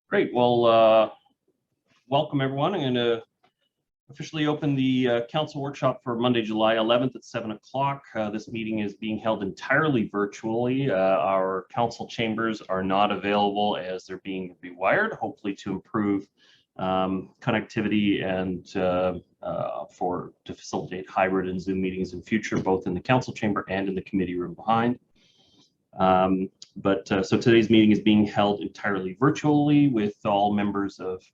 Great. Well, welcome everyone. I'm going to officially open the council workshop for Monday, July 11th at 7 o'clock. This meeting is being held entirely virtually. Our council chambers are not available as they're being rewired, hopefully to improve connectivity and to facilitate hybrid and Zoom meetings in future, both in the council chamber and in the committee room behind. So today's meeting is being held entirely virtually with all members of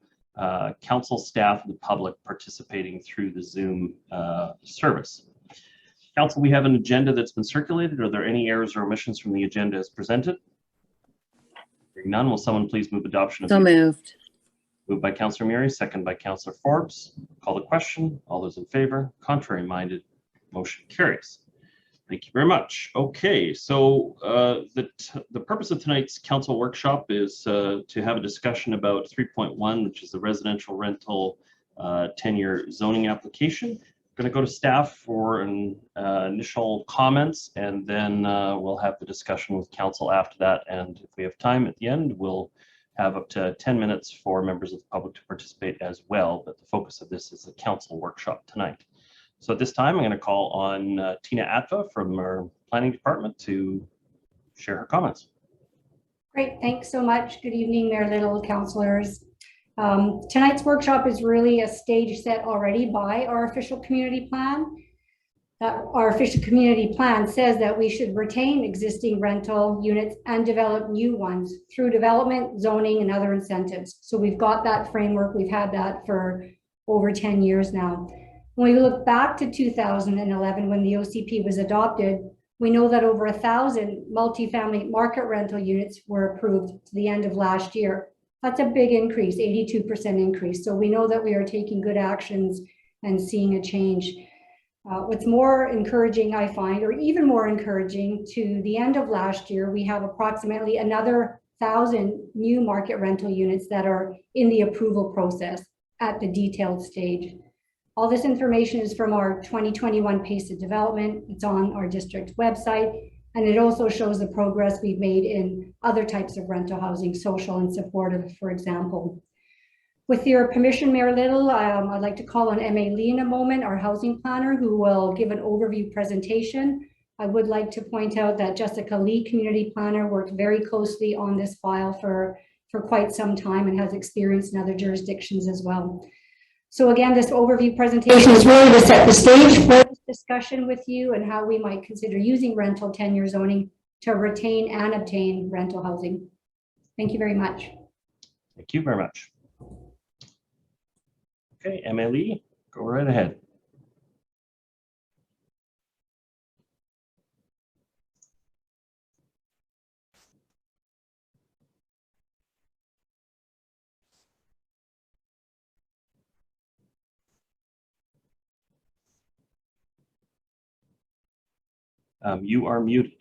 council staff and the public participating through the Zoom service. Council, we have an agenda that's been circulated. Are there any errors or omissions from the agenda as presented? Hearing none, will someone please move adoption of So moved. Moved by Councillor Murray, second by Councillor Forbes. Call the question. All those in favor? Contrary minded? Motion carries. Thank you very much. Okay, so the purpose of tonight's council workshop is to have a discussion about 3.1, which is the residential rental 10-year zoning application. I'm going to go to staff for an initial comments, and then we'll have the discussion with council after that. And if we have time at the end, we'll have up to 10 minutes for members of the public to participate as well. But the focus of this is the council workshop tonight. So at this time, I'm going to call on Tina Atva from our planning department to share her comments. Great, thanks so much. Good evening, Mayor Little, councillors. Tonight's workshop is really a stage set already by our official community plan. Our official community plan says that we should retain existing rental units and develop new ones through development, zoning, and other incentives. So we've got that framework. We've had that for over 10 years now. When we look back to 2011, when the OCP was adopted, we know that over 1,000 multifamily market rental units were approved to the end of last year. That's a big increase, 82% increase. So we know that we are taking good actions and seeing a change. What's more encouraging, I find, or even more encouraging, to the end of last year, we have approximately another 1,000 new market rental units that are in the approval process at the detailed stage. All this information is from our 2021 pace of development. It's on our district website, and it also shows the progress we've made in other types of rental housing, social and supportive, for example. With your permission, Mayor Little, I'd like to call on M.A. Lee in a moment, our housing planner, who will give an overview presentation. I would like to point out that Jessica Lee, community planner, worked very closely on this file for quite some time and has experience in other jurisdictions as well. So again, this overview presentation is really to set the stage for this discussion with you and how we might consider using rental tenure zoning to retain and obtain rental housing. Thank you very much. Thank you very much. Okay, M.A. Lee, go right ahead. You are muted.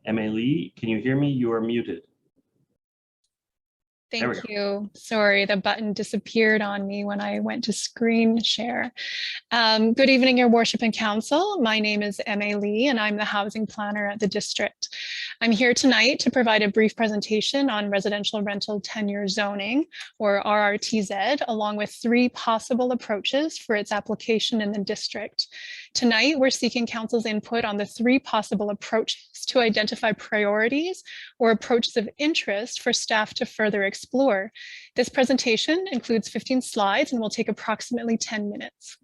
M.A. Lee, can you hear me? You are muted. Thank you. Sorry, the button disappeared on me when I went to screen share. Good evening, Your Worship and Council. My name is M.A. Lee, and I'm the housing planner at the district. I'm here tonight to provide a brief presentation on residential rental tenure zoning, or RRTZ, along with 3 possible approaches for its application in the district. Tonight, we're seeking Council's input on the 3 possible approaches to identify priorities or approaches of interest for staff to further explore. This presentation includes 15 slides and will take approximately 10 minutes.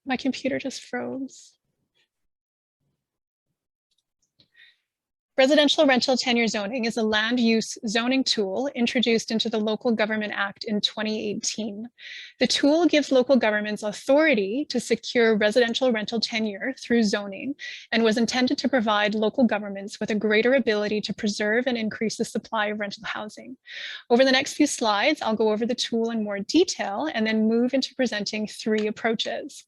My computer just froze. Residential rental tenure zoning is a land use zoning tool introduced into the Local Government Act in 2018. The tool gives local governments authority to secure residential rental tenure through zoning and was intended to provide local governments with a greater ability to preserve and increase the supply of rental housing. Over the next few slides, I'll go over the tool in more detail and then move into presenting 3 approaches.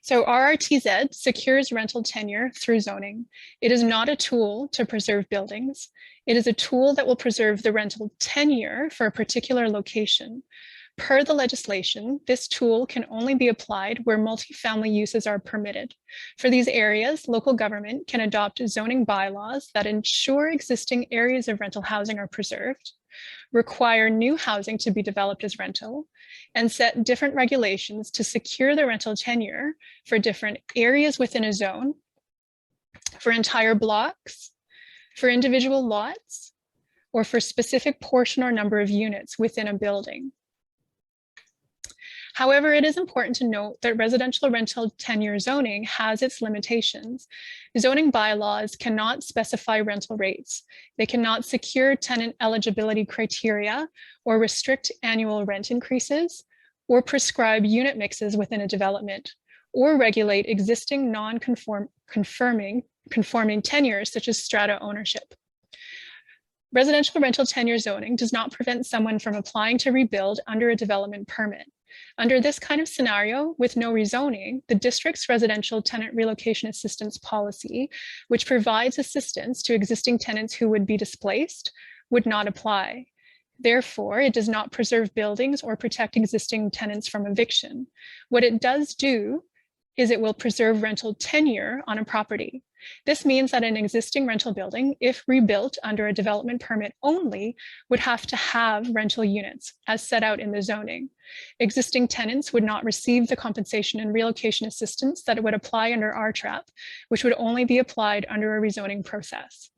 So RRTZ secures rental tenure through zoning. It is not a tool to preserve buildings. It is a tool that will preserve the rental tenure for a particular location. Per the legislation, this tool can only be applied where multifamily uses are permitted. For these areas, local government can adopt zoning bylaws that ensure existing areas of rental housing are preserved, require new housing to be developed as rental, and set different regulations to secure the rental tenure for different areas within a zone, for entire blocks, for individual lots, or for specific portion or number of units within a building. However, it is important to note that residential rental tenure zoning has its limitations. Zoning bylaws cannot specify rental rates. They cannot secure tenant eligibility criteria or restrict annual rent increases or prescribe unit mixes within a development or regulate existing non-conforming tenures such as strata ownership. Residential rental tenure zoning does not prevent someone from applying to rebuild under a development permit. Under this kind of scenario, with no rezoning, the district's residential tenant relocation assistance policy, which provides assistance to existing tenants who would be displaced, would not apply. Therefore, it does not preserve buildings or protect existing tenants from eviction. What it does do is it will preserve rental tenure on a property. This means that an existing rental building, if rebuilt under a development permit only, would have to have rental units as set out in the zoning. Existing tenants would not receive the compensation and relocation assistance that would apply under RTRAP, which would only be applied under a rezoning process.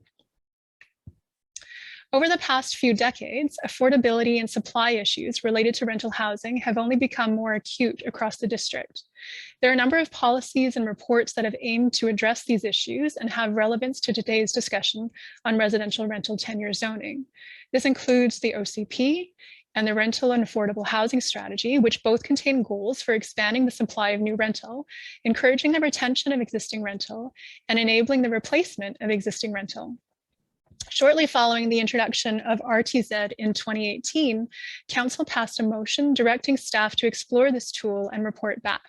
Over the past few decades, affordability and supply issues related to rental housing have only become more acute across the district. There are a number of policies and reports that have aimed to address these issues and have relevance to today's discussion on residential rental tenure zoning. This includes the OCP and the Rental and Affordable Housing Strategy, which both contain goals for expanding the supply of new rental, encouraging the retention of existing rental, and enabling the replacement of existing rental. Shortly following the introduction of RTZ in 2018, Council passed a motion directing staff to explore this tool and report back.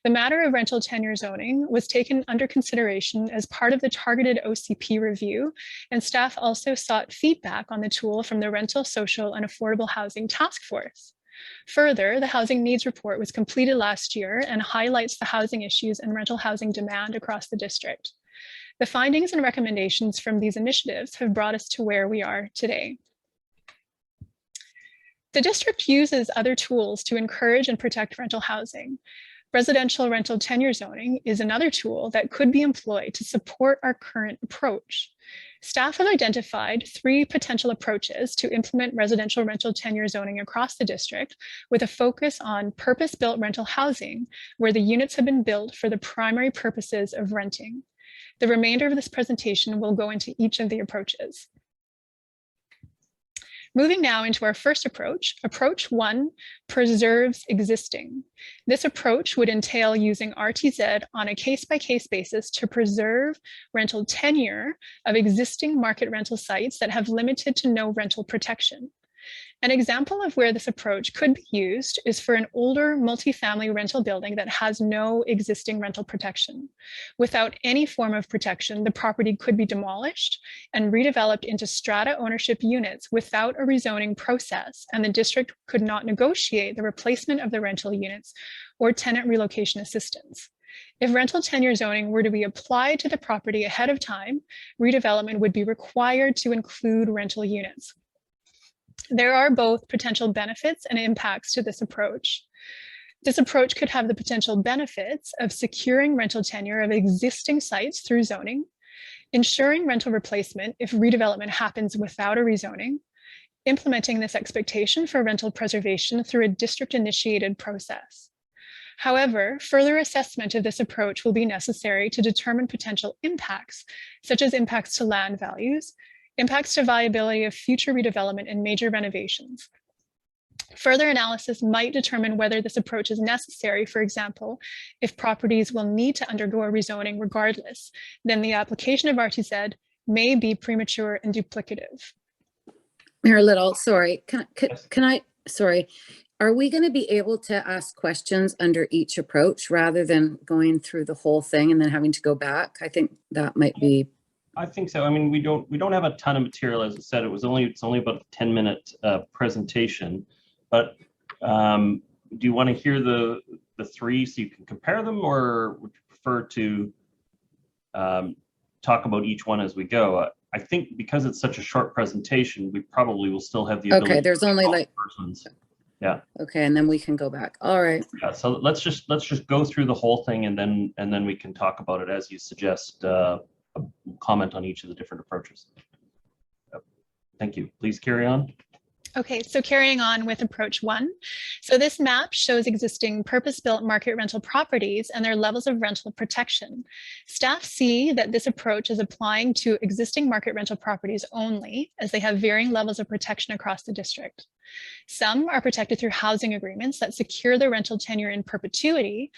The matter of rental tenure zoning was taken under consideration as part of the targeted OCP review, and staff also sought feedback on the tool from the Rental, Social, and Affordable Housing Task Force. Further, the Housing Needs Report was completed last year and highlights the housing issues and rental housing demand across the district. The findings and recommendations from these initiatives have brought us to where we are today. The district uses other tools to encourage and protect rental housing. Residential rental tenure zoning is another tool that could be employed to support our current approach. Staff have identified 3 potential approaches to implement residential rental tenure zoning across the district, with a focus on purpose-built rental housing, where the units have been built for the primary purposes of renting. The remainder of this presentation will go into each of the approaches. Moving now into our first approach, approach 1 preserves existing. This approach would entail using RTZ on a case-by-case basis to preserve rental tenure of existing market rental sites that have limited to no rental protection. An example of where this approach could be used is for an older multifamily rental building that has no existing rental protection. Without any form of protection, the property could be demolished and redeveloped into strata ownership units without a rezoning process, and the district could not negotiate the replacement of the rental units or tenant relocation assistance. If rental tenure zoning were to be applied to the property ahead of time, redevelopment would be required to include rental units. There are both potential benefits and impacts to this approach. This approach could have the potential benefits of securing rental tenure of existing sites through zoning, ensuring rental replacement if redevelopment happens without a rezoning, implementing this expectation for rental preservation through a district-initiated process. However, further assessment of this approach will be necessary to determine potential impacts, such as impacts to land values, impacts to viability of future redevelopment and major renovations. Further analysis might determine whether this approach is necessary. For example, if properties will need to undergo a rezoning regardless, then the application of RTZ may be premature and duplicative. Mayor Little, sorry, sorry, are we going to be able to ask questions under each approach rather than going through the whole thing and then having to go back? I think that might be. I think so. I mean, we don't have a ton of material. As I said, it's only about a 10-minute presentation, but Do you want to hear the three so you can compare them, or would you prefer to talk about each one as we go? I think because it's such a short presentation, we probably will still have the ability. Okay, there's only like persons. Yeah. Okay, and then we can go back. All right. Yeah. So let's just go through the whole thing, and then we can talk about it as you suggest. Comment on each of the different approaches. Yep. Thank you. Please carry on. Okay, so carrying on with approach 1. So this map shows existing purpose-built market rental properties and their levels of rental protection. Staff see that this approach is applying to existing market rental properties only, as they have varying levels of protection across the district. Some are protected through housing agreements that secure their rental tenure in perpetuity.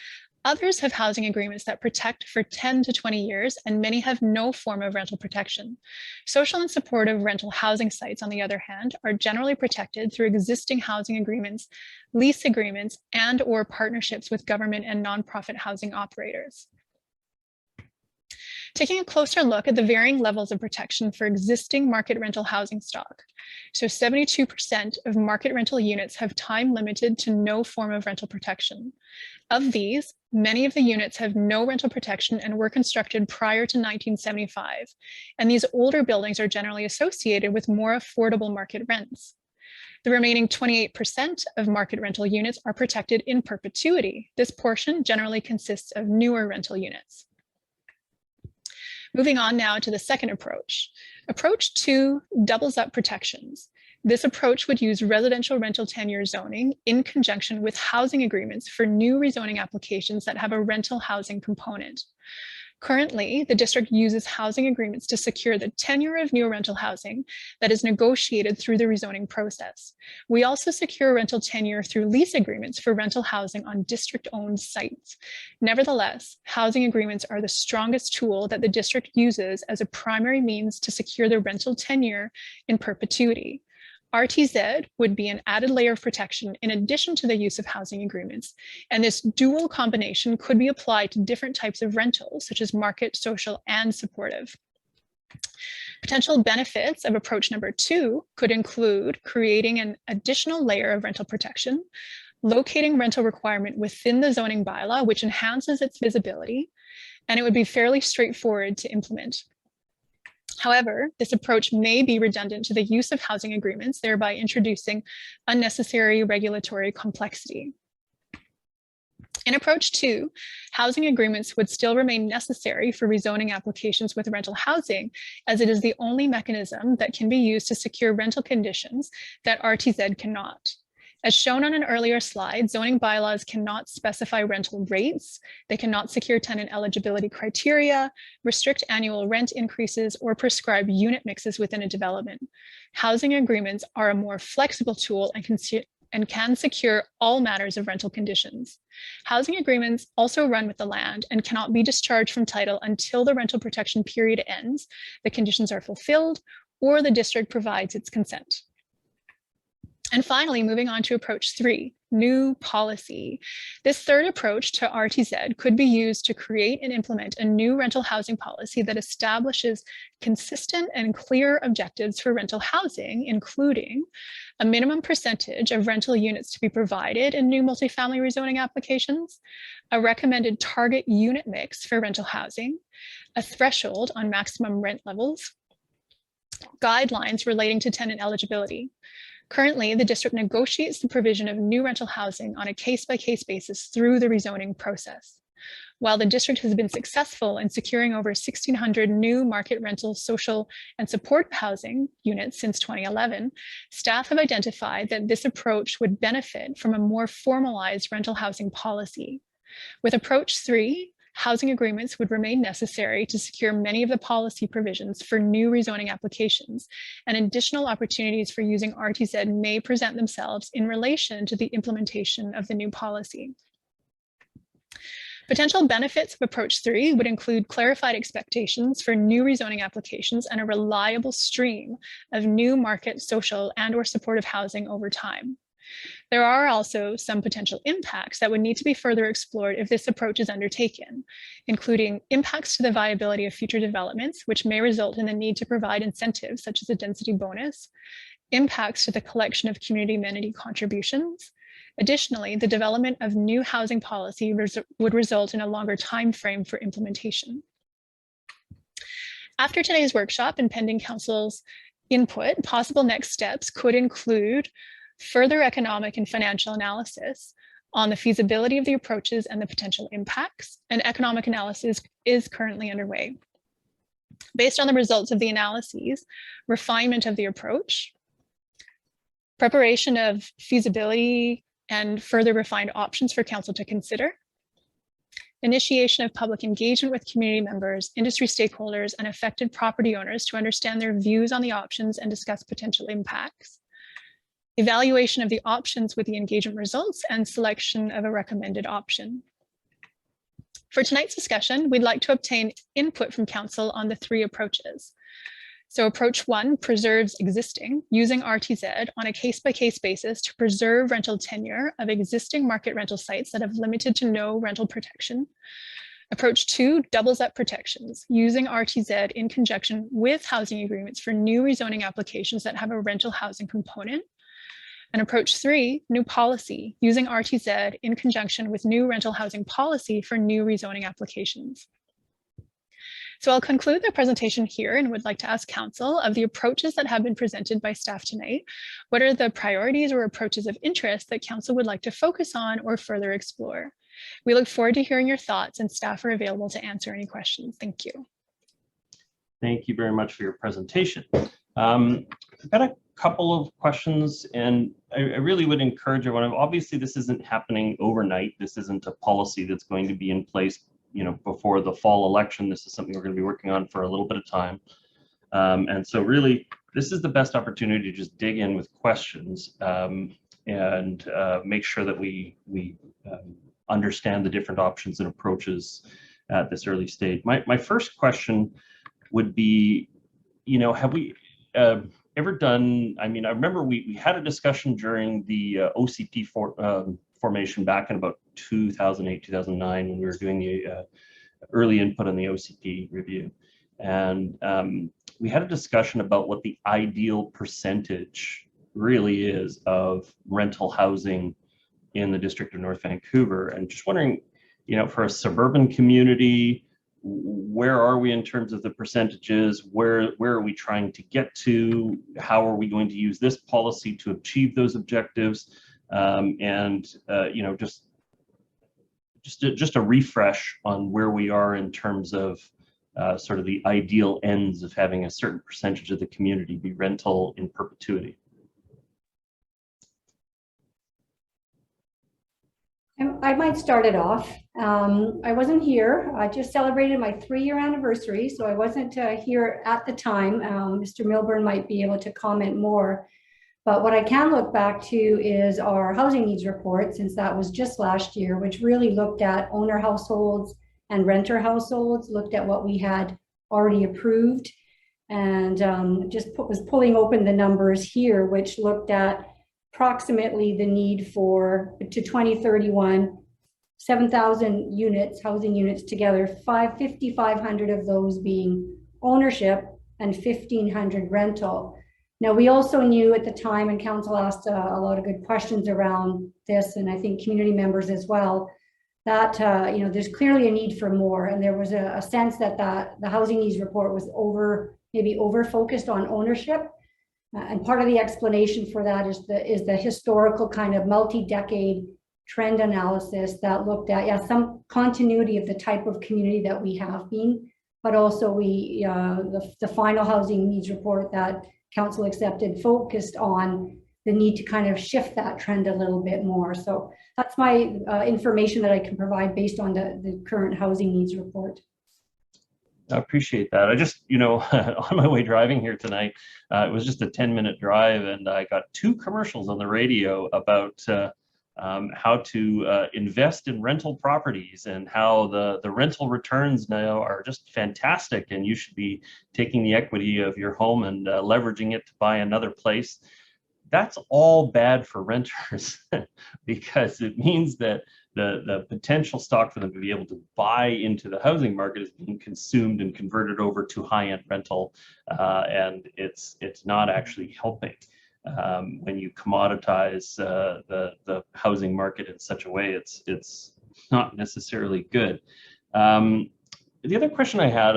Others have housing agreements that protect for 10 to 20 years, and many have no form of rental protection. Social and supportive rental housing sites, on the other hand, are generally protected through existing housing agreements, lease agreements, and/or partnerships with government and nonprofit housing operators. Taking a closer look at the varying levels of protection for existing market rental housing stock. So 72% of market rental units have time limited to no form of rental protection. Of these, many of the units have no rental protection and were constructed prior to 1975. And these older buildings are generally associated with more affordable market rents. The remaining 28% of market rental units are protected in perpetuity. This portion generally consists of newer rental units. Moving on now to the second approach. Approach 2 doubles up protections. This approach would use residential rental tenure zoning in conjunction with housing agreements for new rezoning applications that have a rental housing component. Currently, the district uses housing agreements to secure the tenure of new rental housing that is negotiated through the rezoning process. We also secure rental tenure through lease agreements for rental housing on district-owned sites. Nevertheless, housing agreements are the strongest tool that the district uses as a primary means to secure the rental tenure in perpetuity. RTZ would be an added layer of protection in addition to the use of housing agreements, and this dual combination could be applied to different types of rentals, such as market, social, and supportive. Potential benefits of approach number 2 could include creating an additional layer of rental protection, locating rental requirement within the zoning bylaw, which enhances its visibility, and it would be fairly straightforward to implement. However, this approach may be redundant to the use of housing agreements, thereby introducing unnecessary regulatory complexity. In approach 2, housing agreements would still remain necessary for rezoning applications with rental housing, as it is the only mechanism that can be used to secure rental conditions that RTZ cannot. As shown on an earlier slide, zoning bylaws cannot specify rental rates, they cannot secure tenant eligibility criteria, restrict annual rent increases, or prescribe unit mixes within a development. Housing agreements are a more flexible tool and can secure all matters of rental conditions. Housing agreements also run with the land and cannot be discharged from title until the rental protection period ends, the conditions are fulfilled, or the district provides its consent. And finally, moving on to approach 3, new policy. This third approach to RTZ could be used to create and implement a new rental housing policy that establishes consistent and clear objectives for rental housing, including a minimum percentage of rental units to be provided in new multifamily rezoning applications, a recommended target unit mix for rental housing, a threshold on maximum rent levels, guidelines relating to tenant eligibility. Currently, the district negotiates the provision of new rental housing on a case-by-case basis through the rezoning process. While the district has been successful in securing over 1,600 new market rental, social, and support housing units since 2011, staff have identified that this approach would benefit from a more formalized rental housing policy. With approach 3, housing agreements would remain necessary to secure many of the policy provisions for new rezoning applications, and additional opportunities for using RTZ may present themselves in relation to the implementation of the new policy. Potential benefits of approach 3 would include clarified expectations for new rezoning applications and a reliable stream of new market, social, and/or supportive housing over time. There are also some potential impacts that would need to be further explored if this approach is undertaken, including impacts to the viability of future developments, which may result in the need to provide incentives such as a density bonus, impacts to the collection of community amenity contributions, Additionally, the development of new housing policy would result in a longer time frame for implementation. After today's workshop and pending Council's input, possible next steps could include further economic and financial analysis on the feasibility of the approaches and the potential impacts. An economic analysis is currently underway. Based on the results of the analyses, refinement of the approach, preparation of feasibility and further refined options for Council to consider, initiation of public engagement with community members, industry stakeholders, and affected property owners to understand their views on the options and discuss potential impacts, evaluation of the options with the engagement results, and selection of a recommended option. For tonight's discussion, we'd like to obtain input from Council on the 3 approaches. So approach 1 preserves existing, using RTZ on a case-by-case basis to preserve rental tenure of existing market rental sites that have limited to no rental protection. Approach 2 doubles up protections, using RTZ in conjunction with housing agreements for new rezoning applications that have a rental housing component. And approach 3, new policy, using RTZ in conjunction with new rental housing policy for new rezoning applications. So I'll conclude the presentation here and would like to ask Council, of the approaches that have been presented by staff tonight, what are the priorities or approaches of interest that Council would like to focus on or further explore? We look forward to hearing your thoughts, and staff are available to answer any questions. Thank you. Thank you very much for your presentation. I've got a couple of questions, and I really would encourage everyone. Obviously, this isn't happening overnight. This isn't a policy that's going to be in place, you know, before the fall election. This is something we're going to be working on for a little bit of time. And so really, this is the best opportunity to just dig in with questions and make sure that we understand the different options and approaches at this early stage. My first question would be, you know, have we ever done, I mean, I remember we had a discussion during the OCP formation back in about 2008, 2009, when we were doing the early input on the OCP review. And we had a discussion about what the ideal percentage really is of rental housing in the District of North Vancouver. And just wondering, you know, for a suburban community, where are we in terms of the percentages? Where are we trying to get to? How are we going to use this policy to achieve those objectives? You know, just a refresh on where we are in terms of sort of the ideal ends of having a certain percentage of the community be rental in perpetuity. I might start it off. I wasn't here. I just celebrated my 3-year anniversary, so I wasn't here at the time. Mr. Milburn might be able to comment more. But what I can look back to is our housing needs report, since that was just last year, which really looked at owner households and renter households, looked at what we had already approved, and was pulling open the numbers here, which looked at approximately the need for, to 2031, 7,000 units, housing units together, 5,500 of those being ownership and 1,500 rental. Now, we also knew at the time, and Council asked a lot of good questions around this, and I think community members as well, that you know, there's clearly a need for more, and there was a sense that the housing needs report was maybe over focused on ownership. And part of the explanation for that is the historical kind of multi-decade trend analysis that looked at some continuity of the type of community that we have been, but also the final housing needs report that Council accepted focused on the need to kind of shift that trend a little bit more. So that's my information that I can provide based on the current housing needs report. I appreciate that. I just, you know, on my way driving here tonight, it was just a 10-minute drive, and I got 2 commercials on the radio about how to invest in rental properties and how the rental returns now are just fantastic, and you should be taking the equity of your home and leveraging it to buy another place. That's all bad for renters because it means that the potential stock for them to be able to buy into the housing market is being consumed and converted over to high-end rental, and it's not actually helping. when you commoditize the housing market in such a way, it's not necessarily good. The other question I had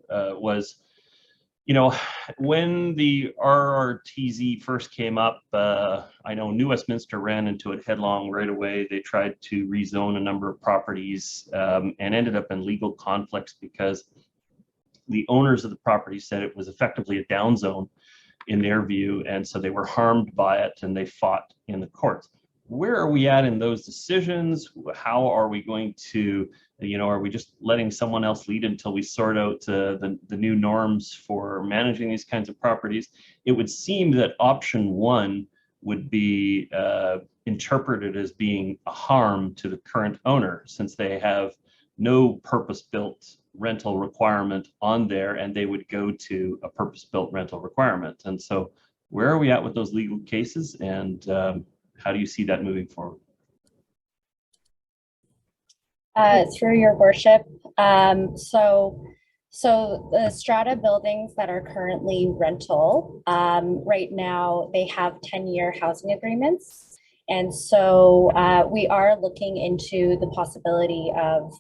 was, you know, when the RRTZ first came up, I know New Westminster ran into it headlong right away. They tried to rezone a number of properties and ended up in legal conflicts because the owners of the property said it was effectively a down zone in their view, and so they were harmed by it and they fought in the courts. Where are we at in those decisions? How are we going to, you know, are we just letting someone else lead until we sort out the new norms for managing these kinds of properties? It would seem that option one would be interpreted as being a harm to the current owner, since they have no purpose-built rental requirement on there, and they would go to a purpose-built rental requirement. And so where are we at with those legal cases, and how do you see that moving forward? Through your worship, so the strata buildings that are currently rental, right now they have 10-year housing agreements. And so we are looking into the possibility of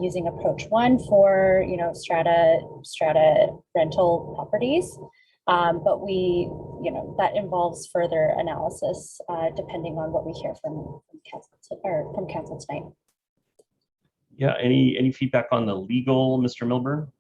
using approach one for, you know, strata rental properties. But we, you know, that involves further analysis depending on what we hear from council tonight. Yeah, any feedback on the legal, Mr. Milburn?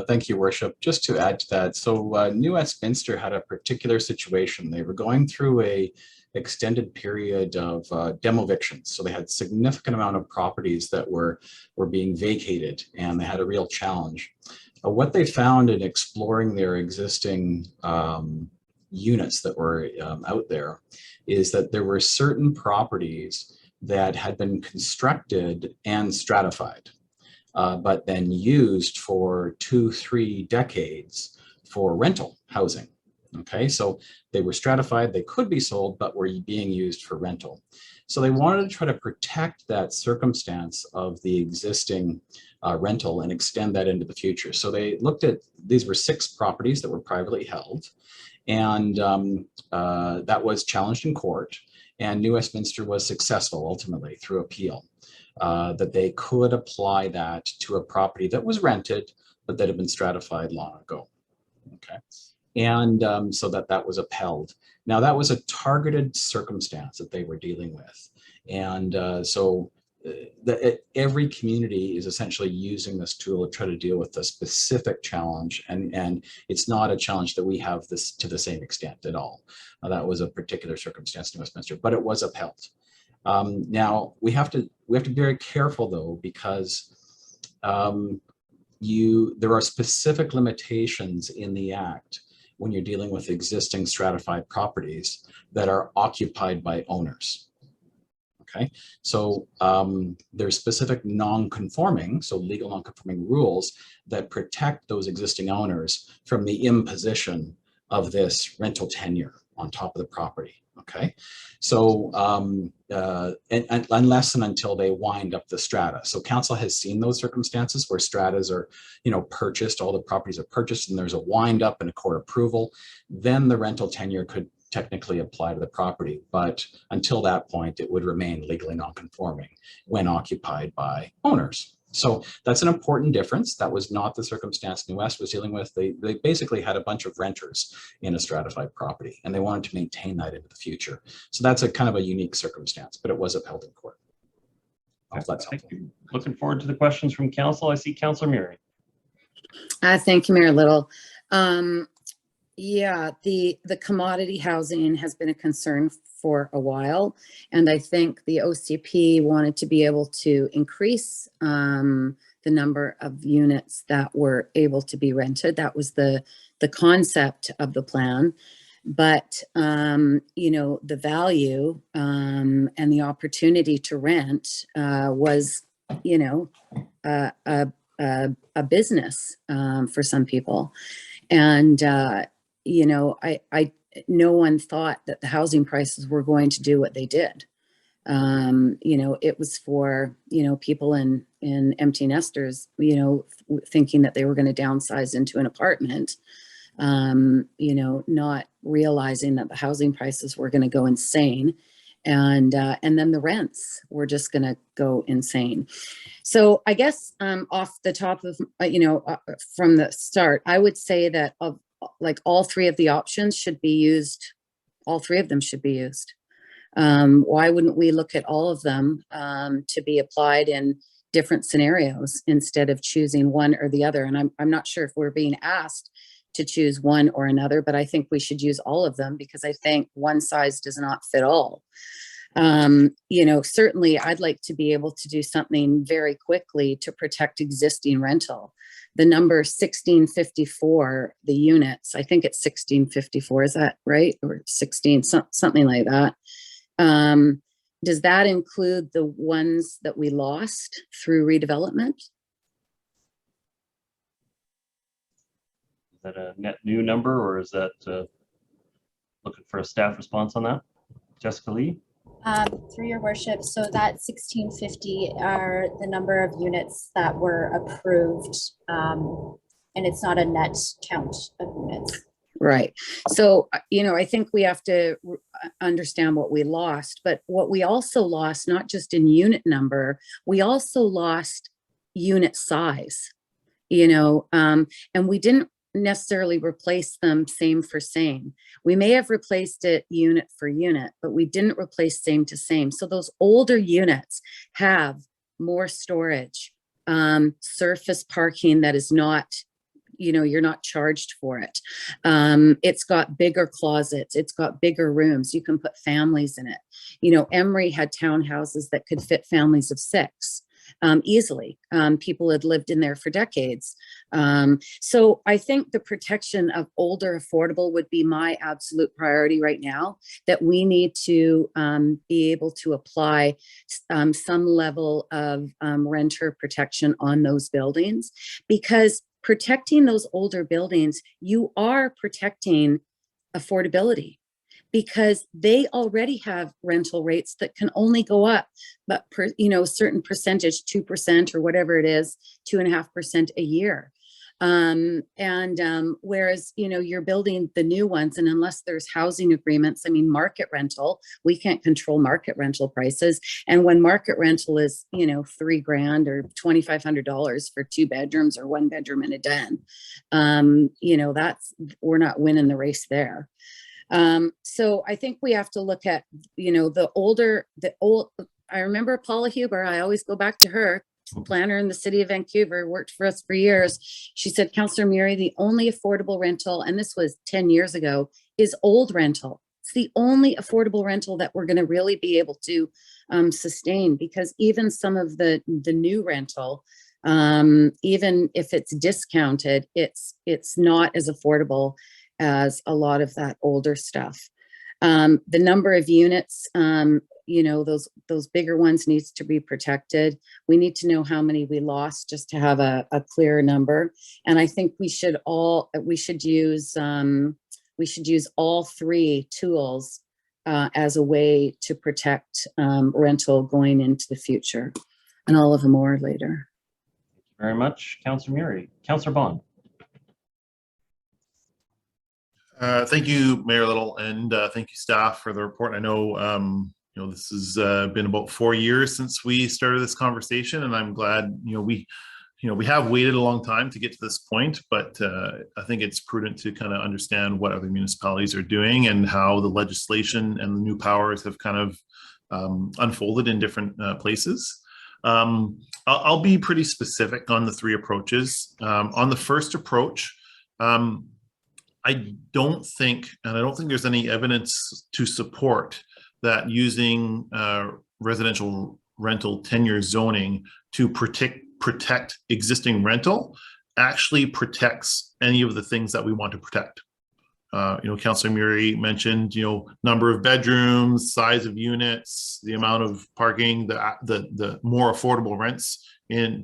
Thank you, Worship. Just to add to that, so New Westminster had a particular situation. They were going through a extended period of demo evictions. So they had significant amount of properties that were being vacated, and they had a real challenge. What they found in exploring their existing units that were out there is that there were certain properties that had been constructed and stratified, but then used for 2-3 decades for rental housing. Okay, so they were stratified, they could be sold, but were being used for rental. So they wanted to try to protect that circumstance of the existing rental and extend that into the future. So they looked at, these were 6 properties that were privately held, and that was challenged in court. And New Westminster was successful ultimately through appeal, that they could apply that to a property that was rented, but that had been stratified long ago. Okay, and so that was upheld. Now that was a targeted circumstance that they were dealing with, and every community is essentially using this tool to try to deal with a specific challenge, and it's not a challenge that we have this to the same extent at all. That was a particular circumstance in Westminster, but it was upheld. Now we have to be very careful though, because there are specific limitations in the Act when you're dealing with existing stratified properties that are occupied by owners. Okay, so there's specific non-conforming, so legal non-conforming rules that protect those existing owners from the imposition of this rental tenure on top of the property. Okay, so unless and until they wind up the strata. So council has seen those circumstances where stratas are, you know, purchased, all the properties are purchased, and there's a wind up and a court approval. Then the rental tenure could technically apply to the property, but until that point, it would remain legally non-conforming when occupied by owners. So that's an important difference. That was not the circumstance New West was dealing with. They basically had a bunch of renters in a stratified property, and they wanted to maintain that into the future. So that's a kind of a unique circumstance, but it was upheld in court. That's Thank you. Looking forward to the questions from council. I see Councillor Murray. Thank you, Mayor Little. Yeah, the commodity housing has been a concern for a while, and I think the OCP wanted to be able to increase the number of units that were able to be rented. That was the concept of the plan, but you know, the value and the opportunity to rent was, you know, a business for some people, and you know, no one thought that the housing prices were going to do what they did. You know, it was for, you know, people in empty nesters, you know, thinking that they were going to downsize into an apartment. not realizing that the housing prices were going to go insane. And then the rents were just going to go insane. So I guess off the top of, from the start, I would say that all three of the options should be used. All three of them should be used. Why wouldn't we look at all of them to be applied in different scenarios instead of choosing one or the other? And I'm not sure if we're being asked to choose one or another, but I think we should use all of them because I think one size does not fit all. Certainly I'd like to be able to do something very quickly to protect existing rental. The number 1654, the units, I think it's 1654, is that right? Or 16, something like that. Does that include the ones that we lost through redevelopment? Is that a net new number, or is that looking for a staff response on that? Jessica Lee? Through your worship, so that 1650 are the number of units that were approved, and it's not a net count of units. Right. So, I think we have to understand what we lost, but what we also lost, not just in unit number, we also lost unit size, and we didn't necessarily replace them same for same. We may have replaced it unit for unit, but we didn't replace same to same. So those older units have more storage, surface parking that is not, you're not charged for it. It's got bigger closets. It's got bigger rooms. You can put families in it. Emery had townhouses that could fit families of 6. Easily. People had lived in there for decades. So I think the protection of older affordable would be my absolute priority right now, that we need to be able to apply some level of renter protection on those buildings, because protecting those older buildings, you are protecting affordability, because they already have rental rates that can only go up, but a certain percentage, 2% or whatever it is, 2.5% a year. Whereas, you're building the new ones, and unless there's housing agreements, market rental, we can't control market rental prices. And when market rental is, $3,000 or $2,500 for 2 bedrooms or 1 bedroom and a den, we're not winning the race there. So I think we have to look at, I remember Paula Huber, I always go back to her, planner in the city of Vancouver, worked for us for years. She said, Councillor Murray, the only affordable rental, and this was 10 years ago, is old rental. It's the only affordable rental that we're going to really be able to sustain, because even some of the new rental, even if it's discounted, it's not as affordable as a lot of that older stuff. The number of units, those bigger ones needs to be protected. We need to know how many we lost just to have a clear number. And I think we should use all three tools as a way to protect rental going into the future, and all of them more later. Thank you very much, Councillor Murray. Councillor Bond. Thank you, Mayor Little, and thank you, staff, for the report. I know, this has been about 4 years since we started this conversation, and I'm glad, we have waited a long time to get to this point, but I think it's prudent to kind of understand what other municipalities are doing and how the legislation and the new powers have kind of unfolded in different places. I'll be pretty specific on the 3 approaches. On the first approach, I don't think there's any evidence to support that using residential rental tenure zoning to protect existing rental actually protects any of the things that we want to protect. Councillor Murray mentioned, number of bedrooms, size of units, the amount of parking, the more affordable rents,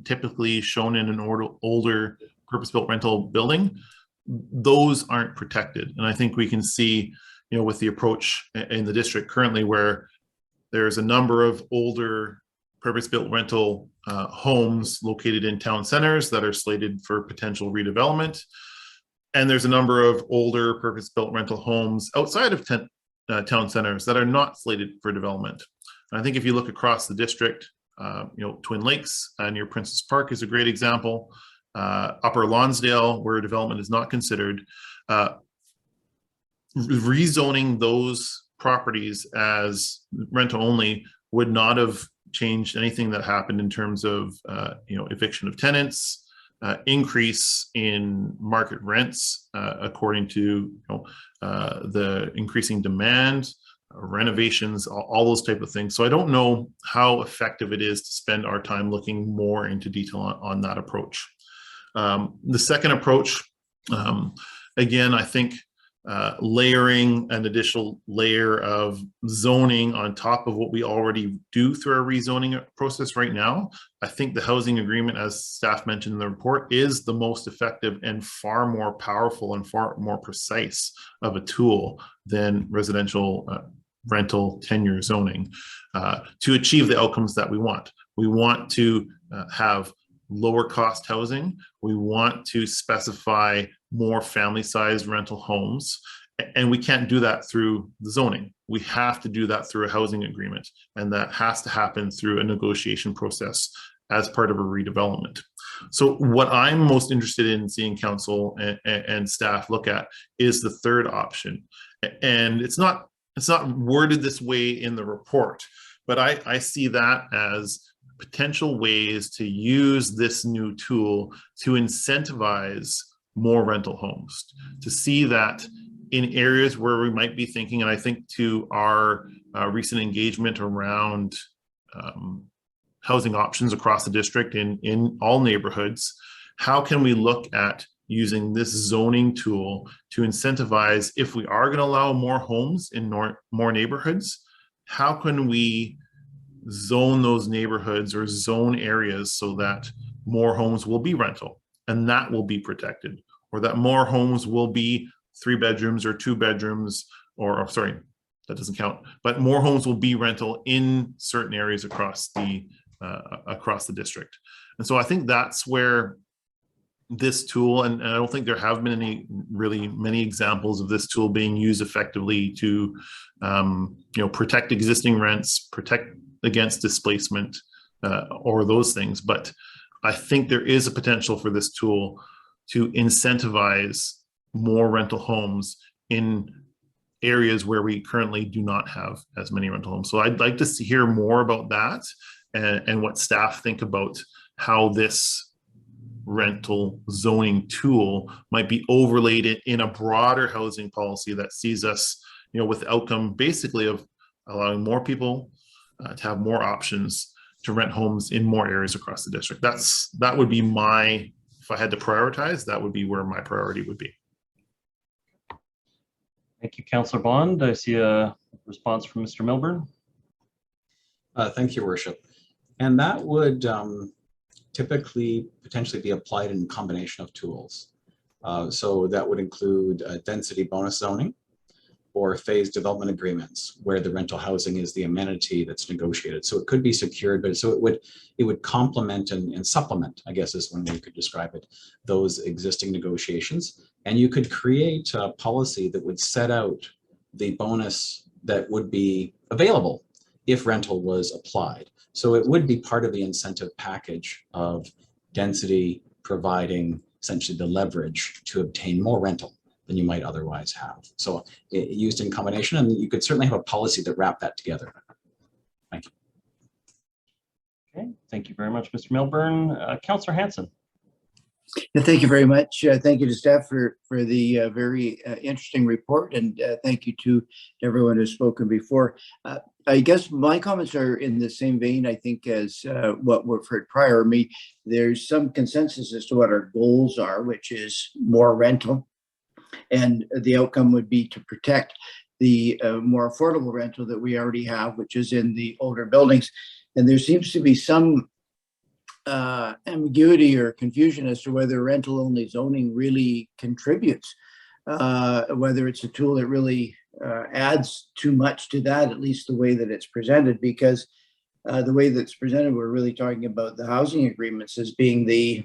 typically shown in an older purpose-built rental building. Those aren't protected. And I think we can see, with the approach in the district currently, where there's a number of older purpose-built rental homes located in town centers that are slated for potential redevelopment. And there's a number of older purpose-built rental homes outside of town centers that are not slated for development. And I think if you look across the district, Twin Lakes near Princess Park is a great example. Upper Lonsdale, where development is not considered, rezoning those properties as rental only would not have changed anything that happened in terms of eviction of tenants, increase in market rents according to the increasing demand, renovations, all those type of things. So I don't know how effective it is to spend our time looking more into detail on that approach. The second approach, again, I think layering an additional layer of zoning on top of what we already do through our rezoning process right now. I think the housing agreement, as staff mentioned in the report, is the most effective and far more powerful and far more precise of a tool than residential rental tenure zoning to achieve the outcomes that we want. We want to have lower cost housing. We want to specify more family-sized rental homes, and we can't do that through the zoning. We have to do that through a housing agreement, and that has to happen through a negotiation process as part of a redevelopment. So what I'm most interested in seeing council and staff look at is the third option, and it's not worded this way in the report, but I see that as potential ways to use this new tool to incentivize more rental homes, to see that in areas where we might be thinking, and I think to our recent engagement around housing options across the district in all neighborhoods, how can we look at using this zoning tool to incentivize, if we are going to allow more homes in more neighborhoods, how can we zone those neighborhoods or zone areas so that more homes will be rental and that will be protected, or that more homes will be 3 bedrooms or 2 bedrooms, or sorry, that doesn't count, but more homes will be rental in certain areas across the district. And so I think that's where this tool, and I don't think there have been many examples of this tool being used effectively to protect existing rents, protect against displacement, or those things. But I think there is a potential for this tool to incentivize more rental homes in areas where we currently do not have as many rental homes. So I'd like to hear more about that and what staff think about how this rental zoning tool might be overlaid in a broader housing policy that sees us, with the outcome basically of allowing more people to have more options to rent homes in more areas across the district. That would be if I had to prioritize, that would be where my priority would be. Thank you, Councillor Bond. I see a response from Mr. Milburn. Thank you, Worship. And that would typically potentially be applied in a combination of tools. So that would include density bonus zoning or phased development agreements where the rental housing is the amenity that's negotiated. So it could be secured, but so it would complement and supplement, I guess is one way you could describe it, those existing negotiations. And you could create a policy that would set out the bonus that would be available if rental was applied. So it would be part of the incentive package of density providing essentially the leverage to obtain more rental than you might otherwise have. So it used in combination, and you could certainly have a policy that wrapped that together. Thank you. Okay, thank you very much, Mr. Milburn. Councillor Hanson. Thank you very much. Thank you to staff for the very interesting report, and thank you to everyone who's spoken before. I guess my comments are in the same vein, I think, as what we've heard prior. There's some consensus as to what our goals are, which is more rental, and the outcome would be to protect the more affordable rental that we already have, which is in the older buildings. And there seems to be some ambiguity or confusion as to whether rental-only zoning really contributes, whether it's a tool that really adds too much to that, at least the way that it's presented, because the way that's presented, we're really talking about the housing agreements as being the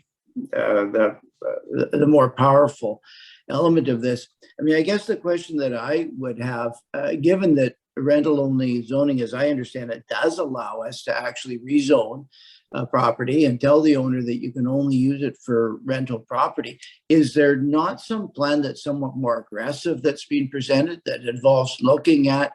more powerful. element of this. I mean, I guess the question that I would have, given that rental only zoning, as I understand it, does allow us to actually rezone a property and tell the owner that you can only use it for rental property. Is there not some plan that's somewhat more aggressive that's being presented that involves looking at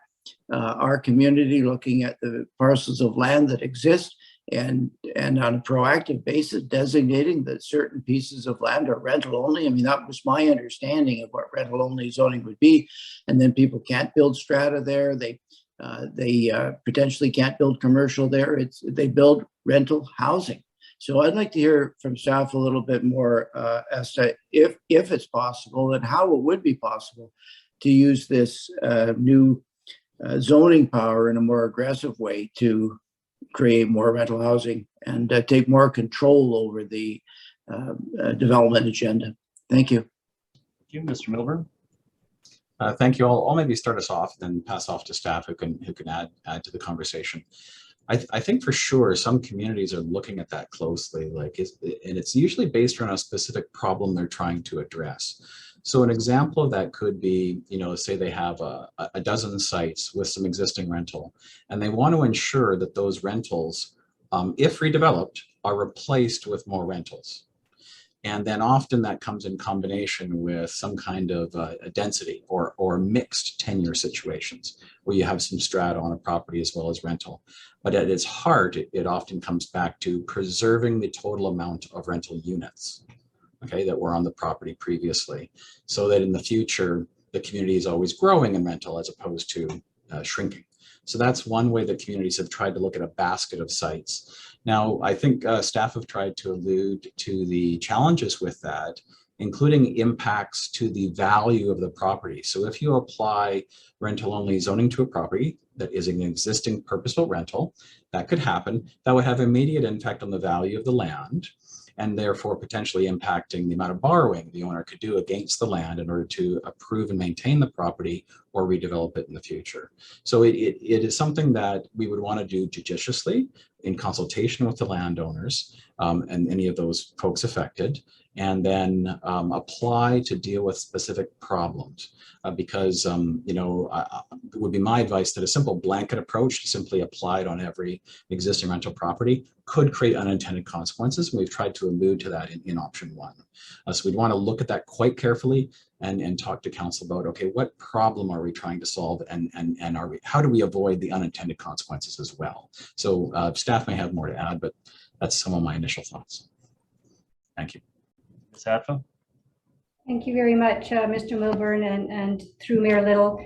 our community, looking at the parcels of land that exist, and on a proactive basis designating that certain pieces of land are rental only? I mean, that was my understanding of what rental only zoning would be. And then people can't build strata there. They potentially can't build commercial there. They build rental housing. So I'd like to hear from staff a little bit more as to if it's possible and how it would be possible to use this new zoning power in a more aggressive way to create more rental housing and take more control over the development agenda. Thank you. Thank you, Mr. Milburn. Thank you. I'll maybe start us off, then pass off to staff who can add to the conversation. I think for sure some communities are looking at that closely, and it's usually based around a specific problem they're trying to address. So an example of that could be, say they have a dozen sites with some existing rental, and they want to ensure that those rentals, if redeveloped, are replaced with more rentals. And then often that comes in combination with some kind of a density or mixed tenure situations where you have some strata on a property as well as rental. But at its heart, it often comes back to preserving the total amount of rental units, okay, that were on the property previously, so that in the future, the community is always growing in rental as opposed to shrinking. So that's one way that communities have tried to look at a basket of sites. Now, I think staff have tried to allude to the challenges with that, including impacts to the value of the property. So if you apply rental only zoning to a property that is an existing purposeful rental, that could happen. That would have immediate impact on the value of the land, and therefore potentially impacting the amount of borrowing the owner could do against the land in order to approve and maintain the property or redevelop it in the future. So it is something that we would want to do judiciously in consultation with the landowners and any of those folks affected, and then apply to deal with specific problems. Because it would be my advice that a simple blanket approach to simply applied on every existing rental property could create unintended consequences. And we've tried to allude to that in option one. So we'd want to look at that quite carefully and talk to council about, okay, what problem are we trying to solve, and how do we avoid the unintended consequences as well? So staff may have more to add, but that's some of my initial thoughts. Thank you. Ms. Hatfield? Thank you very much, Mr. Milburn, and through Mayor Little.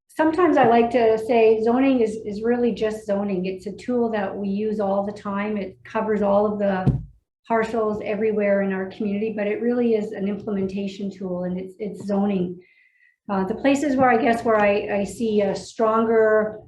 Sometimes I like to say zoning is really just zoning. It's a tool that we use all the time. It covers all of the parcels everywhere in our community, but it really is an implementation tool, and it's zoning. The places where I see a stronger,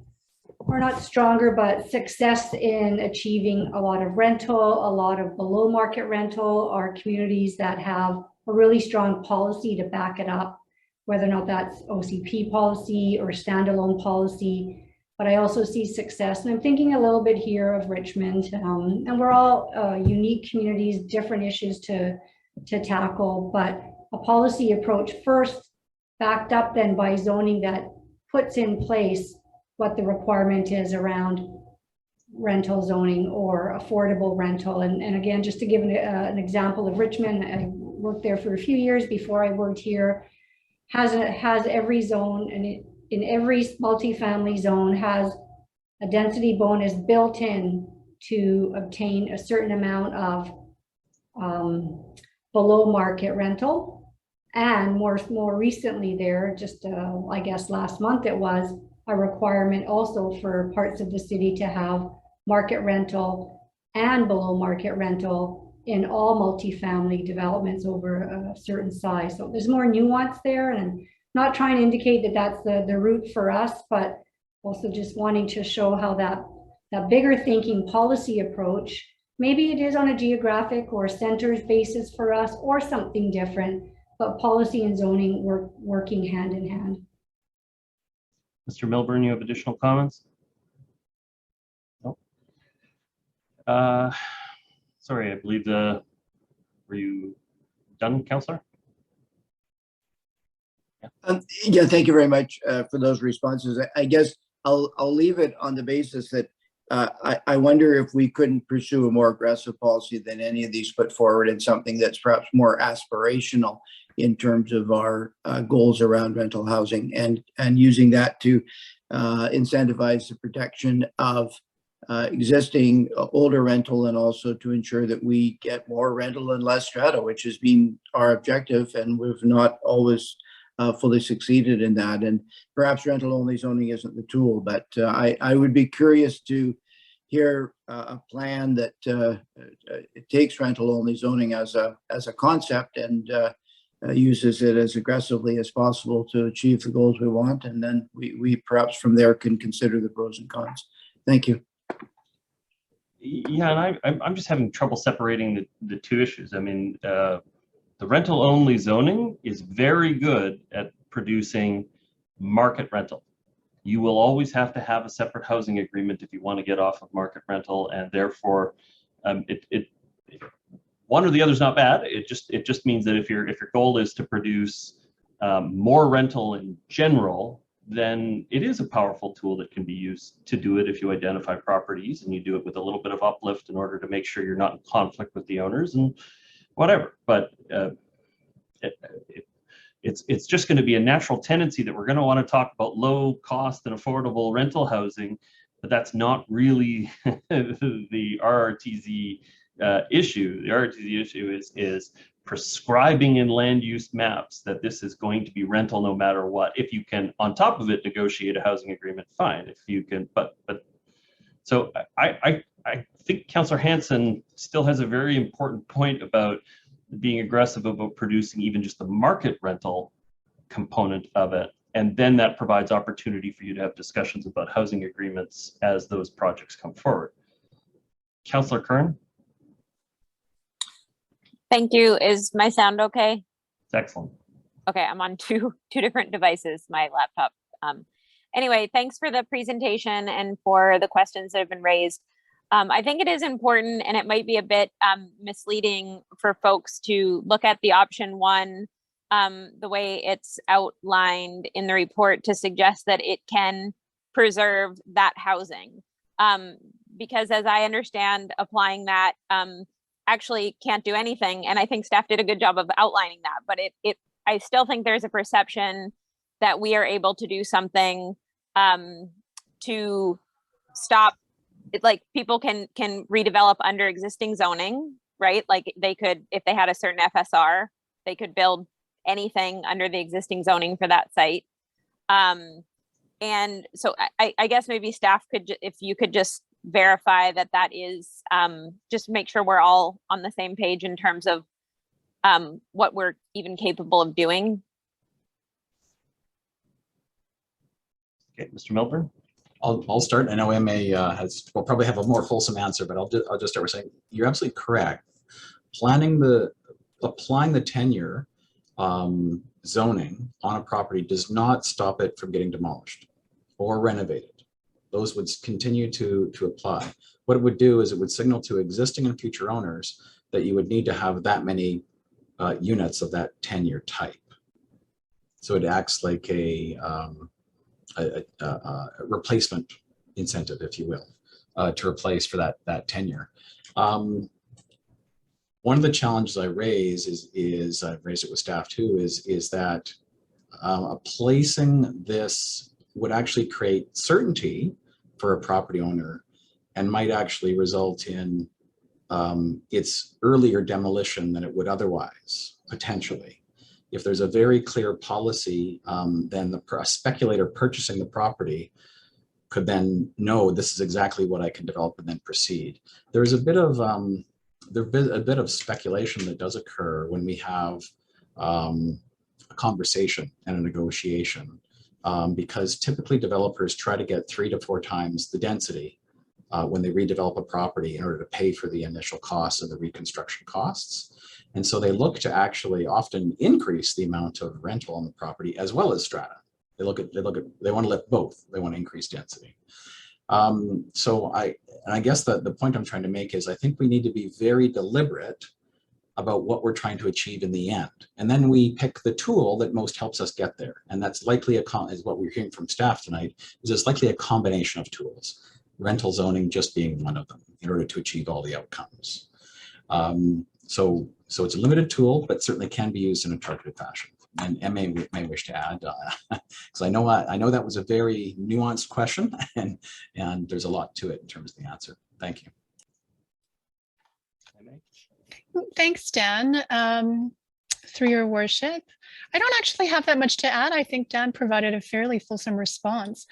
or not stronger, but success in achieving a lot of rental, a lot of below market rental, are communities that have a really strong policy to back it up, whether or not that's OCP policy or standalone policy. But I also see success, and I'm thinking a little bit here of Richmond, and we're all unique communities, different issues to tackle, but a policy approach first, backed up then by zoning that puts in place what the requirement is around rental zoning or affordable rental. And again, just to give an example of Richmond, I worked there for a few years before I worked here, has every zone, and in every multifamily zone has a density bonus built in to obtain a certain amount of below market rental. And more recently there, just I guess last month, it was a requirement also for parts of the city to have market rental and below market rental in all multifamily developments over a certain size. So there's more nuance there, and I'm not trying to indicate that that's the route for us, but also just wanting to show how that bigger thinking policy approach, maybe it is on a geographic or centers basis for us or something different, but policy and zoning working hand in hand. Mr. Milburn, you have additional comments? Nope. Sorry, I believe were you done, Councillor? Yeah, thank you very much for those responses. I guess I'll leave it on the basis that I wonder if we couldn't pursue a more aggressive policy than any of these put forward, and something that's perhaps more aspirational in terms of our goals around rental housing, and using that to incentivize the protection of existing older rental, and also to ensure that we get more rental and less strata, which has been our objective, and we've not always fully succeeded in that. And perhaps rental only zoning isn't the tool, but I would be curious to hear a plan that it takes rental only zoning as a concept, and uses it as aggressively as possible to achieve the goals we want. And then we perhaps from there can consider the pros and cons. Thank you. Yeah, and I'm just having trouble separating the two issues. I mean, the rental only zoning is very good at producing market rental. You will always have to have a separate housing agreement if you want to get off of market rental, and therefore one or the other is not bad. It just means that if your goal is to produce more rental in general, then it is a powerful tool that can be used to do it if you identify properties and you do it with a little bit of uplift in order to make sure you're not in conflict with the owners and whatever. But it's just going to be a natural tendency that we're going to want to talk about low cost and affordable rental housing, but that's not really the RRTZ issue. The RRTZ issue is prescribing in land use maps that this is going to be rental no matter what. If you can, on top of it, negotiate a housing agreement, fine. If you can, but so I think Councillor Hanson still has a very important point about being aggressive about producing even just the market rental component of it. And then that provides opportunity for you to have discussions about housing agreements as those projects come forward. Councillor Kern? Thank you. Is my sound okay? It's excellent. Okay, I'm on two different devices, my laptop. Anyway, thanks for the presentation and for the questions that have been raised. I think it is important, and it might be a bit misleading for folks to look at the option one, the way it's outlined in the report, to suggest that it can preserve that housing. Because as I understand, applying that actually can't do anything. And I think staff did a good job of outlining that, but I still think there's a perception that we are able to do something to stop it. Like people can redevelop under existing zoning, right? Like they could, if they had a certain FSR, they could build anything under the existing zoning for that site. And so I guess maybe staff could, if you could just verify that is, just make sure we're all on the same page in terms of what we're even capable of doing. Okay, Mr. Milburn? I'll start. I know MA will probably have a more fulsome answer, but I'll just start with saying you're absolutely correct. Applying the tenure zoning on a property does not stop it from getting demolished or renovated. Those would continue to apply. What it would do is it would signal to existing and future owners that you would need to have that many units of that tenure type. So it acts like a replacement incentive, if you will, to replace for that tenure. One of the challenges I raise is I've raised it with staff too, is that placing this would actually create certainty for a property owner and might actually result in its earlier demolition than it would otherwise, potentially. If there's a very clear policy, then a speculator purchasing the property could then know this is exactly what I can develop and then proceed. There's a bit of speculation that does occur when we have a conversation and a negotiation, because typically developers try to get 3 to 4 times the density when they redevelop a property in order to pay for the initial costs of the reconstruction costs. And so they look to actually often increase the amount of rental on the property as well as strata. They want to lift both. They want to increase density. So I guess the point I'm trying to make is I think we need to be very deliberate about what we're trying to achieve in the end. And then we pick the tool that most helps us get there. And that's likely is what we're hearing from staff tonight, is it's likely a combination of tools, rental zoning just being one of them in order to achieve all the outcomes. So it's a limited tool, but certainly can be used in a targeted fashion. And Emma may wish to add, because I know that was a very nuanced question, and there's a lot to it in terms of the answer. Thank you. Thanks, Dan. Through your worship, I don't actually have that much to add. I think Dan provided a fairly fulsome response.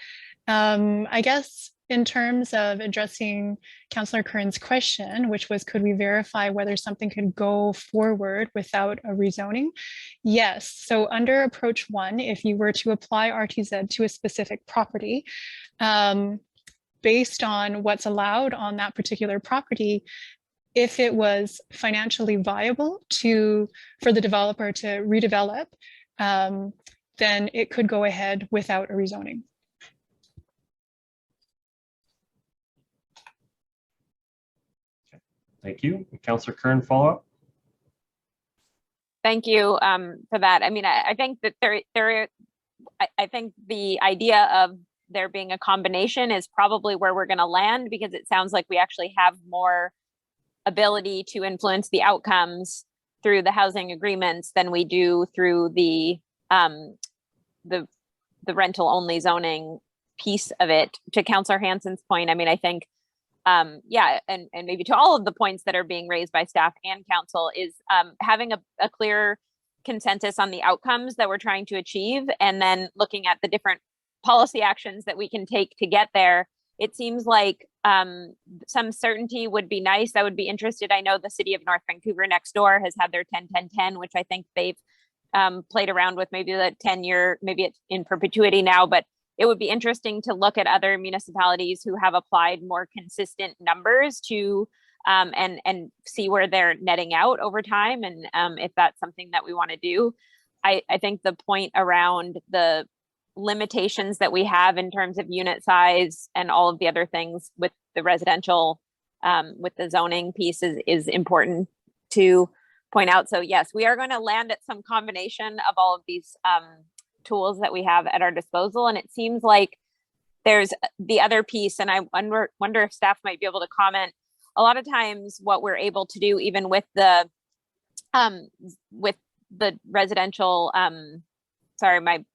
I guess in terms of addressing Councillor Curran's question, which was, could we verify whether something could go forward without a rezoning? Yes. So under approach 1, if you were to apply RTZ to a specific property, based on what's allowed on that particular property, if it was financially viable for the developer to redevelop, then it could go ahead without a rezoning. Thank you. Councillor Curran, follow up. Thank you for that. I mean, I think that I think the idea of there being a combination is probably where we're going to land, because it sounds like we actually have more ability to influence the outcomes through the housing agreements than we do through the rental only zoning piece of it. To Councillor Hansen's point, I mean, I think yeah, and maybe to all of the points that are being raised by staff and council, is having a clear consensus on the outcomes that we're trying to achieve, and then looking at the different policy actions that we can take to get there. It seems like some certainty would be nice. I would be interested. I know the city of North Vancouver next door has had their 10-10-10, which I think they've played around with, maybe the 10-year, maybe it's in perpetuity now, but it would be interesting to look at other municipalities who have applied more consistent numbers to and see where they're netting out over time, and if that's something that we want to do. I think the point around the limitations that we have in terms of unit size and all of the other things with the residential, with the zoning piece is important to point out. So yes, we are going to land at some combination of all of these tools that we have at our disposal. And it seems like there's the other piece, and I wonder if staff might be able to comment. A lot of times what we're able to do, even with the residential, sorry,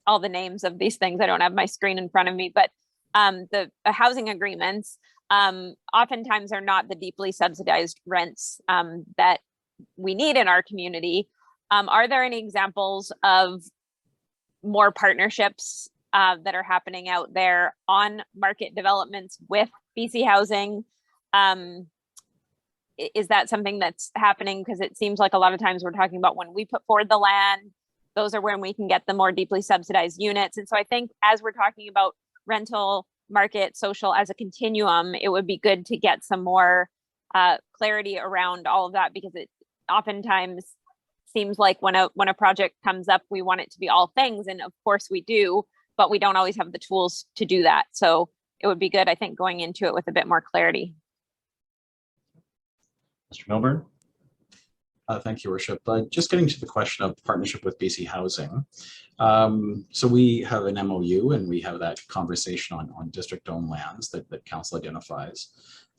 all the names of these things, I don't have my screen in front of me, but the housing agreements oftentimes are not the deeply subsidized rents that we need in our community. Are there any examples of more partnerships that are happening out there on market developments with BC Housing? Is that something that's happening? Because it seems like a lot of times we're talking about when we put forward the land, those are when we can get the more deeply subsidized units. And so I think as we're talking about rental, market, social as a continuum, it would be good to get some more clarity around all of that, because it oftentimes seems like when a project comes up, we want it to be all things. And of course we do, but we don't always have the tools to do that. So it would be good, I think, going into it with a bit more clarity. Mr. Milburn. Thank you, Worship. Just getting to the question of partnership with BC Housing. So we have an MOU, and we have that conversation on district-owned lands that council identifies.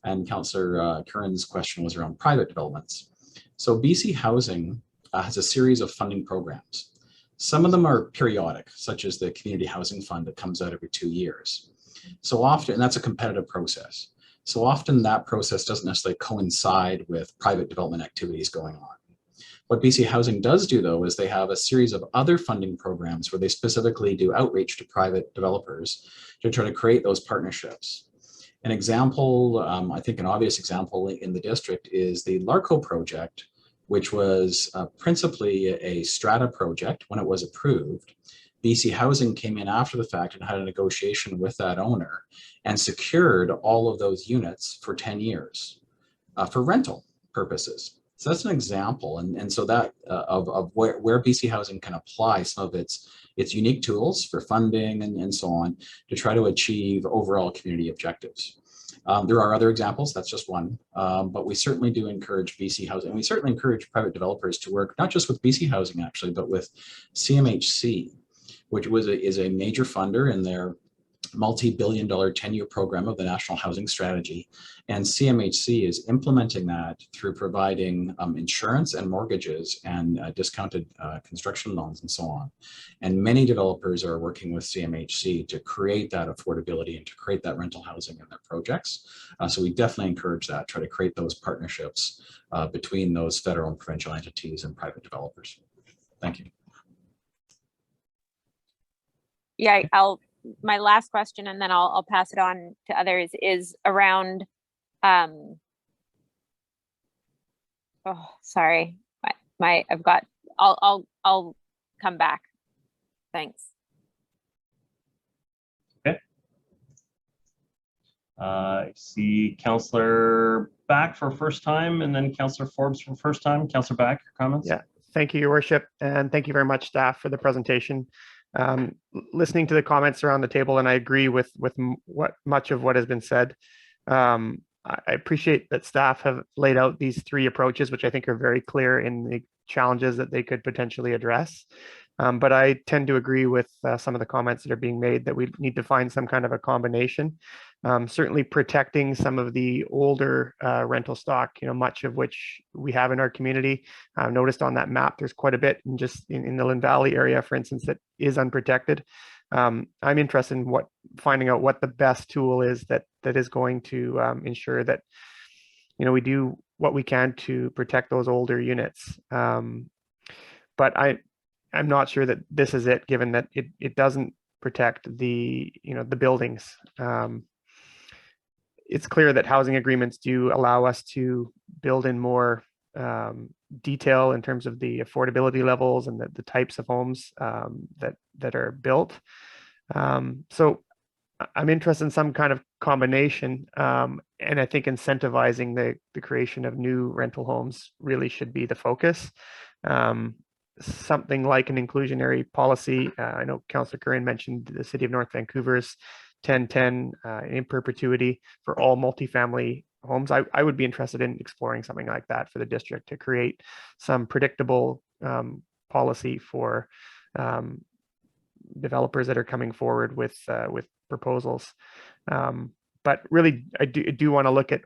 And Councillor Curran's question was around private developments. So BC Housing has a series of funding programs. Some of them are periodic, such as the Community Housing Fund that comes out every 2 years. So often, and that's a competitive process. So often that process doesn't necessarily coincide with private development activities going on. What BC Housing does do, though, is they have a series of other funding programs where they specifically do outreach to private developers to try to create those partnerships. An example, I think an obvious example in the district is the Larco project, which was principally a strata project when it was approved. BC Housing came in after the fact and had a negotiation with that owner and secured all of those units for 10 years for rental purposes. So that's an example, and so that of where BC Housing can apply some of its unique tools for funding and so on to try to achieve overall community objectives. There are other examples, that's just one, but we certainly do encourage BC Housing. We certainly encourage private developers to work, not just with BC Housing actually, but with CMHC, which is a major funder in their multi-billion-dollar 10-year program of the National Housing Strategy. And CMHC is implementing that through providing insurance and mortgages and discounted construction loans and so on. And many developers are working with CMHC to create that affordability and to create that rental housing in their projects. So we definitely encourage that, try to create those partnerships between those federal and provincial entities and private developers. Thank you. Yeah, my last question, and then I'll pass it on to others, is around, oh, sorry, I'll come back. Thanks. Okay. I see Councillor Back for first time, and then Councillor Forbes for first time. Councillor Back, your comments? Yeah, thank you, Your Worship, and thank you very much, staff, for the presentation. Listening to the comments around the table, and I agree with much of what has been said. I appreciate that staff have laid out these three approaches, which I think are very clear in the challenges that they could potentially address. But I tend to agree with some of the comments that are being made that we need to find some kind of a combination. Certainly protecting some of the older rental stock, much of which we have in our community. I've noticed on that map, there's quite a bit in the Lynn Valley area, for instance, that is unprotected. I'm interested in finding out what the best tool is that is going to ensure that, we do what we can to protect those older units. But I'm not sure that this is it, given that it doesn't protect the buildings. It's clear that housing agreements do allow us to build in more detail in terms of the affordability levels and the types of homes that are built. So I'm interested in some kind of combination, and I think incentivizing the creation of new rental homes really should be the focus. Something like an inclusionary policy. I know Councillor Curran mentioned the City of North Vancouver's 1010 in perpetuity for all multifamily homes. I would be interested in exploring something like that for the district to create some predictable policy for developers that are coming forward with proposals. But really, I do want to look at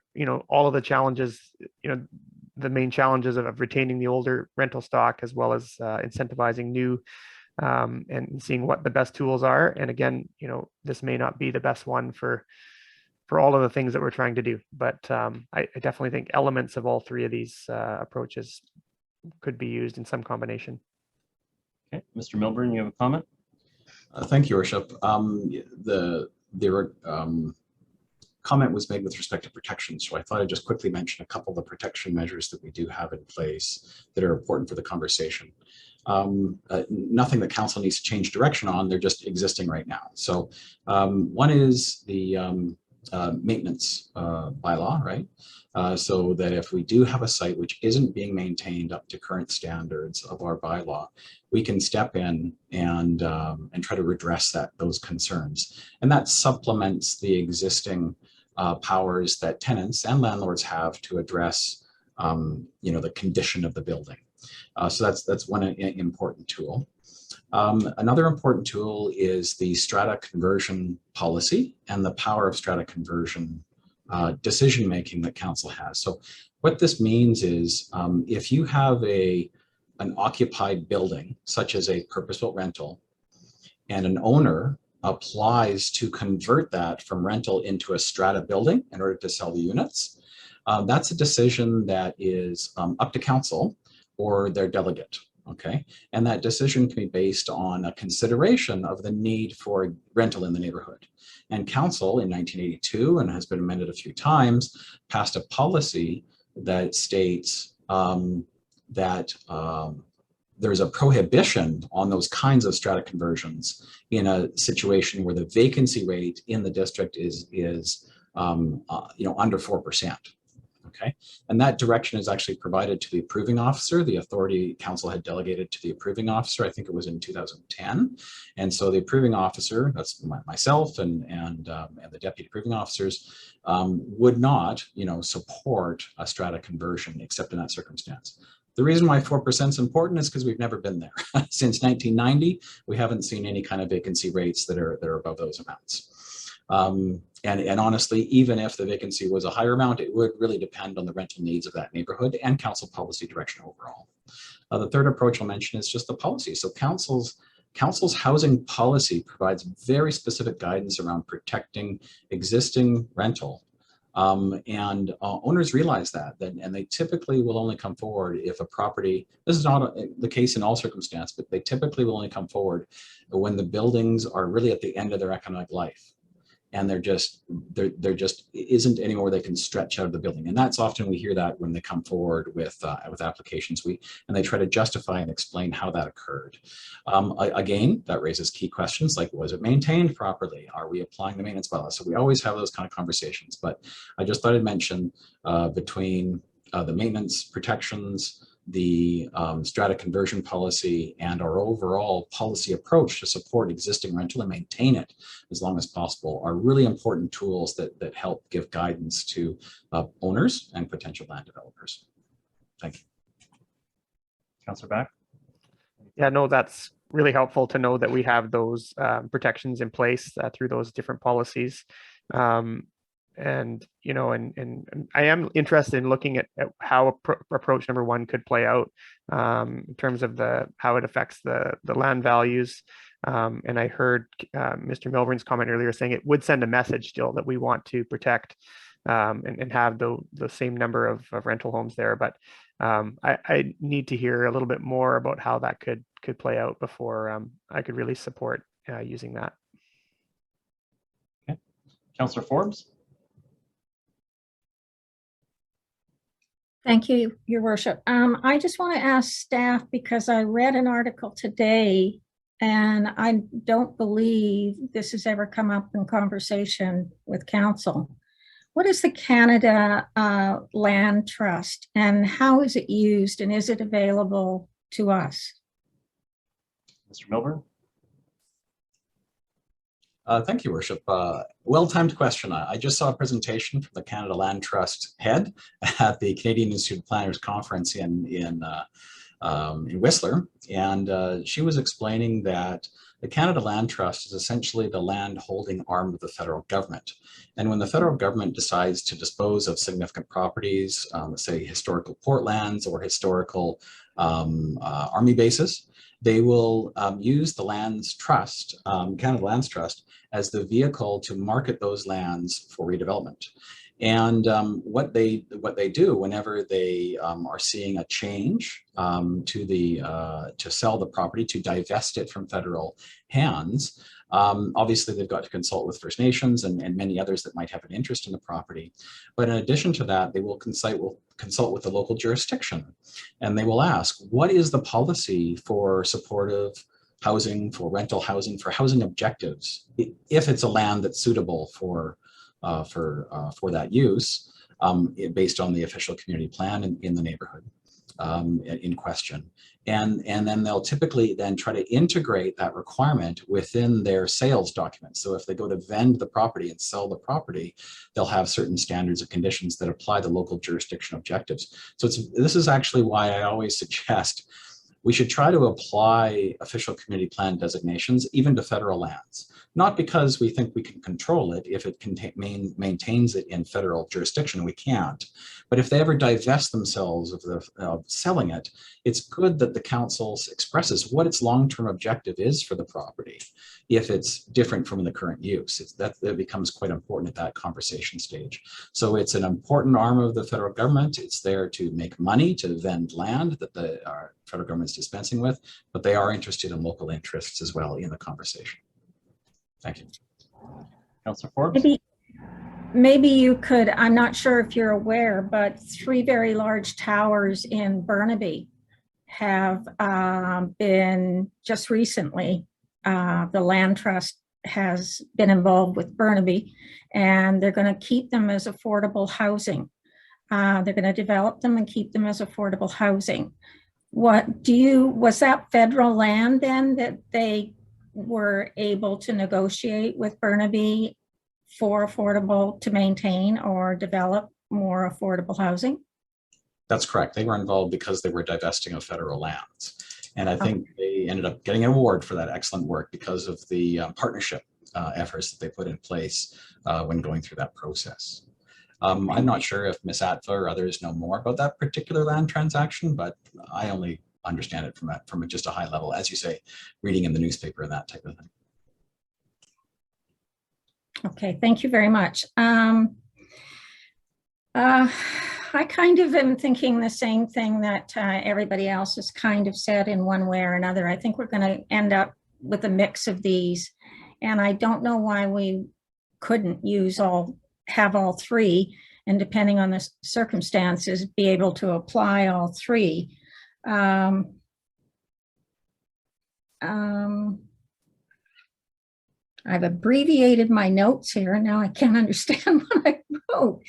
all of the challenges, the main challenges of retaining the older rental stock, as well as incentivizing new, and seeing what the best tools are. And again, this may not be the best one for all of the things that we're trying to do, but I definitely think elements of all three of these approaches could be used in some combination. Okay, Mr. Milburn, you have a comment? Thank you, Your Worship. Comment was made with respect to protection, so I thought I'd just quickly mention a couple of the protection measures that we do have in place that are important for the conversation. Nothing that council needs to change direction on, they're just existing right now. So one is the maintenance bylaw, right? So that if we do have a site which isn't being maintained up to current standards of our bylaw, we can step in and try to redress those concerns. And that supplements the existing powers that tenants and landlords have to address the condition of the building. So that's one important tool. Another important tool is the strata conversion policy and the power of strata conversion decision-making that council has. So what this means is if you have an occupied building, such as a purpose-built rental, and an owner applies to convert that from rental into a strata building in order to sell the units, that's a decision that is up to council or their delegate. Okay, and that decision can be based on a consideration of the need for rental in the neighborhood. And council in 1982, and has been amended a few times, passed a policy that states that there's a prohibition on those kinds of strata conversions in a situation where the vacancy rate in the district is under 4%. Okay, and that direction is actually provided to the approving officer. The authority council had delegated to the approving officer. I think it was in 2010, and so the approving officer, that's myself and the deputy approving officers, would not, support a strata conversion except in that circumstance. The reason why 4% is important is because we've never been there. Since 1990, we haven't seen any kind of vacancy rates that are above those amounts. And honestly, even if the vacancy was a higher amount, it would really depend on the rental needs of that neighborhood and council policy direction overall. The third approach I'll mention is just the policy. So council's housing policy provides very specific guidance around protecting existing rental. And owners realize that, and they typically will only come forward if a property, this is not the case in all circumstances, but they typically will only come forward when the buildings are really at the end of their economic life. And there just isn't anywhere they can stretch out of the building. And that's often, we hear that when they come forward with applications, and they try to justify and explain how that occurred. Again, that raises key questions like, was it maintained properly? Are we applying the maintenance bylaws? So we always have those kind of conversations, but I just thought I'd mention between the maintenance protections, the strata conversion policy, and our overall policy approach to support existing rental and maintain it as long as possible are really important tools that help give guidance to owners and potential land developers. Thank you. Councillor Back. Yeah, no, that's really helpful to know that we have those protections in place through those different policies. And I am interested in looking at how approach number one could play out in terms of how it affects the land values. And I heard Mr. Milburn's comment earlier saying it would send a message still that we want to protect and have the same number of rental homes there. But I need to hear a little bit more about how that could play out before I could really support using that. Okay. Councillor Forbes. Thank you, Your Worship. I just want to ask staff, because I read an article today and I don't believe this has ever come up in conversation with council. What is the Canada Land Trust and how is it used, and is it available to us? Mr. Milburn. Thank you, Worship. Well-timed question. I just saw a presentation from the Canada Land Trust head at the Canadian Institute of Planners Conference in Whistler, and she was explaining that the Canada Land Trust is essentially the land holding arm of the federal government. And when the federal government decides to dispose of significant properties, say historical port lands or historical army bases, they will use the Lands Trust, Canada Lands Trust, as the vehicle to market those lands for redevelopment. And what they do whenever they are seeing a change to sell the property, to divest it from federal hands, obviously they've got to consult with First Nations and many others that might have an interest in the property. But in addition to that, they will consult with the local jurisdiction, and they will ask, what is the policy for supportive housing, for rental housing, for housing objectives, if it's a land that's suitable for that use, based on the official community plan in the neighborhood in question. And then they'll typically then try to integrate that requirement within their sales documents. So if they go to vend the property and sell the property, they'll have certain standards and conditions that apply to local jurisdiction objectives. So this is actually why I always suggest we should try to apply official community plan designations even to federal lands. Not because we think we can control it. If it maintains it in federal jurisdiction, we can't. But if they ever divest themselves of selling it, it's good that the council expresses what its long-term objective is for the property, if it's different from the current use. That becomes quite important at that conversation stage. So it's an important arm of the federal government. It's there to make money, to vend land that the federal government is dispensing with, but they are interested in local interests as well in the conversation. Thank you. Councillor Forbes. Maybe you could, I'm not sure if you're aware, but 3 very large towers in Burnaby have been just recently, the Land Trust has been involved with Burnaby, and they're going to keep them as affordable housing. They're going to develop them and keep them as affordable housing. Was that federal land then that they were able to negotiate with Burnaby for affordable to maintain or develop more affordable housing? That's correct. They were involved because they were divesting of federal lands. And I think they ended up getting an award for that excellent work because of the partnership efforts that they put in place when going through that process. I'm not sure if Ms. Atva or others know more about that particular land transaction, but I only understand it from just a high level, as you say, reading in the newspaper and that type of thing. Okay, thank you very much. I kind of am thinking the same thing that everybody else has kind of said in one way or another. I think we're going to end up with a mix of these, and I don't know why we couldn't have all three, and depending on the circumstances, be able to apply all three. I've abbreviated my notes here, and now I can't understand what I wrote.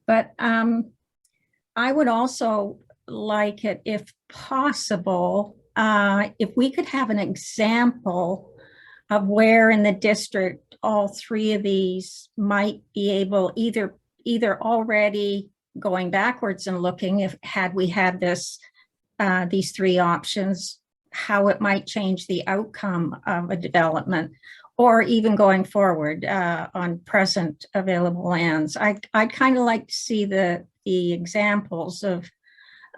But I would also like it, if possible, if we could have an example of where in the district all three of these might be able, either already going backwards and looking, had we had these three options, how it might change the outcome of a development, or even going forward on present available lands. I'd kind of like to see the examples of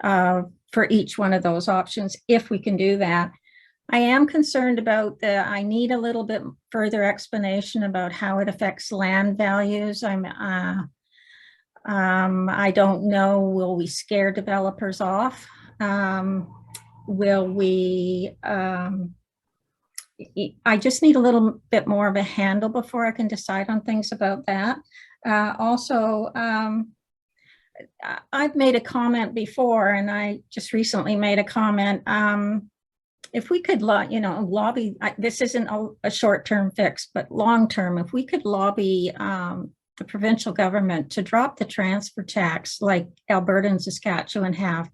for each one of those options, if we can do that. I am concerned about I need a little bit further explanation about how it affects land values. I don't know, will we scare developers off? Will we, I just need a little bit more of a handle before I can decide on things about that. Also, I've made a comment before, and I just recently made a comment. If we could, lobby, this isn't a short-term fix, but long-term, if we could lobby the provincial government to drop the transfer tax like Alberta and Saskatchewan have,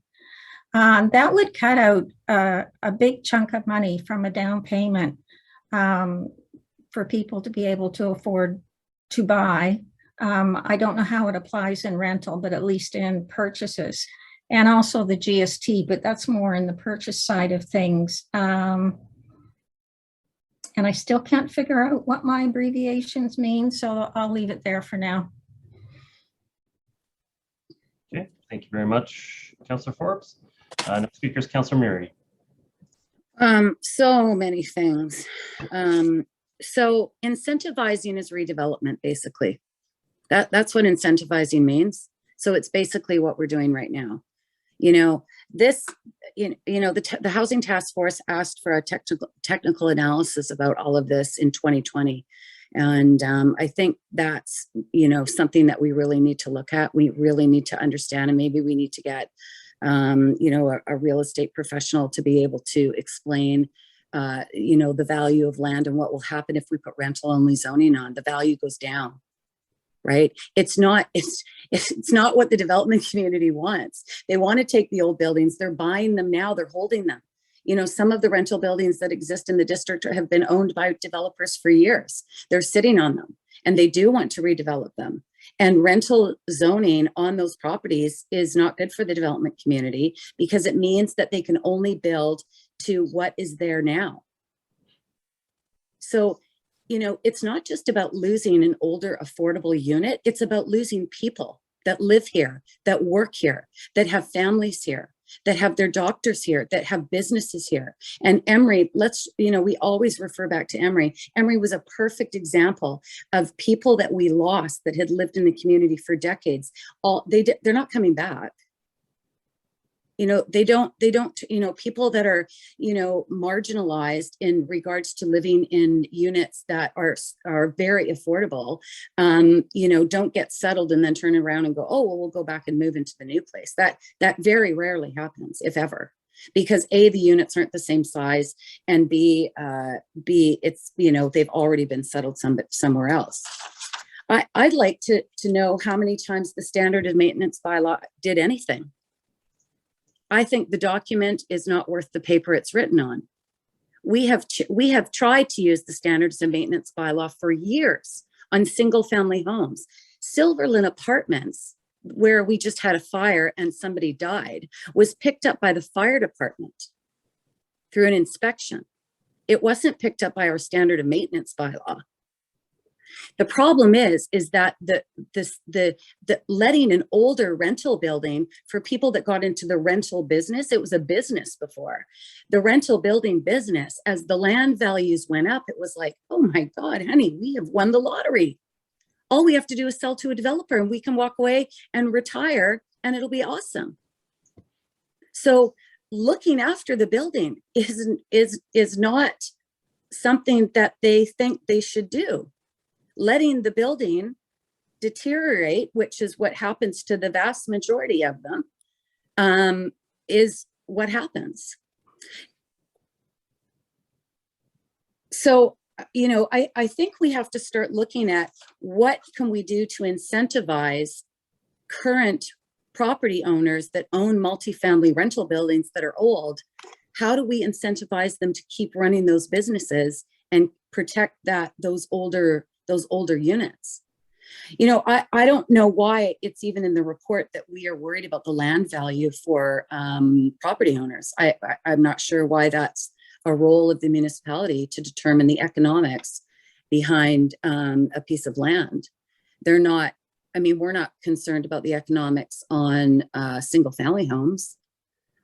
that would cut out a big chunk of money from a down payment for people to be able to afford to buy. I don't know how it applies in rental, but at least in purchases, and also the GST, but that's more in the purchase side of things. And I still can't figure out what my abbreviations mean, so I'll leave it there for now. Okay, thank you very much, Councillor Forbes. Next speaker is Councillor Murray. So many things. So incentivizing is redevelopment, basically. That's what incentivizing means. So it's basically what we're doing right now. The Housing Task Force asked for a technical analysis about all of this in 2020. And I think that's, something that we really need to look at. We really need to understand, and maybe we need to get, a real estate professional to be able to explain, the value of land and what will happen if we put rental only zoning on. The value goes down. Right? It's not what the development community wants. They want to take the old buildings. They're buying them now. They're holding them. Some of the rental buildings that exist in the district have been owned by developers for years. They're sitting on them, and they do want to redevelop them. And rental zoning on those properties is not good for the development community, because it means that they can only build to what is there now. So it's not just about losing an older, affordable unit. It's about losing people that live here, that work here, that have families here, that have their doctors here, that have businesses here. And Emery, we always refer back to Emery. Emery was a perfect example of people that we lost that had lived in the community for decades. They're not coming back. They don't, people that are, marginalized in regards to living in units that are very affordable, don't get settled and then turn around and go, oh, well, we'll go back and move into the new place. That very rarely happens, if ever, because A, the units aren't the same size, and B, it's, they've already been settled somewhere else. I'd like to know how many times the standard of maintenance bylaw did anything. I think the document is not worth the paper it's written on. We have tried to use the standards of maintenance bylaw for years on single family homes. Silverlin Apartments, where we just had a fire and somebody died, was picked up by the fire department through an inspection. It wasn't picked up by our standard of maintenance bylaw. The problem is that the letting an older rental building for people that got into the rental business, it was a business before. The rental building business, as the land values went up, it was like, oh my God, honey, we have won the lottery. All we have to do is sell to a developer and we can walk away and retire and it'll be awesome. So looking after the building is not something that they think they should do. Letting the building deteriorate, which is what happens to the vast majority of them, is what happens. So, you know, I think we have to start looking at what can we do to incentivize current property owners that own multifamily rental buildings that are old. How do we incentivize them to keep running those businesses and protect those older units? You know, I don't know why it's even in the report that we are worried about the land value for property owners. I'm not sure why that's a role of the municipality to determine the economics behind a piece of land. They're not, I mean, we're not concerned about the economics on single family homes.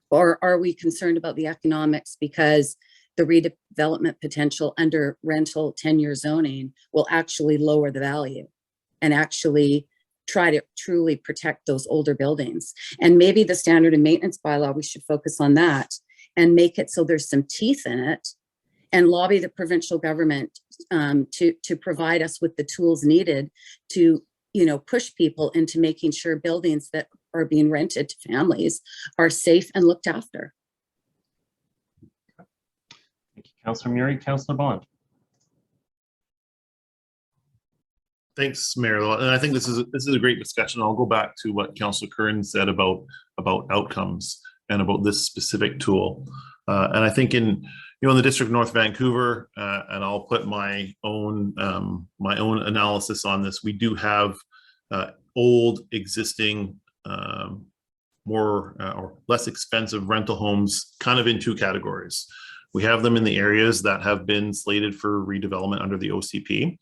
Or are we concerned about the economics because the redevelopment potential under rental tenure zoning will actually lower the value and actually try to truly protect those older buildings? And maybe the standard and maintenance bylaw, we should focus on that and make it so there's some teeth in it, and lobby the provincial government to provide us with the tools needed to, you know, push people into making sure buildings that are being rented to families are safe and looked after. Thank you, Councillor Murray. Councillor Bond. Thanks, Mayor. And I think this is a great discussion. I'll go back to what Councillor Curran said about outcomes and about this specific tool. And I think in the District of North Vancouver, and I'll put my own analysis on this. We do have old, existing, more or less expensive rental homes, kind of in two categories. We have them in the areas that have been slated for redevelopment under the OCP.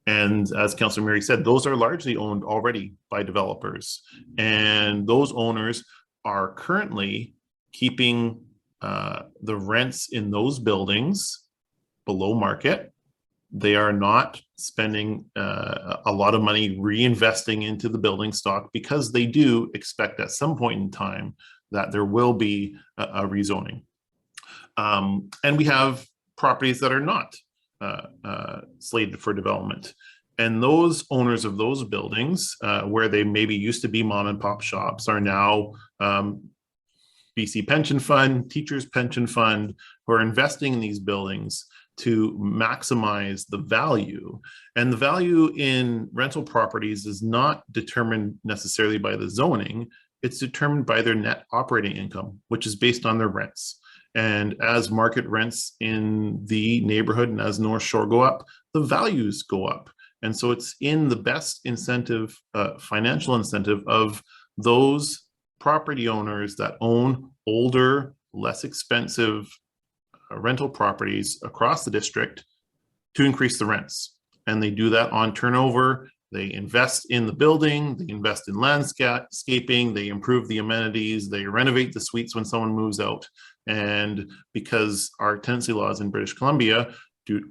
And as Councillor Murray said, those are largely owned already by developers. And those owners are currently keeping the rents in those buildings below market. They are not spending a lot of money reinvesting into the building stock because they do expect at some point in time that there will be a rezoning. And we have properties that are not slated for development. And those owners of those buildings, where they maybe used to be mom and pop shops, are now BC Pension Fund, Teachers Pension Fund, who are investing in these buildings to maximize the value. And the value in rental properties is not determined necessarily by the zoning, it's determined by their net operating income, which is based on their rents. And as market rents in the neighborhood and as North Shore go up, the values go up. And so it's in the best incentive, financial incentive of those property owners that own older, less expensive rental properties across the district to increase the rents. And they do that on turnover. They invest in the building, they invest in landscaping, they improve the amenities, they renovate the suites when someone moves out. And because our tenancy laws in British Columbia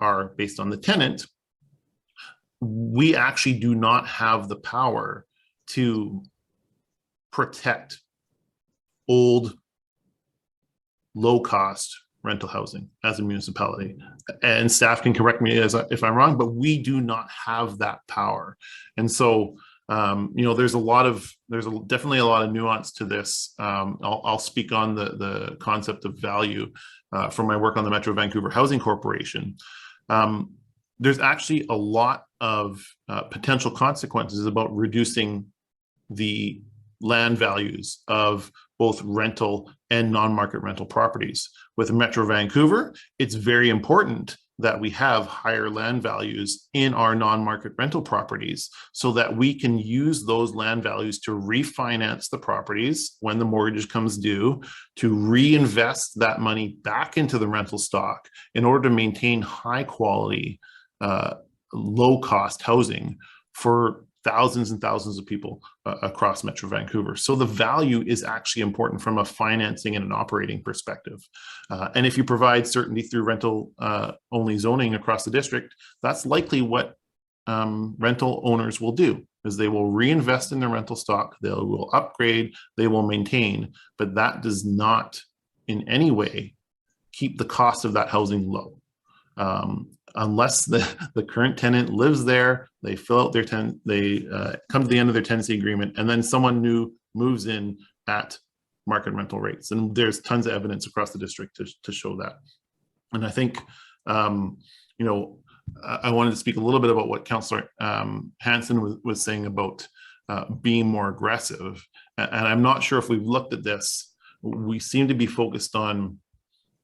are based on the tenant, we actually do not have the power to protect old, low-cost rental housing as a municipality. And staff can correct me if I'm wrong, but we do not have that power. And so, there's definitely a lot of nuance to this. I'll speak on the concept of value from my work on the Metro Vancouver Housing Corporation. there's actually a lot of potential consequences about reducing the land values of both rental and non-market rental properties. With Metro Vancouver, it's very important that we have higher land values in our non-market rental properties so that we can use those land values to refinance the properties when the mortgage comes due, to reinvest that money back into the rental stock in order to maintain high quality, low cost housing for thousands and thousands of people across Metro Vancouver. So the value is actually important from a financing and an operating perspective. And if you provide certainty through rental only zoning across the district, that's likely what rental owners will do, is they will reinvest in their rental stock, they will upgrade, they will maintain, but that does not in any way keep the cost of that housing low. Unless the current tenant lives there, they fill out their they come to the end of their tenancy agreement, and then someone new moves in at market rental rates. And there's tons of evidence across the district to show that. And I think, you know, I wanted to speak a little bit about what Councillor Hanson was saying about being more aggressive. And I'm not sure if we've looked at this. We seem to be focused on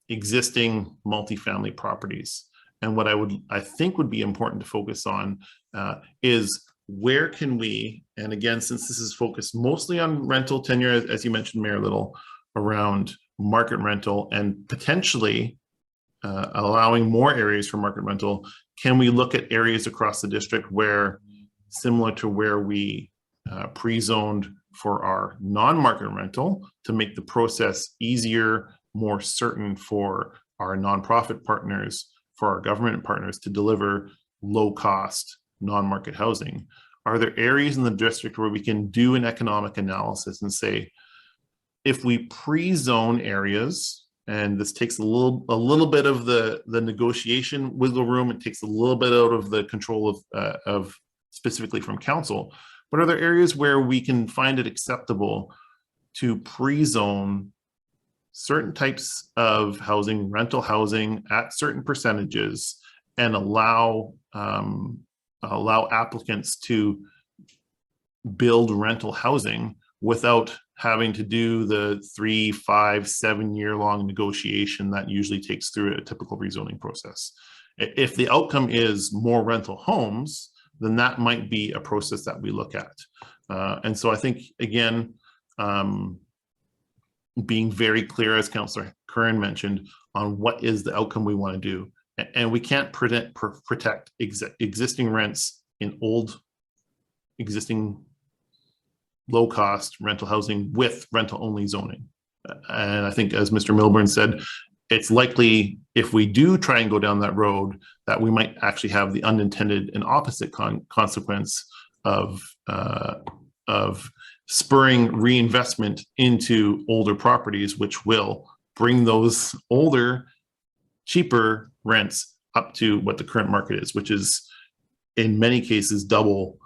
existing multifamily properties. And what I think would be important to focus on is where can we, and again, since this is focused mostly on rental tenure, as you mentioned, Mayor Little, around market rental and potentially allowing more areas for market rental, can we look at areas across the district where, similar to where we pre-zoned for our non-market rental, to make the process easier, more certain for our nonprofit partners, for our government partners to deliver low-cost non-market housing? Are there areas in the district where we can do an economic analysis and say, if we pre-zone areas, and this takes a little bit of the negotiation wiggle room, it takes a little bit out of the control of specifically from council, but are there areas where we can find it acceptable to pre-zone certain types of housing, rental housing at certain percentages, and allow applicants to build rental housing without having to do the 3, 5, 7 year long negotiation that usually takes through a typical rezoning process? If the outcome is more rental homes, then that might be a process that we look at. And so I think, again, being very clear, as Councillor Curran mentioned, on what is the outcome we want to do. And we can't protect existing rents in old, existing low-cost rental housing with rental-only zoning. And I think, as Mr. Milburn said, it's likely, if we do try and go down that road, that we might actually have the unintended and opposite consequence of spurring reinvestment into older properties, which will bring those older, cheaper rents up to what the current market is, which is in many cases double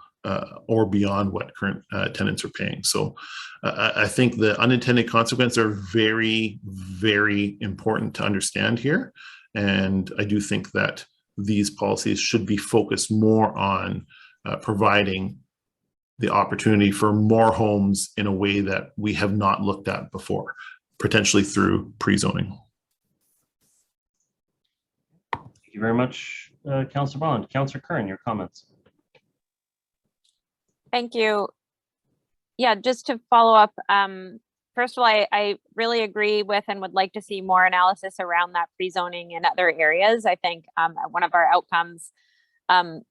or beyond what current tenants are paying. So I think the unintended consequences are very, very important to understand here. And I do think that these policies should be focused more on providing the opportunity for more homes in a way that we have not looked at before, potentially through pre-zoning. Thank you very much, Councillor Bond. Councillor Curran, your comments. Thank you. Yeah, just to follow up, first of all, I really agree with and would like to see more analysis around that pre-zoning in other areas. I think one of our outcomes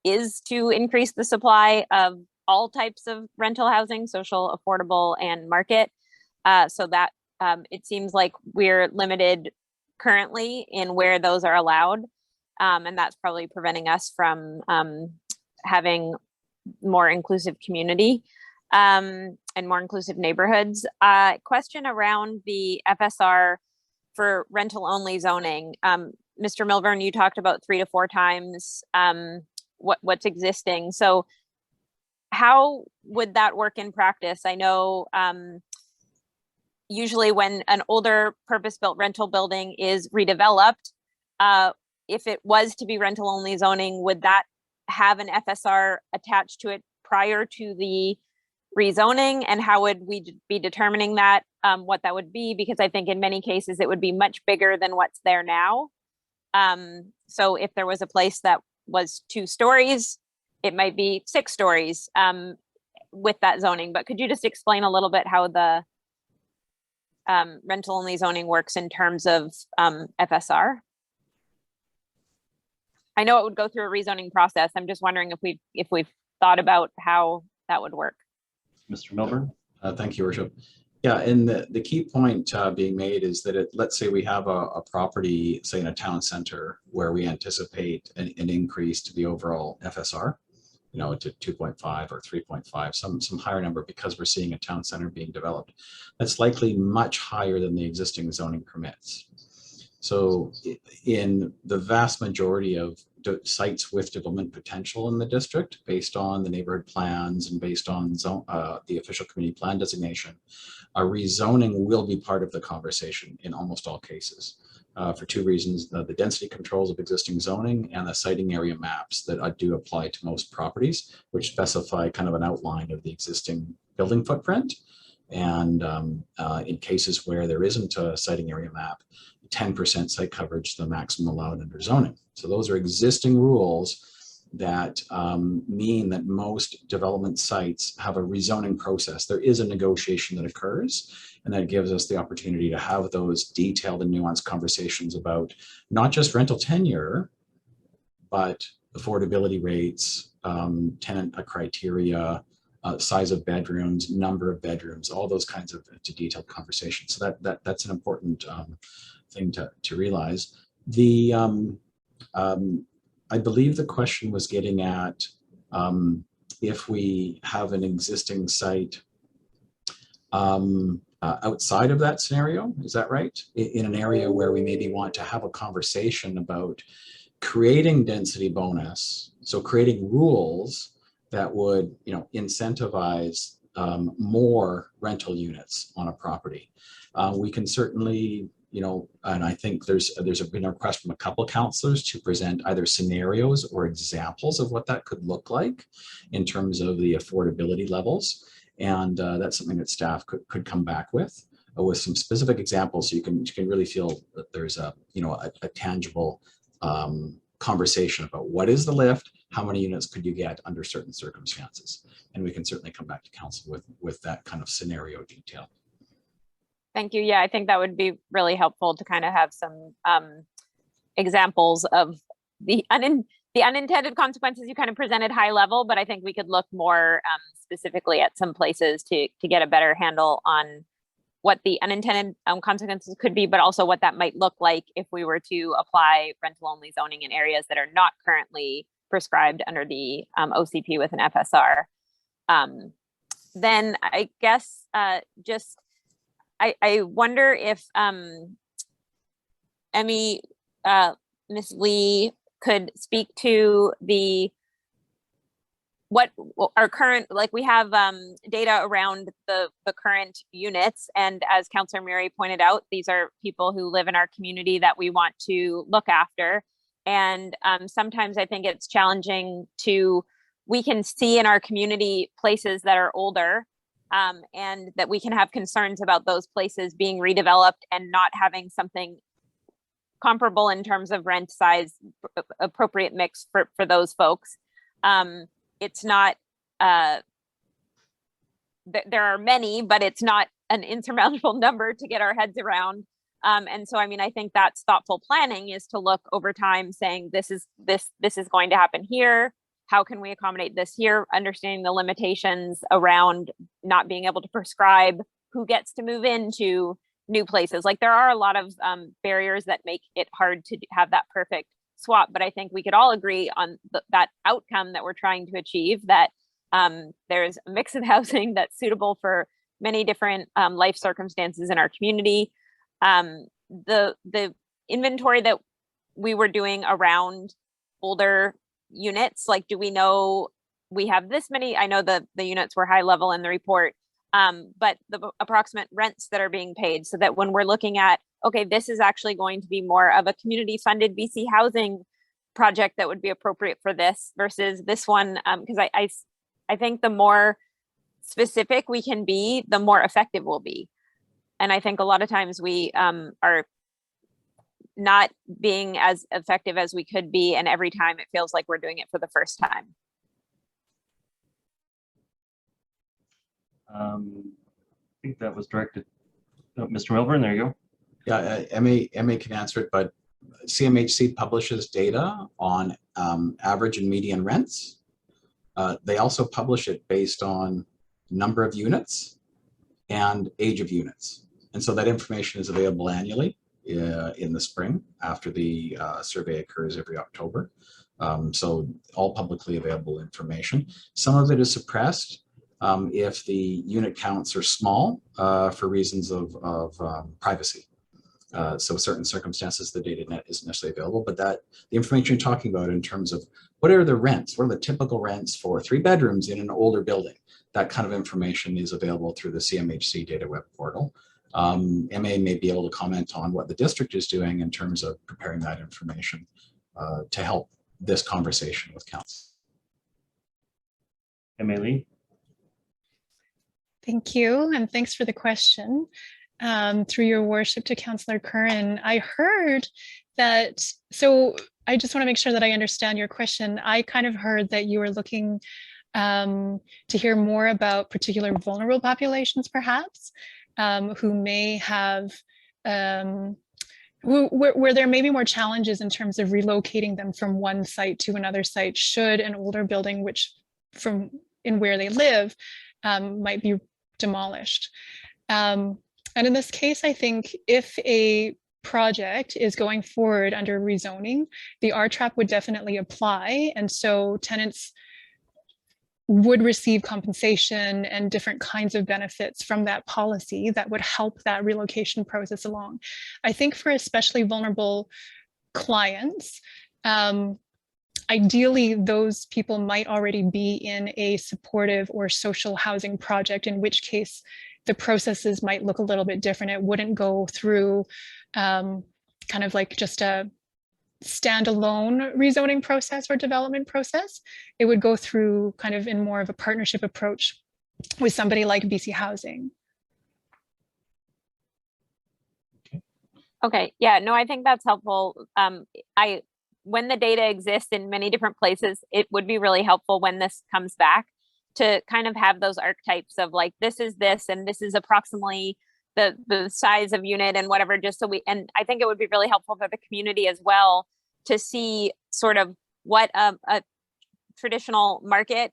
is to increase the supply of all types of rental housing, social, affordable, and market, so that it seems like we're limited currently in where those are allowed, and that's probably preventing us from having more inclusive community and more inclusive neighborhoods. Question around the FSR for rental only zoning. Mr. Milburn, you talked about 3 to 4 times what's existing. So how would that work in practice? I know usually when an older purpose-built rental building is redeveloped, if it was to be rental only zoning, would that have an FSR attached to it prior to the rezoning? And how would we be determining that, what that would be? Because I think in many cases it would be much bigger than what's there now. So if there was a place that was 2 stories, it might be 6 stories with that zoning. But could you just explain a little bit how the rental only zoning works in terms of FSR? I know it would go through a rezoning process. I'm just wondering if we've thought about how that would work. Mr. Milburn? Thank you, Worship. Yeah, and the key point being made is that let's say we have a property, say in a town center, where we anticipate an increase to the overall FSR, you know, to 2.5 or 3.5, some higher number, because we're seeing a town center being developed. That's likely much higher than the existing zoning permits. So in the vast majority of sites with development potential in the district, based on the neighborhood plans and based on the official community plan designation, a rezoning will be part of the conversation in almost all cases, for 2 reasons: the density controls of existing zoning and the siting area maps that do apply to most properties, which specify kind of an outline of the existing building footprint. And in cases where there isn't a siting area map, 10% site coverage, the maximum allowed under zoning. So those are existing rules that mean that most development sites have a rezoning process. There is a negotiation that occurs, and that gives us the opportunity to have those detailed and nuanced conversations about not just rental tenure, but affordability rates, tenant criteria, size of bedrooms, number of bedrooms, all those kinds of detailed conversations. So that's an important thing to realize. I believe the question was getting at if we have an existing site outside of that scenario, is that right? In an area where we maybe want to have a conversation about creating density bonus, so creating rules that would, you know, incentivize more rental units on a property. We can certainly, you know, and I think there's been a request from a couple of councillors to present either scenarios or examples of what that could look like in terms of the affordability levels. And that's something that staff could come back with some specific examples, so you can really feel that there's a, you know, a tangible conversation about what is the lift, how many units could you get under certain circumstances. And we can certainly come back to council with that kind of scenario detail. Thank you. Yeah, I think that would be really helpful to kind of have some examples of the unintended consequences. You kind of presented high level, but I think we could look more specifically at some places to get a better handle on what the unintended consequences could be, but also what that might look like if we were to apply rental only zoning in areas that are not currently prescribed under the OCP with an FSR. Then I guess I wonder if Emmy, Ms. Lee could speak to what our current, like we have data around the current units. And as Councillor Murray pointed out, these are people who live in our community that we want to look after. And sometimes I think it's challenging we can see in our community places that are older, and that we can have concerns about those places being redeveloped and not having something comparable in terms of rent size, appropriate mix for those folks. It's not, there are many, but it's not an insurmountable number to get our heads around. And so, I mean, I think that's thoughtful planning, is to look over time saying, this is going to happen here. How can we accommodate this here? Understanding the limitations around not being able to prescribe who gets to move into new places. Like, there are a lot of barriers that make it hard to have that perfect swap, but I think we could all agree on that outcome that we're trying to achieve, that there's a mix of housing that's suitable for many different life circumstances in our community. The inventory that we were doing around older units, like, do we know we have this many? I know the units were high level in the report, but the approximate rents that are being paid, so that when we're looking at okay, this is actually going to be more of a community funded BC housing project that would be appropriate for this versus this one. Because I think the more specific we can be, the more effective we'll be. And I think a lot of times we are not being as effective as we could be. And every time it feels like we're doing it for the first time. I think that was directed. Oh, Mr. Milburn, there you go. Yeah, MA can answer it, but CMHC publishes data on average and median rents. They also publish it based on number of units and age of units. And so that information is available annually in the spring after the survey occurs every October. So all publicly available information. Some of it is suppressed if the unit counts are small for reasons of privacy. So certain circumstances, the data net isn't necessarily available, but that the information you're talking about in terms of what are the rents, what are the typical rents for 3 bedrooms in an older building, that kind of information is available through the CMHC data web portal. MA may be able to comment on what the district is doing in terms of preparing that information to help this conversation with council. MA Lee. Thank you, and thanks for the question. Through your worship to Councillor Curran, I heard that, so I just want to make sure that I understand your question. I kind of heard that you were looking to hear more about particular vulnerable populations, perhaps, who may have, where there may be more challenges in terms of relocating them from one site to another site, should an older building, which from in where they live, might be demolished. And in this case, I think if a project is going forward under rezoning, the RTRAP would definitely apply. And so tenants would receive compensation and different kinds of benefits from that policy that would help that relocation process along. I think for especially vulnerable clients, ideally, those people might already be in a supportive or social housing project, in which case the processes might look a little bit different. It wouldn't go through kind of like just a standalone rezoning process or development process. It would go through kind of in more of a partnership approach with somebody like BC Housing. Okay, yeah, no, I think that's helpful. When the data exists in many different places, it would be really helpful when this comes back to kind of have those archetypes of like, this is this, and this is approximately the size of unit and whatever, just so we, and I think it would be really helpful for the community as well to see sort of what a traditional market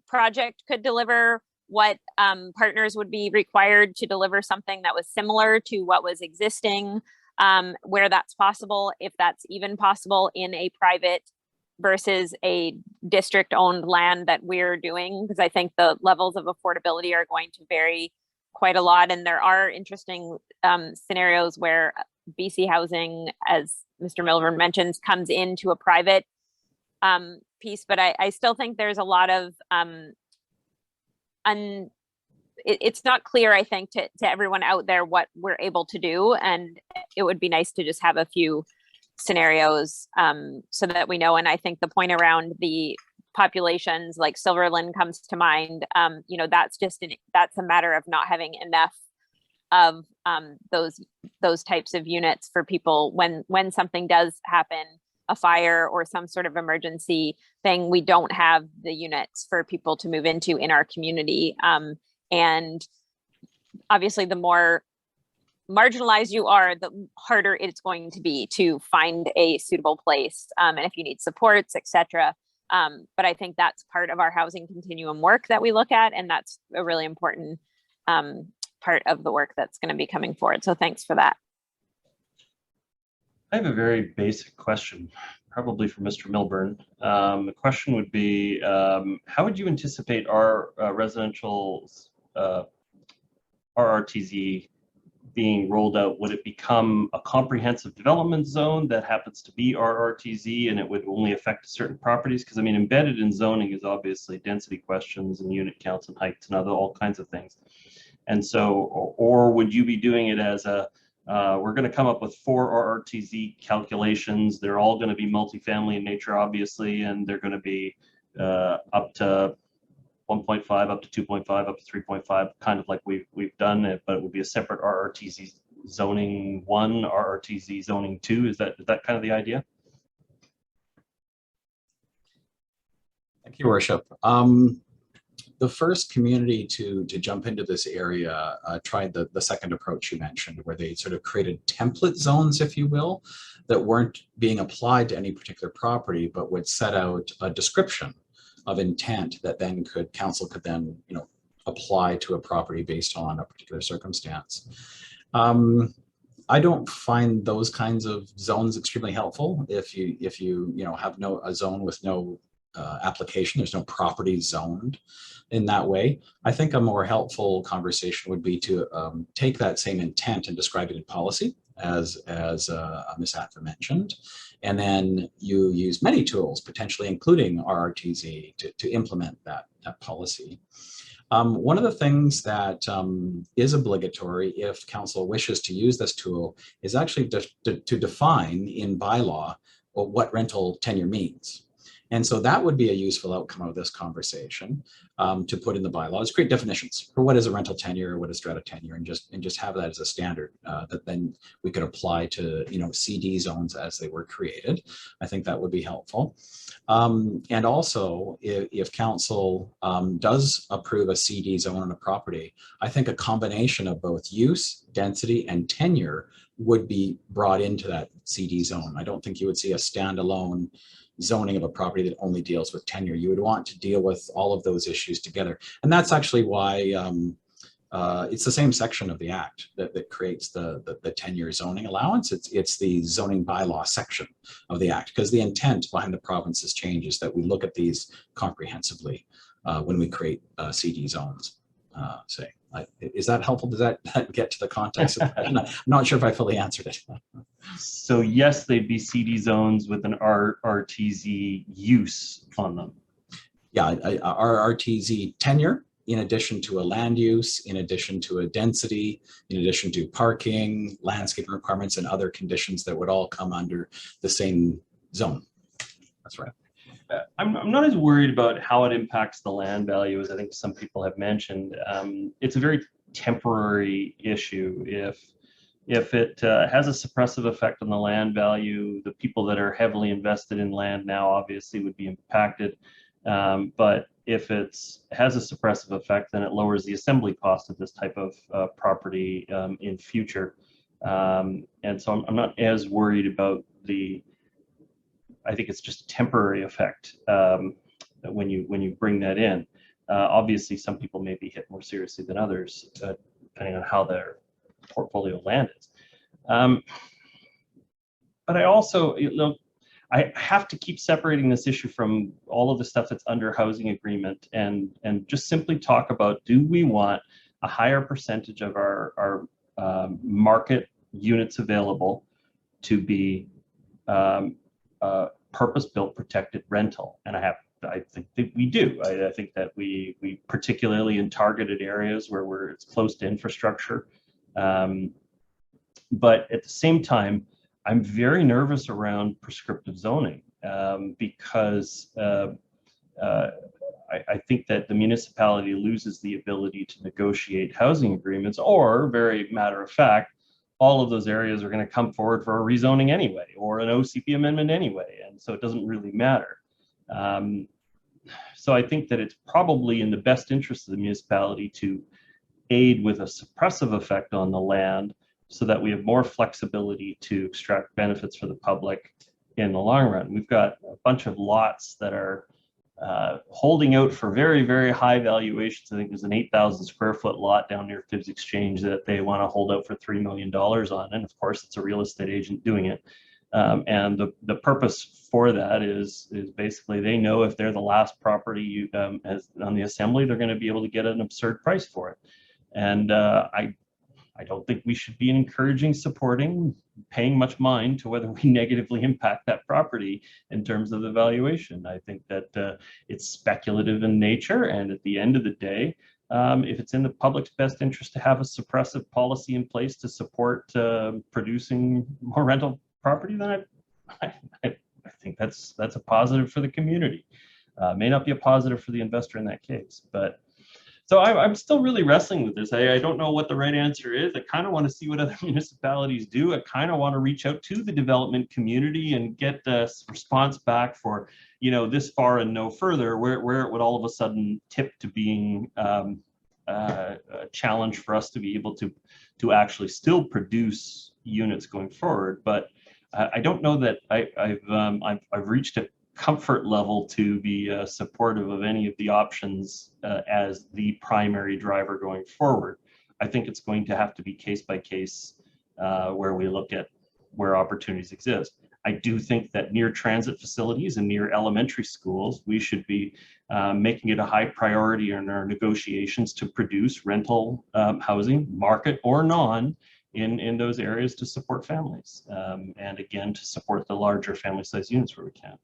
project could deliver, what partners would be required to deliver something that was similar to what was existing, where that's possible, if that's even possible in a private versus a district owned land that we're doing, because I think the levels of affordability are going to vary quite a lot. And there are interesting scenarios where BC Housing, as Mr. Milburn mentions, comes into a private piece, but I still think there's a lot of, it's not clear, I think, to everyone out there what we're able to do. And it would be nice to just have a few scenarios so that we know. And I think the point around the populations like Silverland comes to mind. You know, that's a matter of not having enough of those types of units for people when something does happen, a fire or some sort of emergency thing, we don't have the units for people to move into in our community. And obviously the more marginalized you are, the harder it's going to be to find a suitable place. And if you need supports, etc. But I think that's part of our housing continuum work that we look at. And that's a really important part of the work that's going to be coming forward. So thanks for that. I have a very basic question, probably for Mr. Milburn. The question would be, how would you anticipate our residential RRTZ being rolled out? Would it become a comprehensive development zone that happens to be RRTZ and it would only affect certain properties? Because I mean, embedded in zoning is obviously density questions and unit counts and heights and all kinds of things. And so, or would you be doing it as a We're going to come up with 4 RRTZ calculations. They're all going to be multifamily in nature, obviously, and they're going to be up to 1.5, up to 2.5, up to 3.5, kind of like we've done it, but it would be a separate RRTZ zoning 1, RRTZ zoning 2. Is that kind of the idea? Thank you, Worship. The first community to jump into this area tried the second approach you mentioned, where they sort of created template zones, if you will, that weren't being applied to any particular property, but would set out a description of intent that then council could then, apply to a property based on a particular circumstance. I don't find those kinds of zones extremely helpful. If you have a zone with no application, there's no property zoned in that way. I think a more helpful conversation would be to take that same intent and describe it in policy, as Ms. Ather mentioned, and then you use many tools, potentially including RRTZ, to implement that policy. One of the things that is obligatory if council wishes to use this tool is actually to define in bylaw what rental tenure means. And so that would be a useful outcome of this conversation, to put in the bylaws, create definitions for what is a rental tenure, what is strata tenure, and just have that as a standard that then we could apply to CD zones as they were created. I think that would be helpful. And also, if council does approve a CD zone on a property, I think a combination of both use, density, and tenure would be brought into that CD zone. I don't think you would see a standalone zoning of a property that only deals with tenure. You would want to deal with all of those issues together. And that's actually why it's the same section of the Act that creates the tenure zoning allowance. It's the zoning bylaw section of the Act, because the intent behind the province's change is that we look at these comprehensively when we create CD zones. Is that helpful? Does that get to the context of that? I'm not sure if I fully answered it. So yes, they'd be CD zones with an RRTZ use on them. Yeah, RRTZ tenure, in addition to a land use, in addition to a density, in addition to parking, landscaping requirements, and other conditions that would all come under the same zone. That's right. I'm not as worried about how it impacts the land value as I think some people have mentioned. It's a very temporary issue. If it has a suppressive effect on the land value, the people that are heavily invested in land now obviously would be impacted. But if it has a suppressive effect, then it lowers the assembly cost of this type of property in future. And so I'm not as worried about I think it's just a temporary effect when you bring that in. Obviously, some people may be hit more seriously than others, depending on how their portfolio land is. But I also, I have to keep separating this issue from all of the stuff that's under housing agreement and just simply talk about, do we want a higher percentage of our market units available to be purpose-built protected rental? And I think that we do. I think that we particularly in targeted areas where it's close to infrastructure. But at the same time, I'm very nervous around prescriptive zoning because I think that the municipality loses the ability to negotiate housing agreements, or very matter of fact, all of those areas are going to come forward for a rezoning anyway, or an OCP amendment anyway, and so it doesn't really matter. So I think that it's probably in the best interest of the municipality to aid with a suppressive effect on the land so that we have more flexibility to extract benefits for the public in the long run. We've got a bunch of lots that are holding out for very, very high valuations. I think there's an 8,000 square foot lot down near Phibbs Exchange that they want to hold out for $3 million on. And of course, it's a real estate agent doing it. And the purpose for that is basically they know if they're the last property on the assembly, they're going to be able to get an absurd price for it. And I don't think we should be encouraging, supporting, paying much mind to whether we negatively impact that property in terms of the valuation. I think that it's speculative in nature, and at the end of the day, if it's in the public's best interest to have a suppressive policy in place to support producing more rental property, then I think that's a positive for the community. May not be a positive for the investor in that case, but so I'm still really wrestling with this. I don't know what the right answer is. I kind of want to see what other municipalities do. I kind of want to reach out to the development community and get a response back for, you know, this far and no further, where it would all of a sudden tip to being a challenge for us to be able to actually still produce units going forward. But I don't know that I've reached a comfort level to be supportive of any of the options as the primary driver going forward. I think it's going to have to be case by case where we look at where opportunities exist. I do think that near transit facilities and near elementary schools, we should be making it a high priority in our negotiations to produce rental housing, market or non, in those areas to support families. And again, to support the larger family size units where we can.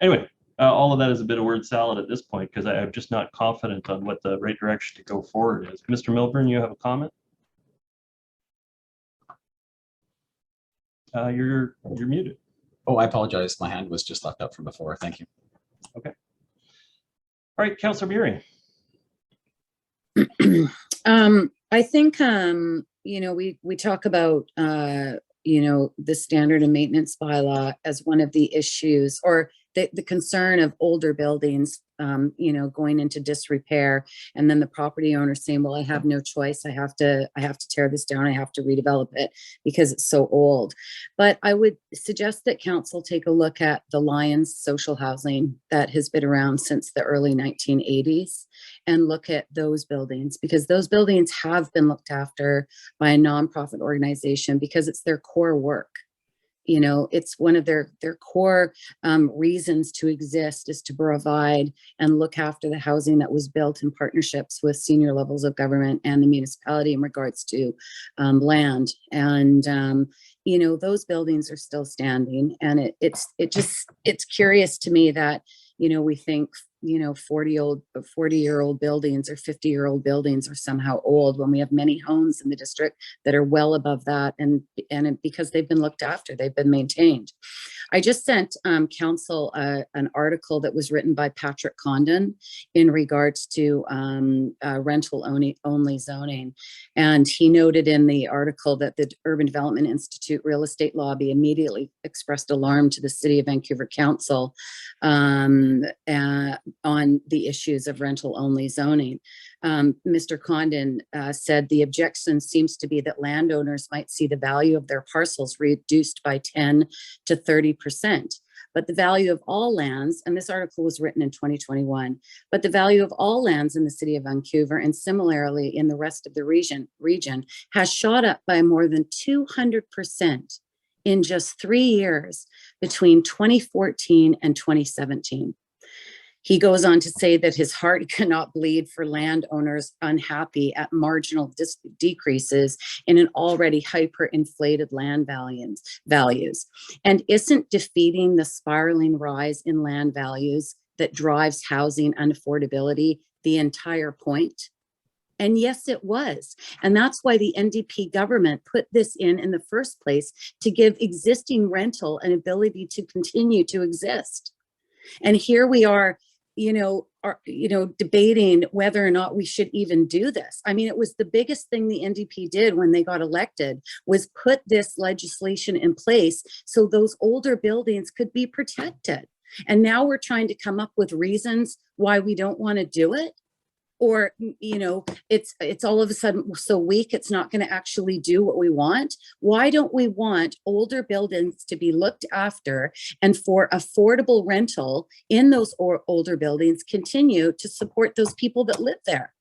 Anyway, all of that is a bit of word salad at this point because I'm just not confident on what the right direction to go forward is. Mr. Milburn, you have a comment? You're muted. Oh, I apologize. My hand was just left up from before. Thank you. Okay. All right, Councillor Murray. I think, you know, we talk about, you know, the standard and maintenance bylaw as one of the issues, or the concern of older buildings, you know, going into disrepair, and then the property owner saying, well, I have no choice. I have to tear this down. I have to redevelop it because it's so old. But I would suggest that council take a look at the Lions social housing that has been around since the early 1980s and look at those buildings, because those buildings have been looked after by a nonprofit organization because it's their core work. You know, it's one of their core reasons to exist is to provide and look after the housing that was built in partnerships with senior levels of government and the municipality in regards to land. And, you know, those buildings are still standing. And it's curious to me that, you know, we think, you know, 40-year-old buildings or 50-year-old buildings are somehow old when we have many homes in the district that are well above that, and because they've been looked after, they've been maintained. I just sent council an article that was written by Patrick Condon in regards to rental only zoning, and he noted in the article that the Urban Development Institute Real Estate Lobby immediately expressed alarm to the City of Vancouver Council on the issues of rental only zoning. Mr. Condon said the objection seems to be that landowners might see the value of their parcels reduced by 10 to 30%. But the value of all lands, and this article was written in 2021, but the value of all lands in the City of Vancouver and similarly in the rest of the region has shot up by more than 200% in just 3 years between 2014 and 2017. He goes on to say that his heart cannot bleed for landowners unhappy at marginal decreases in an already hyperinflated land values, and isn't defeating the spiraling rise in land values that drives housing unaffordability the entire point? And yes, it was. And that's why the NDP government put this in the first place, to give existing rental an ability to continue to exist. And here we are, debating whether or not we should even do this. I mean, it was the biggest thing the NDP did when they got elected, was put this legislation in place so those older buildings could be protected. And now we're trying to come up with reasons why we don't want to do it. Or, it's all of a sudden so weak, it's not going to actually do what we want. Why don't we want older buildings to be looked after, and for affordable rental in those older buildings continue to support those people that live there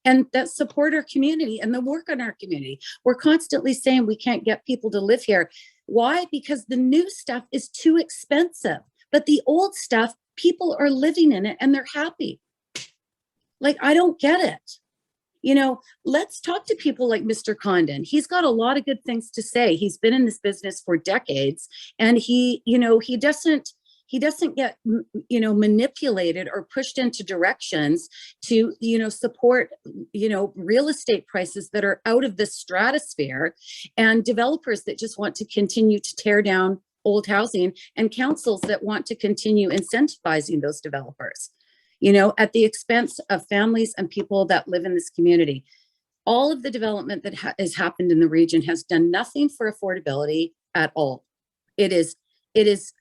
and that support our community and the work on our community? We're constantly saying we can't get people to live here. Why? Because the new stuff is too expensive, but the old stuff, people are living in it and they're happy. Like, I don't get it. Let's talk to people like Mr. Condon. He's got a lot of good things to say. He's been in this business for decades, and he doesn't, he doesn't get, manipulated or pushed into directions to, support, real estate prices that are out of the stratosphere, and developers that just want to continue to tear down old housing, and councils that want to continue incentivizing those developers, at the expense of families and people that live in this community. All of the development that has happened in the region has done nothing for affordability at all. It is, it's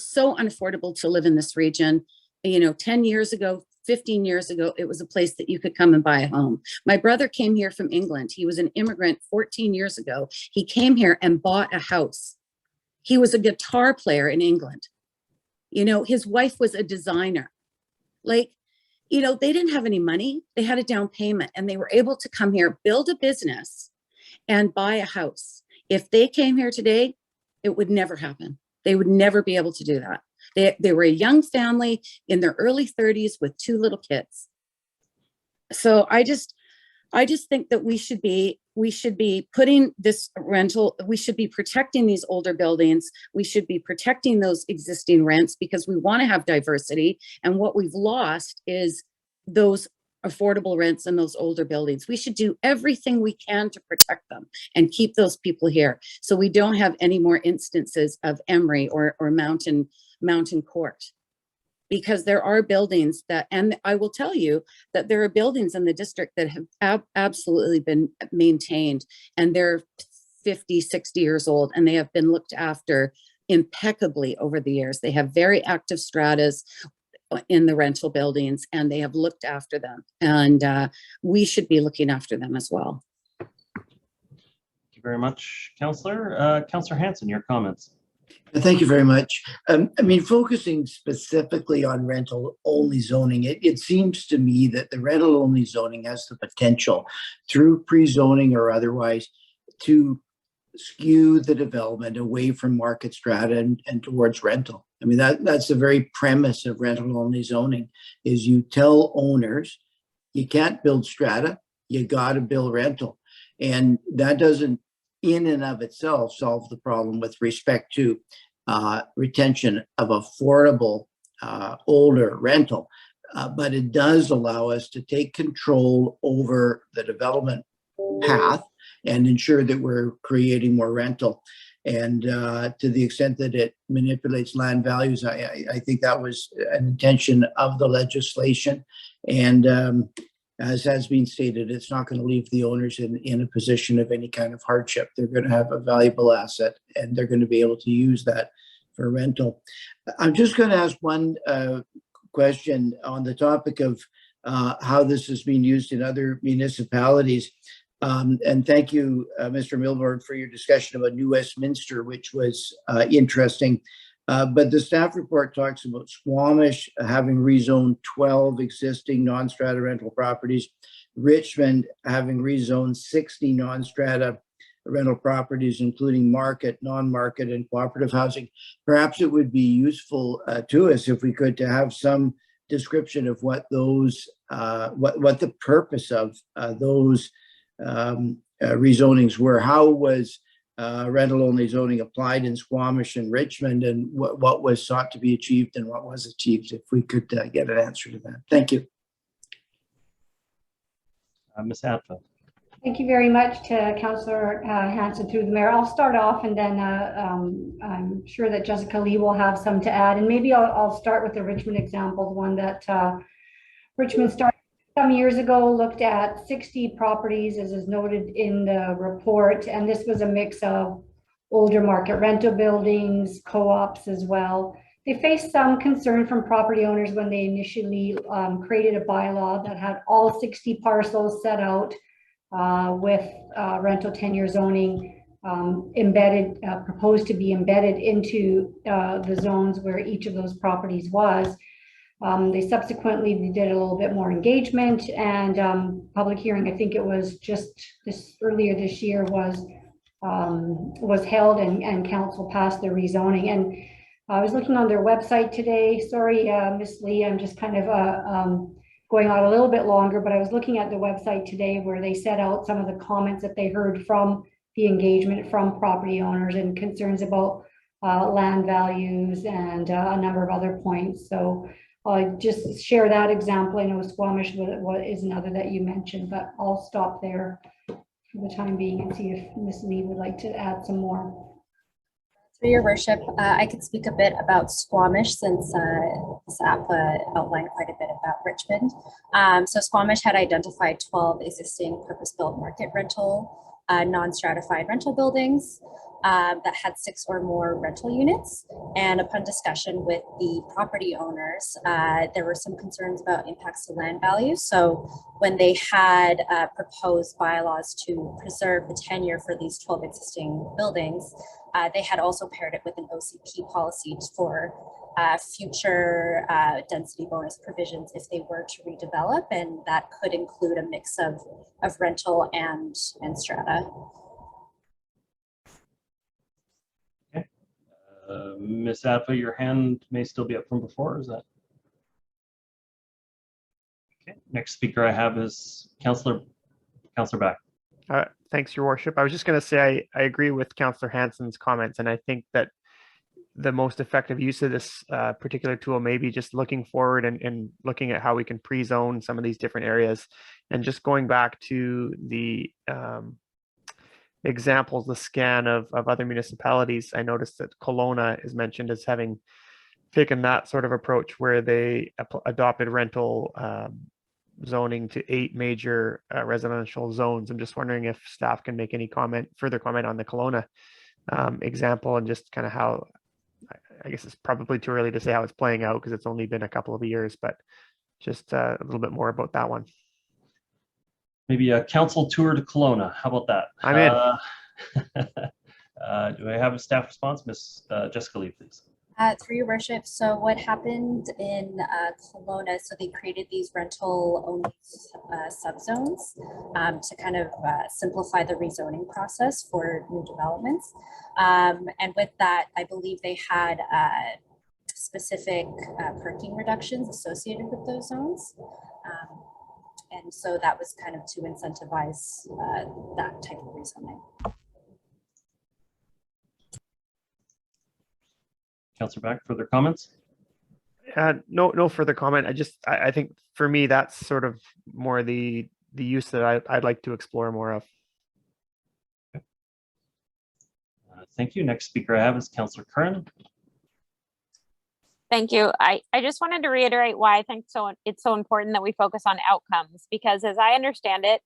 so unaffordable to live in this region. 10 years ago, 15 years ago, it was a place that you could come and buy a home. My brother came here from England. He was an immigrant 14 years ago. He came here and bought a house. He was a guitar player in England. His wife was a designer. They didn't have any money. They had a down payment, and they were able to come here, build a business, and buy a house. If they came here today, it would never happen. They would never be able to do that. They were a young family in their early 30s with 2 little kids. So I just think that we should be putting this rental, we should be protecting these older buildings. We should be protecting those existing rents, because we want to have diversity. And what we've lost is those affordable rents in those older buildings. We should do everything we can to protect them and keep those people here, so we don't have any more instances of Emery or Mountain Court. Because there are buildings that, and I will tell you that there are buildings in the district that have absolutely been maintained, and they're 50, 60 years old, and they have been looked after impeccably over the years. They have very active stratas in the rental buildings, and they have looked after them. And we should be looking after them as well. Thank you very much, Councillor. Councillor Hanson, your comments. Thank you very much. Focusing specifically on rental-only zoning, it seems to me that the rental-only zoning has the potential, through pre-zoning or otherwise, to skew the development away from market strata and towards rental. That's the very premise of rental-only zoning, is you tell owners, you can't build strata, you got to build rental. And that doesn't in and of itself solve the problem with respect to retention of affordable older rental, but it does allow us to take control over the development path and ensure that we're creating more rental. And to the extent that it manipulates land values, I think that was an intention of the legislation. And as has been stated, it's not going to leave the owners in a position of any kind of hardship. They're going to have a valuable asset, and they're going to be able to use that for rental. I'm just going to ask one question on the topic of how this is being used in other municipalities. And thank you, Mr. Milburn, for your discussion about New Westminster, which was interesting. But the staff report talks about Squamish having rezoned 12 existing non-strata rental properties, Richmond having rezoned 60 non-strata rental properties, including market, non-market, and cooperative housing. Perhaps it would be useful to us if we could to have some description of what those, what the purpose of those rezonings were. How was rental-only zoning applied in Squamish and Richmond, and what was sought to be achieved and what was achieved, if we could get an answer to that. Thank you. Ms. Hatfield. Thank you very much to Councillor Hanson through the mayor. I'll start off, and then I'm sure that Jessica Lee will have some to add. And maybe I'll start with the Richmond example, the one that Richmond started some years ago, looked at 60 properties, as is noted in the report. And this was a mix of older market rental buildings, co-ops as well. They faced some concern from property owners when they initially created a bylaw that had all 60 parcels set out with rental tenure zoning embedded, proposed to be embedded into the zones where each of those properties was. They subsequently did a little bit more engagement, and public hearing, I think it was just earlier this year, was held, and council passed the rezoning. And I was looking on their website today. Sorry, Ms. Lee, I'm just kind of going on a little bit longer, but I was looking at the website today where they set out some of the comments that they heard from the engagement from property owners and concerns about land values and a number of other points. So just share that example. I know Squamish is another that you mentioned, but I'll stop there for the time being and see if Ms. Lee would like to add some more. Through your worship, I could speak a bit about Squamish since SAP outlined quite a bit about Richmond. So Squamish had identified 12 existing purpose-built market rental, non-stratified rental buildings that had 6 or more rental units. And upon discussion with the property owners, there were some concerns about impacts to land value. So when they had proposed bylaws to preserve the tenure for these 12 existing buildings, they had also paired it with an OCP policy for future density bonus provisions if they were to redevelop, and that could include a mix of rental and strata. Okay. Ms. Adva, your hand may still be up from before, is that? Okay, next speaker I have is Councillor Back. Thanks, Your Worship. I was just going to say I agree with Councillor Hansen's comments, and I think that the most effective use of this particular tool may be just looking forward and looking at how we can pre-zone some of these different areas. And just going back to the examples, the scan of other municipalities, I noticed that Kelowna is mentioned as having taken that sort of approach where they adopted rental zoning to 8 major residential zones. I'm just wondering if staff can make any further comment on the Kelowna example, and just kind of how, I guess it's probably too early to say how it's playing out because it's only been a couple of years, but just a little bit more about that one. Maybe a council tour to Kelowna. How about that? I'm in. Do I have a staff response? Ms. Jessica Lee, please. Through your worship, so what happened in Kelowna, so they created these rental only subzones to kind of simplify the rezoning process for new developments. And with that, I believe they had specific parking reductions associated with those zones. And so that was kind of to incentivize that type of rezoning. Councillor Back, further comments? No further comment. I think for me, that's sort of more the use that I'd like to explore more of. Thank you. Next speaker I have is Councillor Curran. Thank you. I just wanted to reiterate why I think it's so important that we focus on outcomes, because as I understand it,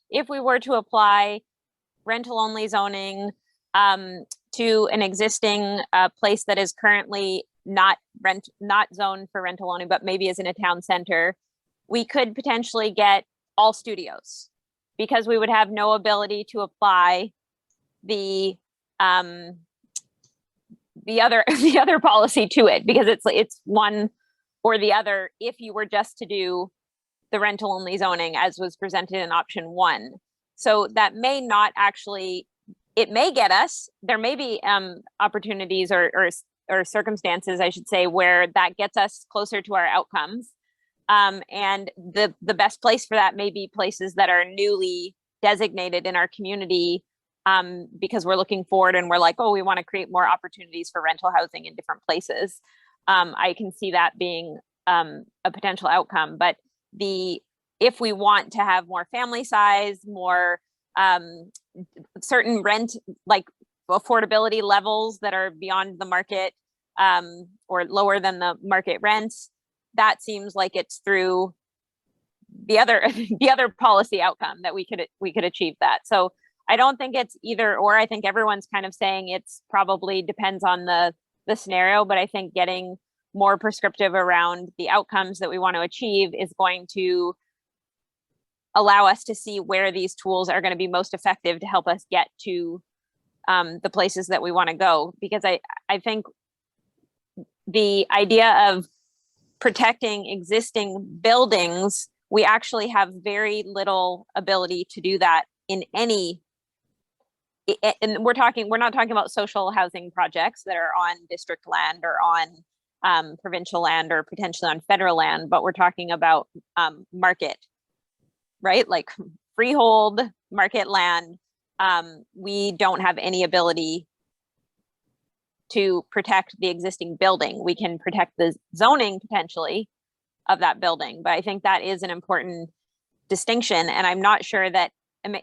if we were to apply rental only zoning to an existing place that is currently not zoned for rental only, but maybe is in a town center, we could potentially get all studios because we would have no ability to apply the other policy to it, because it's one or the other if you were just to do the rental only zoning as was presented in option 1. So that may not actually, it may get us, there may be opportunities or circumstances, I should say, where that gets us closer to our outcomes. And the best place for that may be places that are newly designated in our community, because we're looking forward and we're like, oh, we want to create more opportunities for rental housing in different places. I can see that being a potential outcome. But if we want to have more family size, more certain rent, like affordability levels that are beyond the market or lower than the market rents, that seems like it's through the other policy outcome that we could achieve that. So I don't think it's either or. I think everyone's kind of saying it's probably depends on the scenario, but I think getting more prescriptive around the outcomes that we want to achieve is going to allow us to see where these tools are going to be most effective to help us get to the places that we want to go. Because I think the idea of protecting existing buildings, we actually have very little ability to do that in any, and we're not talking about social housing projects that are on district land or on provincial land or potentially on federal land, but we're talking about market, right? Like freehold market land. We don't have any ability to protect the existing building. We can protect the zoning potentially of that building, but I think that is an important distinction. And I'm not sure that,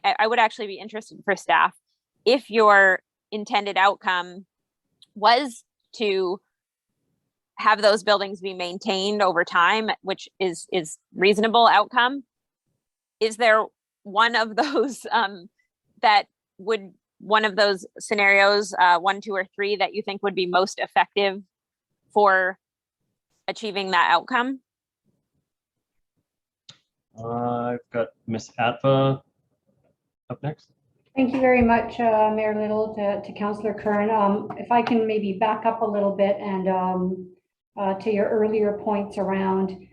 I would actually be interested for staff, if your intended outcome was to have those buildings be maintained over time, which is reasonable outcome, is there one of those one of those scenarios, 1, 2, or 3, that you think would be most effective for achieving that outcome? I've got Ms. Atva up next. Thank you very much, Mayor Little, to Councillor Kern. If I can maybe back up a little bit and to your earlier points around,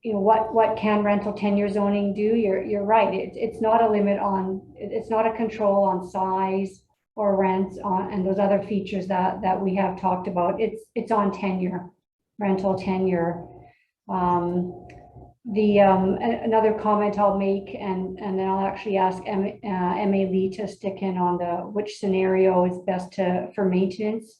you know, what can rental tenure zoning do? You're right. It's not a limit on, it's not a control on size or rents on and those other features that we have talked about. It's on tenure, rental tenure. Another comment I'll make, and then I'll actually ask M.A. Lee to stick in on which scenario is best for maintenance.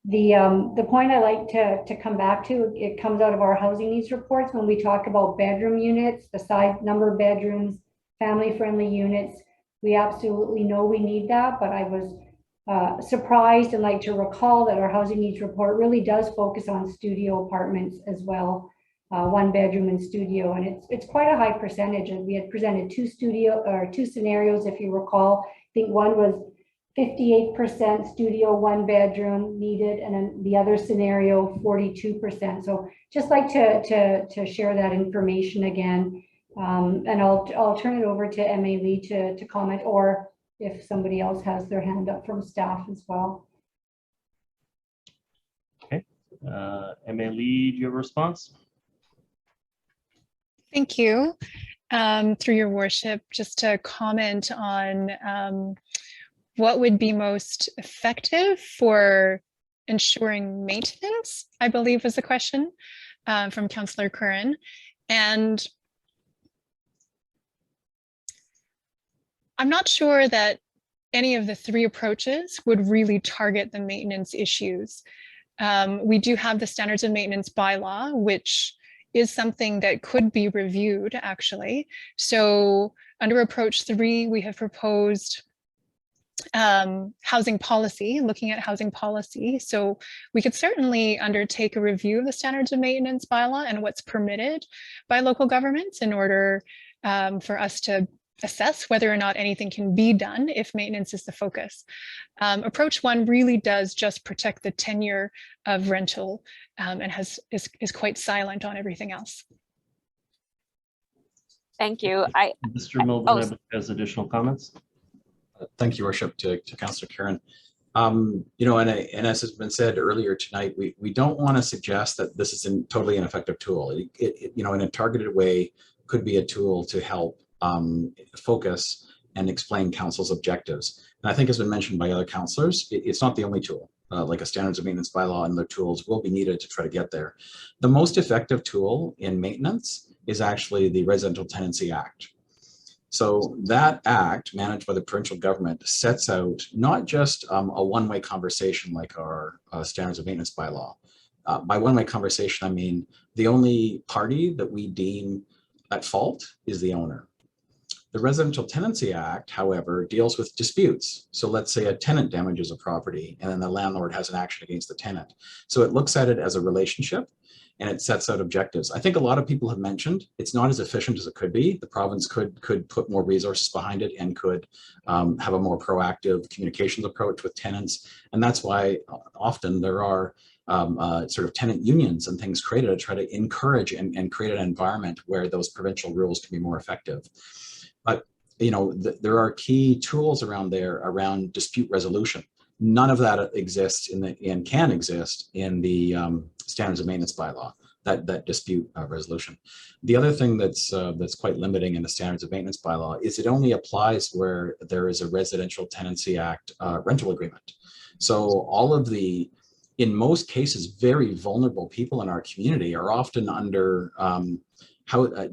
The point I like to come back to, it comes out of our housing needs reports when we talk about bedroom units, the size, number of bedrooms, family-friendly units. We absolutely know we need that, but I was surprised and like to recall that our housing needs report really does focus on studio apartments as well. 1 bedroom and studio, and it's quite a high percentage. And we had presented 2 scenarios, if you recall. I think one was 58% studio 1 bedroom needed, and then the other scenario 42%. So just like to share that information again, and I'll turn it over to M.A. Lee to comment, or if somebody else has their hand up from staff as well. Okay, M.A. Lee, do you have a response? Thank you. Through your worship, just to comment on what would be most effective for ensuring maintenance, I believe was the question from Councillor Curran. And I'm not sure that any of the 3 approaches would really target the maintenance issues. We do have the standards of maintenance bylaw, which is something that could be reviewed actually. So under approach 3, we have proposed housing policy, looking at housing policy. So we could certainly undertake a review of the standards of maintenance bylaw and what's permitted by local governments in order for us to assess whether or not anything can be done if maintenance is the focus. Approach 1 really does just protect the tenure of rental and is quite silent on everything else. Thank you. Mr. Milburn has additional comments. Thank you, Worship, to Councillor Karen. You know, and as has been said earlier tonight, we don't want to suggest that this is a totally ineffective tool. It you know, in a targeted way, could be a tool to help focus and explain council's objectives. And I think, as been mentioned by other councillors, it's not the only tool. Like a standards of maintenance bylaw and other tools will be needed to try to get there. The most effective tool in maintenance is actually the Residential Tenancy Act. So that act, managed by the provincial government, sets out not just a one-way conversation like our standards of maintenance bylaw. By one-way conversation, I mean the only party that we deem at fault is the owner. The Residential Tenancy Act, however, deals with disputes. So let's say a tenant damages a property and then the landlord has an action against the tenant. So it looks at it as a relationship and it sets out objectives. I think a lot of people have mentioned it's not as efficient as it could be. The province could put more resources behind it and could have a more proactive communications approach with tenants. And that's why often there are sort of tenant unions and things created to try to encourage and create an environment where those provincial rules can be more effective. But you know, there are key tools around there around dispute resolution. None of that exists and can exist in the standards of maintenance bylaw, that dispute resolution. The other thing that's quite limiting in the standards of maintenance bylaw is it only applies where there is a Residential Tenancy Act rental agreement. So all of the, in most cases, very vulnerable people in our community are often under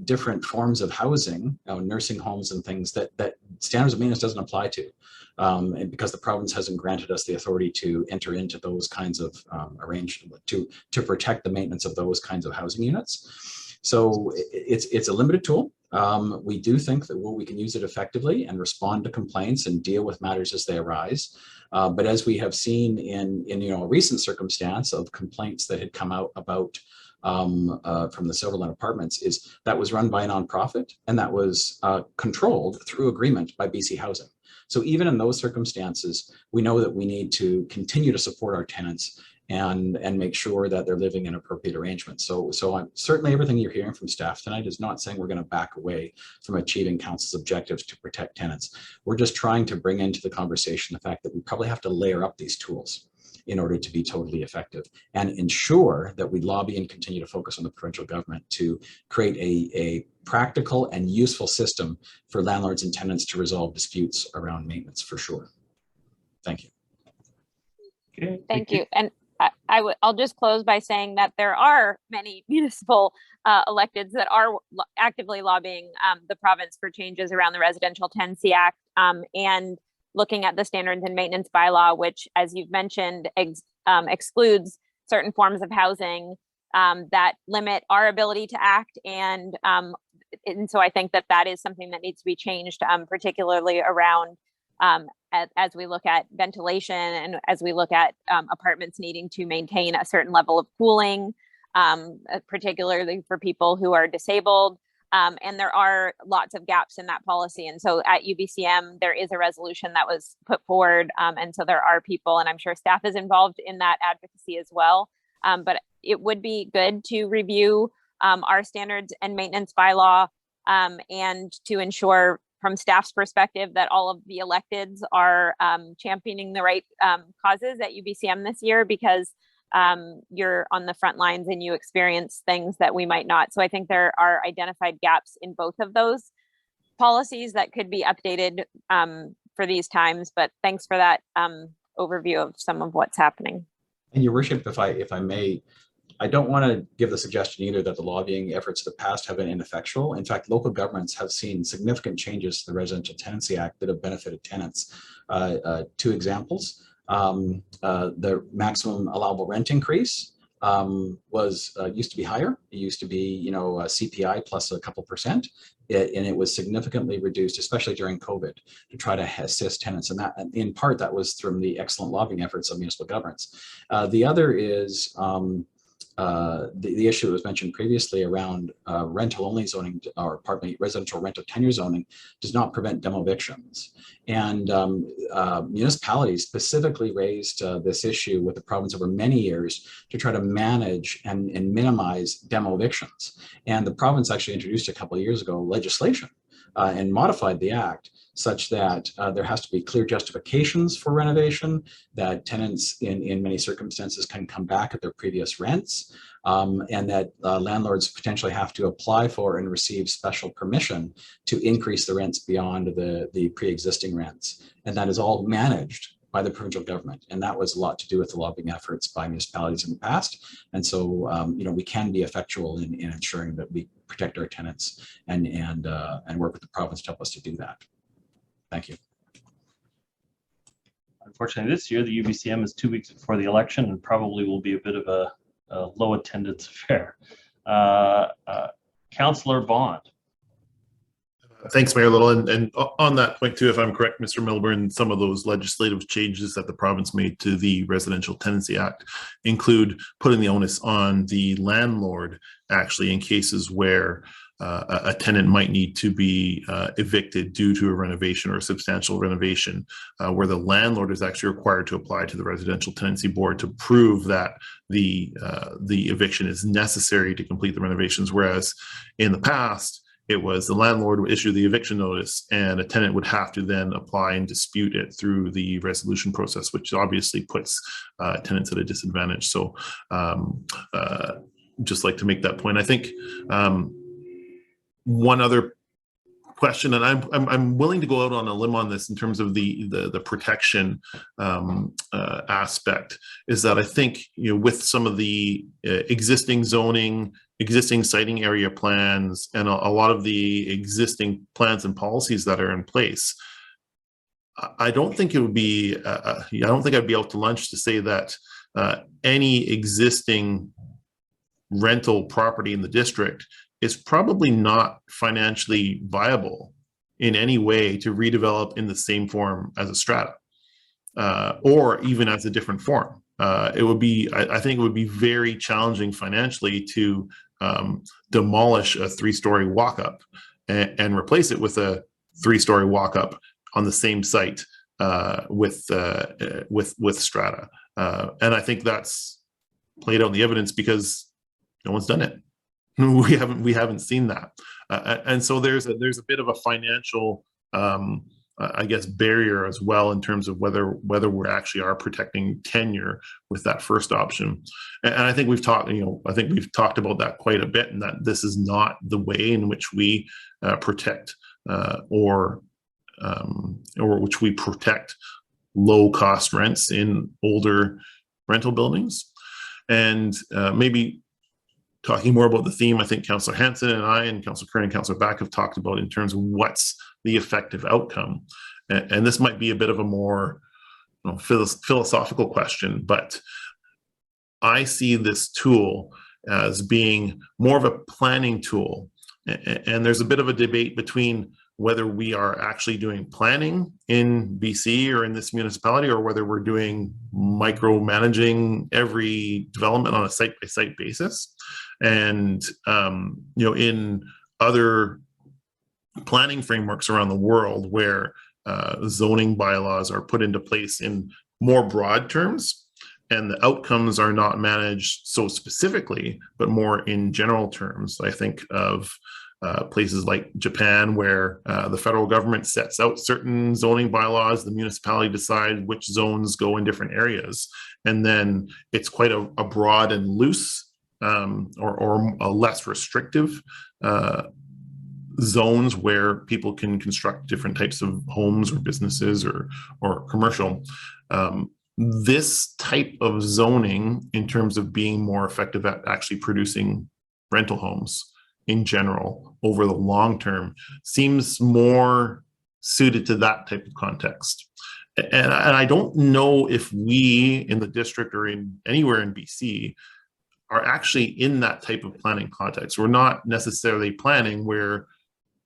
different forms of housing, nursing homes and things that standards of maintenance doesn't apply to. And because the province hasn't granted us the authority to enter into those kinds of arrangements to protect the maintenance of those kinds of housing units. So it's a limited tool. We do think that we can use it effectively and respond to complaints and deal with matters as they arise. But as we have seen in a recent circumstance of complaints that had come out about from the Silverland Apartments, is that was run by a nonprofit and that was controlled through agreement by BC Housing. So even in those circumstances, we know that we need to continue to support our tenants and make sure that they're living in appropriate arrangements. So certainly everything you're hearing from staff tonight is not saying we're going to back away from achieving council's objectives to protect tenants. We're just trying to bring into the conversation the fact that we probably have to layer up these tools in order to be totally effective and ensure that we lobby and continue to focus on the provincial government to create a practical and useful system for landlords and tenants to resolve disputes around maintenance for sure. Thank you. Okay, Thank you. And I'll just close by saying that there are many municipal electeds that are actively lobbying the province for changes around the Residential Tenancy Act and looking at the standards and maintenance bylaw, which, as you've mentioned, excludes certain forms of housing that limit our ability to act. And so I think that is something that needs to be changed, particularly around as we look at ventilation and as we look at apartments needing to maintain a certain level of cooling, particularly for people who are disabled. And there are lots of gaps in that policy. And so at UBCM, there is a resolution that was put forward. And so there are people, and I'm sure staff is involved in that advocacy as well. But it would be good to review our standards and maintenance bylaw and to ensure from staff's perspective that all of the electeds are championing the right causes at UBCM this year, because you're on the front lines and you experience things that we might not. So I think there are identified gaps in both of those policies that could be updated for these times. But thanks for that overview of some of what's happening. And Your Worship, if I may, I don't want to give the suggestion either that the lobbying efforts of the past have been ineffectual. In fact, local governments have seen significant changes to the Residential Tenancy Act that have benefited tenants. Two examples. The maximum allowable rent increase used to be higher. It used to be, CPI plus a couple percent, and it was significantly reduced, especially during COVID, to try to assist tenants. And that, in part, that was from the excellent lobbying efforts of municipal governments. The other is the issue that was mentioned previously around rental-only zoning, or residential rental tenure zoning does not prevent demo evictions. And municipalities specifically raised this issue with the province over many years to try to manage and minimize demo evictions. And the province actually introduced a couple of years ago legislation and modified the act such that there has to be clear justifications for renovation, that tenants in many circumstances can come back at their previous rents, and that landlords potentially have to apply for and receive special permission to increase the rents beyond the pre-existing rents. And that is all managed by the provincial government. And that was a lot to do with the lobbying efforts by municipalities in the past. And so, we can be effectual in ensuring that we protect our tenants and work with the province to help us to do that. Thank you. Unfortunately, this year, the UBCM is 2 weeks before the election and probably will be a bit of a low attendance affair. Councillor Bond. Thanks, Mayor Little. And on that point too, if I'm correct, Mr. Milburn, some of those legislative changes that the province made to the Residential Tenancy Act include putting the onus on the landlord, actually, in cases where a tenant might need to be evicted due to a renovation or a substantial renovation, where the landlord is actually required to apply to the Residential Tenancy Board to prove that the eviction is necessary to complete the renovations. Whereas in the past, it was the landlord would issue the eviction notice and a tenant would have to then apply and dispute it through the resolution process, which obviously puts tenants at a disadvantage. So just like to make that point. I think one other question, and I'm willing to go out on a limb on this in terms of the protection aspect, is that I think with some of the existing zoning existing siting area plans and a lot of the existing plans and policies that are in place, I don't think it would be, I don't think I'd be out to lunch to say that any existing rental property in the district is probably not financially viable in any way to redevelop in the same form as a strata, or even as a different form. It would be, I think it would be very challenging financially to demolish a 3-story walk-up and replace it with a 3-story walk-up on the same site with strata. And I think that's played out in the evidence because no one's done it. We haven't seen that. And so there's a bit of a financial, I guess, barrier as well in terms of whether we actually are protecting tenure with that first option. And I think we've talked, I think we've talked about that quite a bit, and that this is not the way in which we protect or which we protect low cost rents in older rental buildings. And maybe talking more about the theme, I think Councillor Hanson and I and Councillor Kern and Councillor Back have talked about in terms of what's the effective outcome. And this might be a bit of a more philosophical question, but I see this tool as being more of a planning tool. And there's a bit of a debate between whether we are actually doing planning in BC or in this municipality, or whether we're doing micromanaging every development on a site-by-site basis. And in other planning frameworks around the world where zoning bylaws are put into place in more broad terms, and the outcomes are not managed so specifically, but more in general terms. I think of places like Japan, where the federal government sets out certain zoning bylaws, the municipality decides which zones go in different areas, and then it's quite a broad and loose or a less restrictive zones where people can construct different types of homes or businesses or commercial. This type of zoning, in terms of being more effective at actually producing rental homes in general over the long term, seems more suited to that type of context. And I don't know if we in the district or in anywhere in BC are actually in that type of planning context. We're not necessarily planning, we're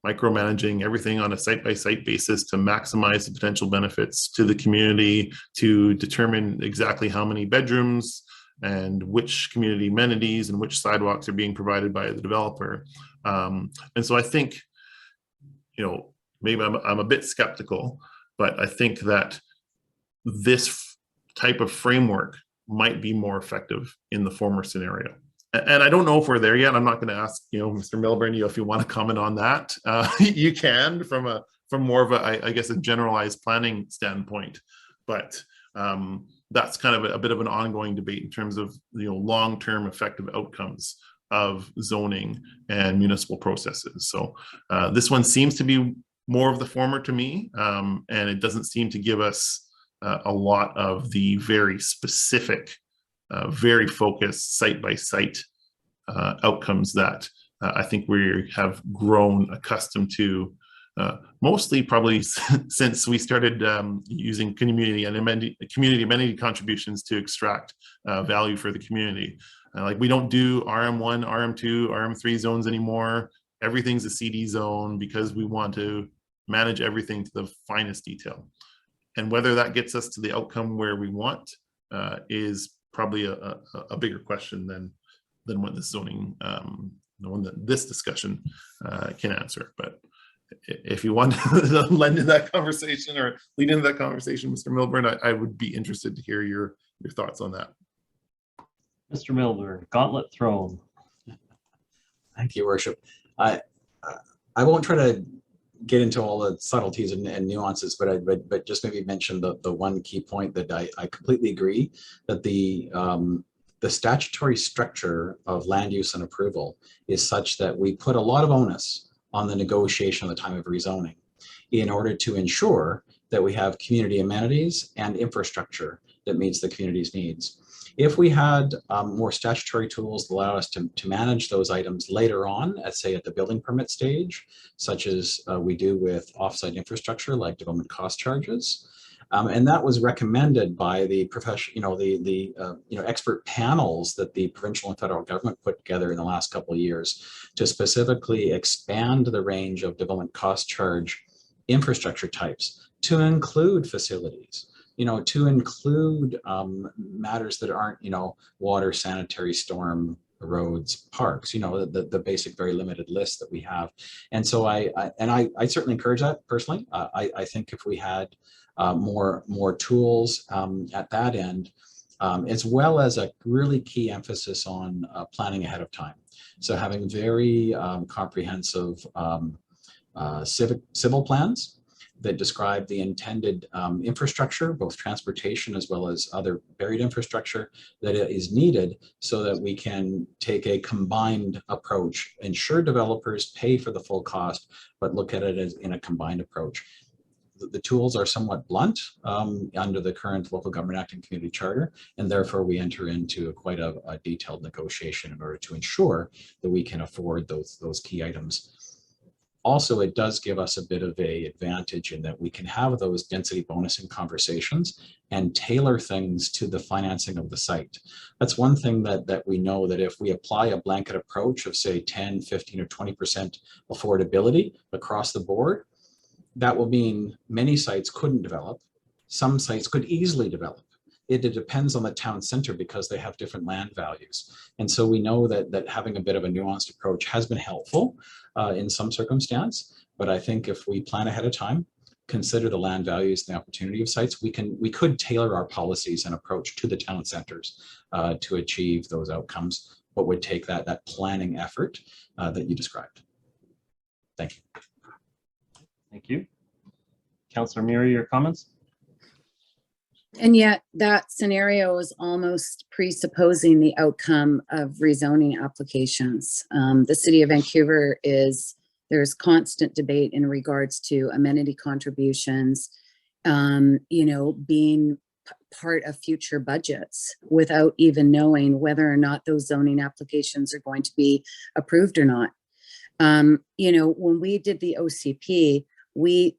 micromanaging everything on a site-by-site basis to maximize the potential benefits to the community, to determine exactly how many bedrooms and which community amenities and which sidewalks are being provided by the developer. And so I think, maybe I'm a bit skeptical, but I think that this type of framework might be more effective in the former scenario. And I don't know if we're there yet. I'm not going to ask, Mr. Milburn, if you want to comment on that. You can from more of I guess, a generalized planning standpoint. But that's kind of a bit of an ongoing debate in terms of long-term effective outcomes of zoning and municipal processes. So this one seems to be more of the former to me, and it doesn't seem to give us a lot of the very specific, very focused site-by-site outcomes that I think we have grown accustomed to, mostly probably since we started using community amenity contributions to extract value for the community. Like, we don't do RM1, RM2, RM3 zones anymore. Everything's a CD zone because we want to manage everything to the finest detail. And whether that gets us to the outcome where we want is probably a bigger question than what this zoning, the one that this discussion can answer. But if you want to lend in that conversation or lead into that conversation, Mr. Milburn, I would be interested to hear your thoughts on that. Mr. Milburn, gauntlet thrown. Thank you, Worship. I won't try to get into all the subtleties and nuances, but just maybe mention the one key point that I completely agree that the statutory structure of land use and approval is such that we put a lot of onus on the negotiation at the time of rezoning in order to ensure that we have community amenities and infrastructure that meets the community's needs. If we had more statutory tools that allow us to manage those items later on, say at the building permit stage, such as we do with offsite infrastructure like development cost charges, and that was recommended by the expert panels that the provincial and federal government put together in the last couple of years to specifically expand the range of development cost charge infrastructure types to include facilities, to include matters that aren't, water, sanitary, storm, roads, parks, the basic very limited list that we have. And so I certainly encourage that personally. I think if we had more tools at that end, as well as a really key emphasis on planning ahead of time. So having very comprehensive civil plans that describe the intended infrastructure, both transportation as well as other buried infrastructure that is needed, so that we can take a combined approach, ensure developers pay for the full cost, but look at it as in a combined approach. The tools are somewhat blunt under the current Local Government Act and Community Charter, and therefore we enter into quite a detailed negotiation in order to ensure that we can afford those key items. Also, it does give us a bit of an advantage in that we can have those density bonusing conversations and tailor things to the financing of the site. That's one thing that we know, that if we apply a blanket approach of say 10, 15, or 20% affordability across the board, that will mean many sites couldn't develop. Some sites could easily develop. It depends on the town center because they have different land values. And so we know that having a bit of a nuanced approach has been helpful in some circumstance. But I think if we plan ahead of time, consider the land values and the opportunity of sites, we could tailor our policies and approach to the town centers to achieve those outcomes, but would take that planning effort that you described. Thank you. Thank you. Councillor Murray, your comments? And yet that scenario is almost presupposing the outcome of rezoning applications. The city of Vancouver there's constant debate in regards to amenity contributions, being part of future budgets without even knowing whether or not those zoning applications are going to be approved or not. When we did the OCP,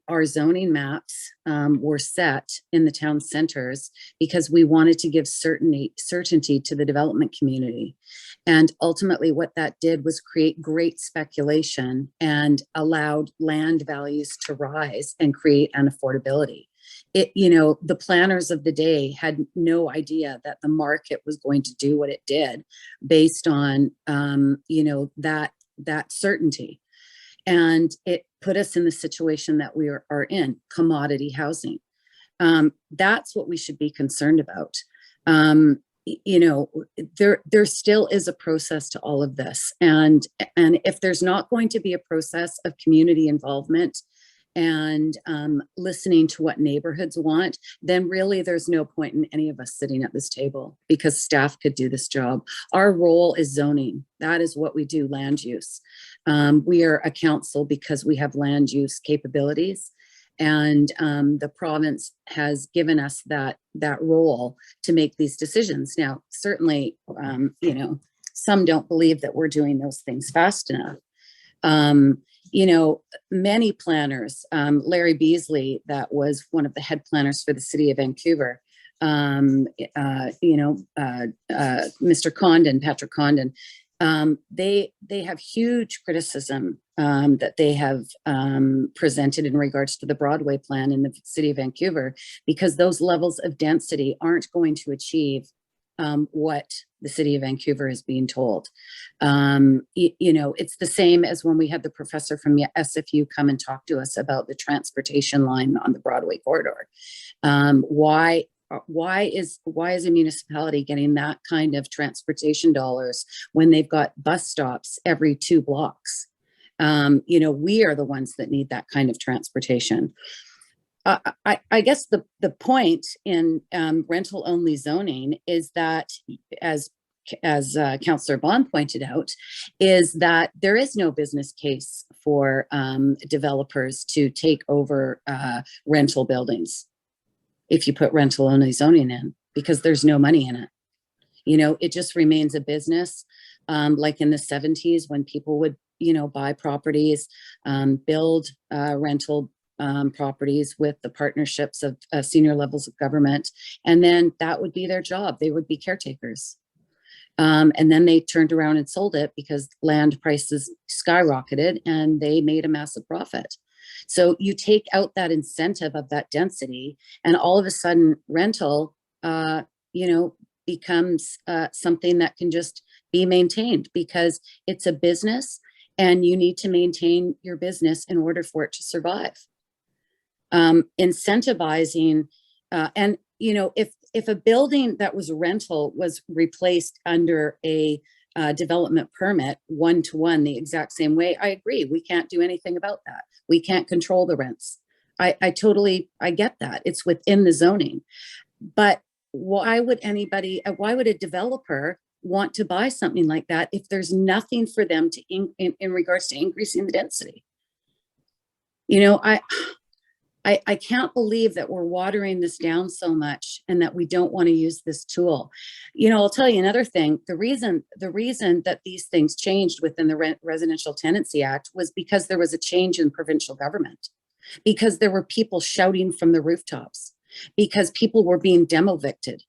our zoning maps were set in the town centers because we wanted to give certainty to the development community. And ultimately what that did was create great speculation and allowed land values to rise and create an affordability. The planners of the day had no idea that the market was going to do what it did based on, that certainty. And it put us in the situation that we are in, commodity housing. That's what we should be concerned about. There still is a process to all of this. And if there's not going to be a process of community involvement and listening to what neighborhoods want, then really there's no point in any of us sitting at this table, because staff could do this job. Our role is zoning. That is what we do, land use. We are a council because we have land use capabilities, and the province has given us that role to make these decisions. Now, certainly, some don't believe that we're doing those things fast enough. Many planners, Larry Beasley, that was one of the head planners for the city of Vancouver, Mr. Condon, Patrick Condon, they have huge criticism that they have presented in regards to the Broadway plan in the city of Vancouver, because those levels of density aren't going to achieve what the city of Vancouver is being told. It's the same as when we had the professor from SFU come and talk to us about the transportation line on the Broadway corridor. Why is a municipality getting that kind of transportation dollars when they've got bus stops every 2 blocks? We are the ones that need that kind of transportation. I guess the point in rental only zoning is that, as Councillor Bond pointed out, is that there is no business case for developers to take over rental buildings if you put rental only zoning in, because there's no money in it. You know, it just remains a business. Like in the 70s when people would, you know, buy properties, build rental properties with the partnerships of senior levels of government. And then that would be their job. They would be caretakers. And then they turned around and sold it because land prices skyrocketed and they made a massive profit. So you take out that incentive of that density and all of a sudden rental, you know, becomes something that can just be maintained because it's a business and you need to maintain your business in order for it to survive. Incentivizing, and you know, if a building that was rental was replaced under a development permit 1-to-1 the exact same way, I agree. We can't do anything about that. We can't control the rents. I totally get that. It's within the zoning. But why would a developer want to buy something like that if there's nothing for them to in regards to increasing the density? You know, I can't believe that we're watering this down so much and that we don't want to use this tool. You know, I'll tell you another thing. The reason that these things changed within the Residential Tenancy Act was because there was a change in provincial government, because there were people shouting from the rooftops, because people were being demo-evicted,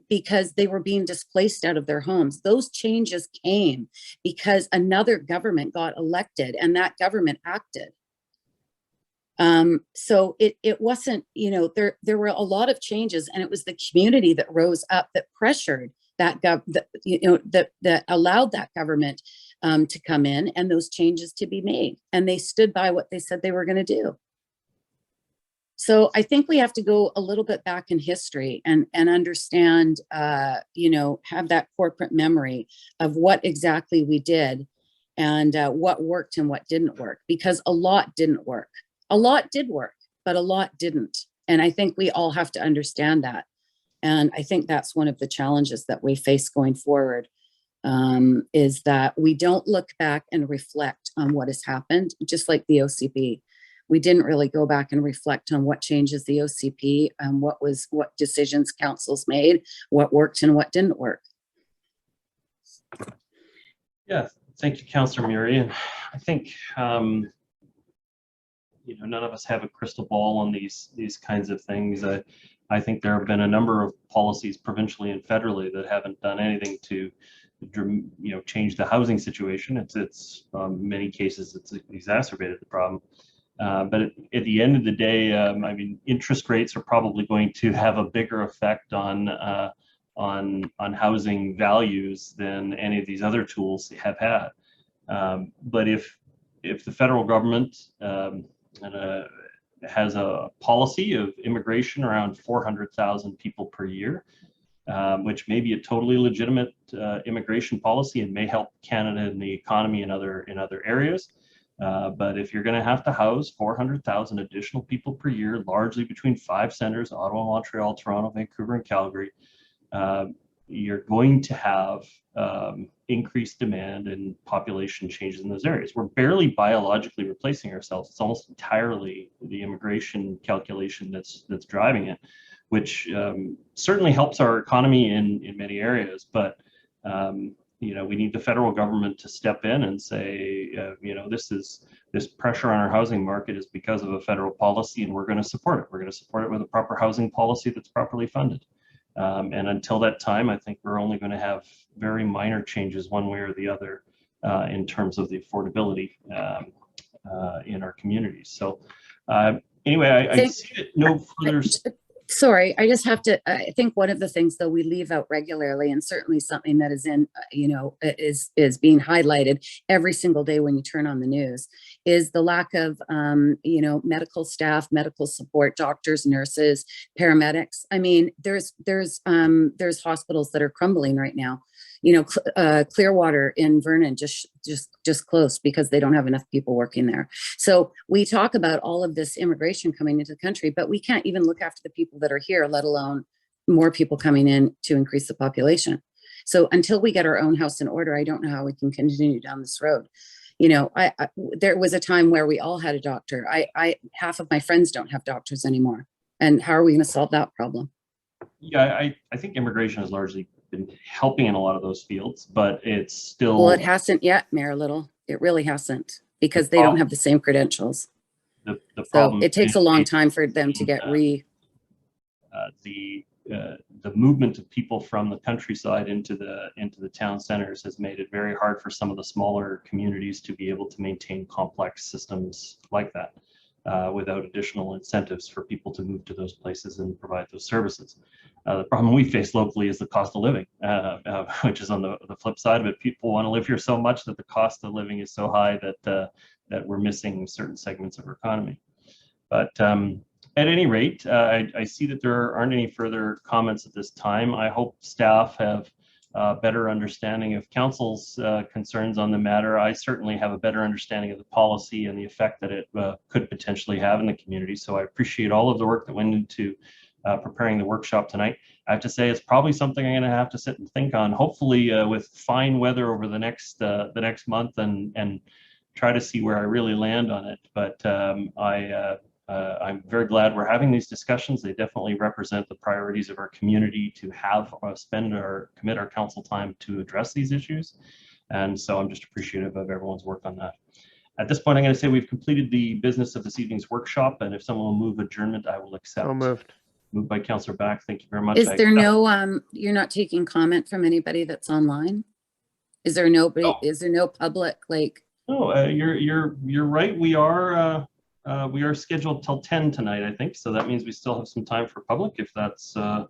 because they were being displaced out of their homes. Those changes came because another government got elected and that government acted. So it wasn't, you know, there were a lot of changes and it was the community that rose up that pressured that that allowed that government to come in and those changes to be made. And they stood by what they said they were going to do. So I think we have to go a little bit back in history and understand, you know, have that corporate memory of what exactly we did and what worked and what didn't work, because a lot didn't work. A lot did work, but a lot didn't. And I think we all have to understand that. And I think that's one of the challenges that we face going forward, is that we don't look back and reflect on what has happened, just like the OCP. We didn't really go back and reflect on what changes the OCP and what decisions councils made, what worked and what didn't work. Yeah, thank you, Councillor Murray. And I think, you know, none of us have a crystal ball on these kinds of things. I think there have been a number of policies provincially and federally that haven't done anything to, you know, change the housing situation. It's many cases it's exacerbated the problem. But at the end of the day, I mean, interest rates are probably going to have a bigger effect on housing values than any of these other tools have had. But if the federal government has a policy of immigration around 400,000 people per year, which may be a totally legitimate immigration policy and may help Canada and the economy in other areas. But if you're going to have to house 400,000 additional people per year, largely between 5 centers, Ottawa, Montreal, Toronto, Vancouver, and Calgary, you're going to have increased demand and population changes in those areas. We're barely biologically replacing ourselves. It's almost entirely the immigration calculation that's driving it, which certainly helps our economy in many areas. But you know, we need the federal government to step in and say, you know, this pressure on our housing market is because of a federal policy, and we're going to support it. We're going to support it with a proper housing policy that's properly funded. And until that time, I think we're only going to have very minor changes one way or the other in terms of the affordability in our communities. So anyway, I see that no further. Sorry, I just have to, I think one of the things though we leave out regularly, and certainly something that is in, you know, is being highlighted every single day when you turn on the news, is the lack of, you know, medical staff, medical support, doctors, nurses, paramedics. I mean, there's hospitals that are crumbling right now. You know, Clearwater in Vernon just closed because they don't have enough people working there. So we talk about all of this immigration coming into the country, but we can't even look after the people that are here, let alone more people coming in to increase the population. So until we get our own house in order, I don't know how we can continue down this road. You know, there was a time where we all had a doctor. Half of my friends don't have doctors anymore. And how are we going to solve that problem? Yeah, I think immigration has largely been helping in a lot of those fields, but it's still. Well, it hasn't yet, Mayor Little. It really hasn't, because they don't have the same credentials. The So problem it takes a long is time for them to get the movement of people from the countryside into the town centers has made it very hard for some of the smaller communities to be able to maintain complex systems like that without additional incentives for people to move to those places and provide those services. The problem we face locally is the cost of living, which is on the flip side of it. People want to live here so much that the cost of living is so high that we're missing certain segments of our economy. But at any rate, I see that there aren't any further comments at this time. I hope staff have a better understanding of council's concerns on the matter. I certainly have a better understanding of the policy and the effect that it could potentially have in the community. So I appreciate all of the work that went into preparing the workshop tonight. I have to say it's probably something I'm going to have to sit and think on, hopefully with fine weather over the next month, and try to see where I really land on it. But I'm very glad we're having these discussions. They definitely represent the priorities of our community to have commit our council time to address these issues. And so I'm just appreciative of everyone's work on that. At this point, I'm going to say we've completed the business of this evening's workshop, and if someone will move adjournment, I will accept. So moved. Moved by Councillor Back. Thank you very much. Is there no, you're not taking comment from anybody that's online? Is there nobody, is there no public, like? No, you're right. We are scheduled till 10 tonight, I think. So that means we still have some time for public, if that's. I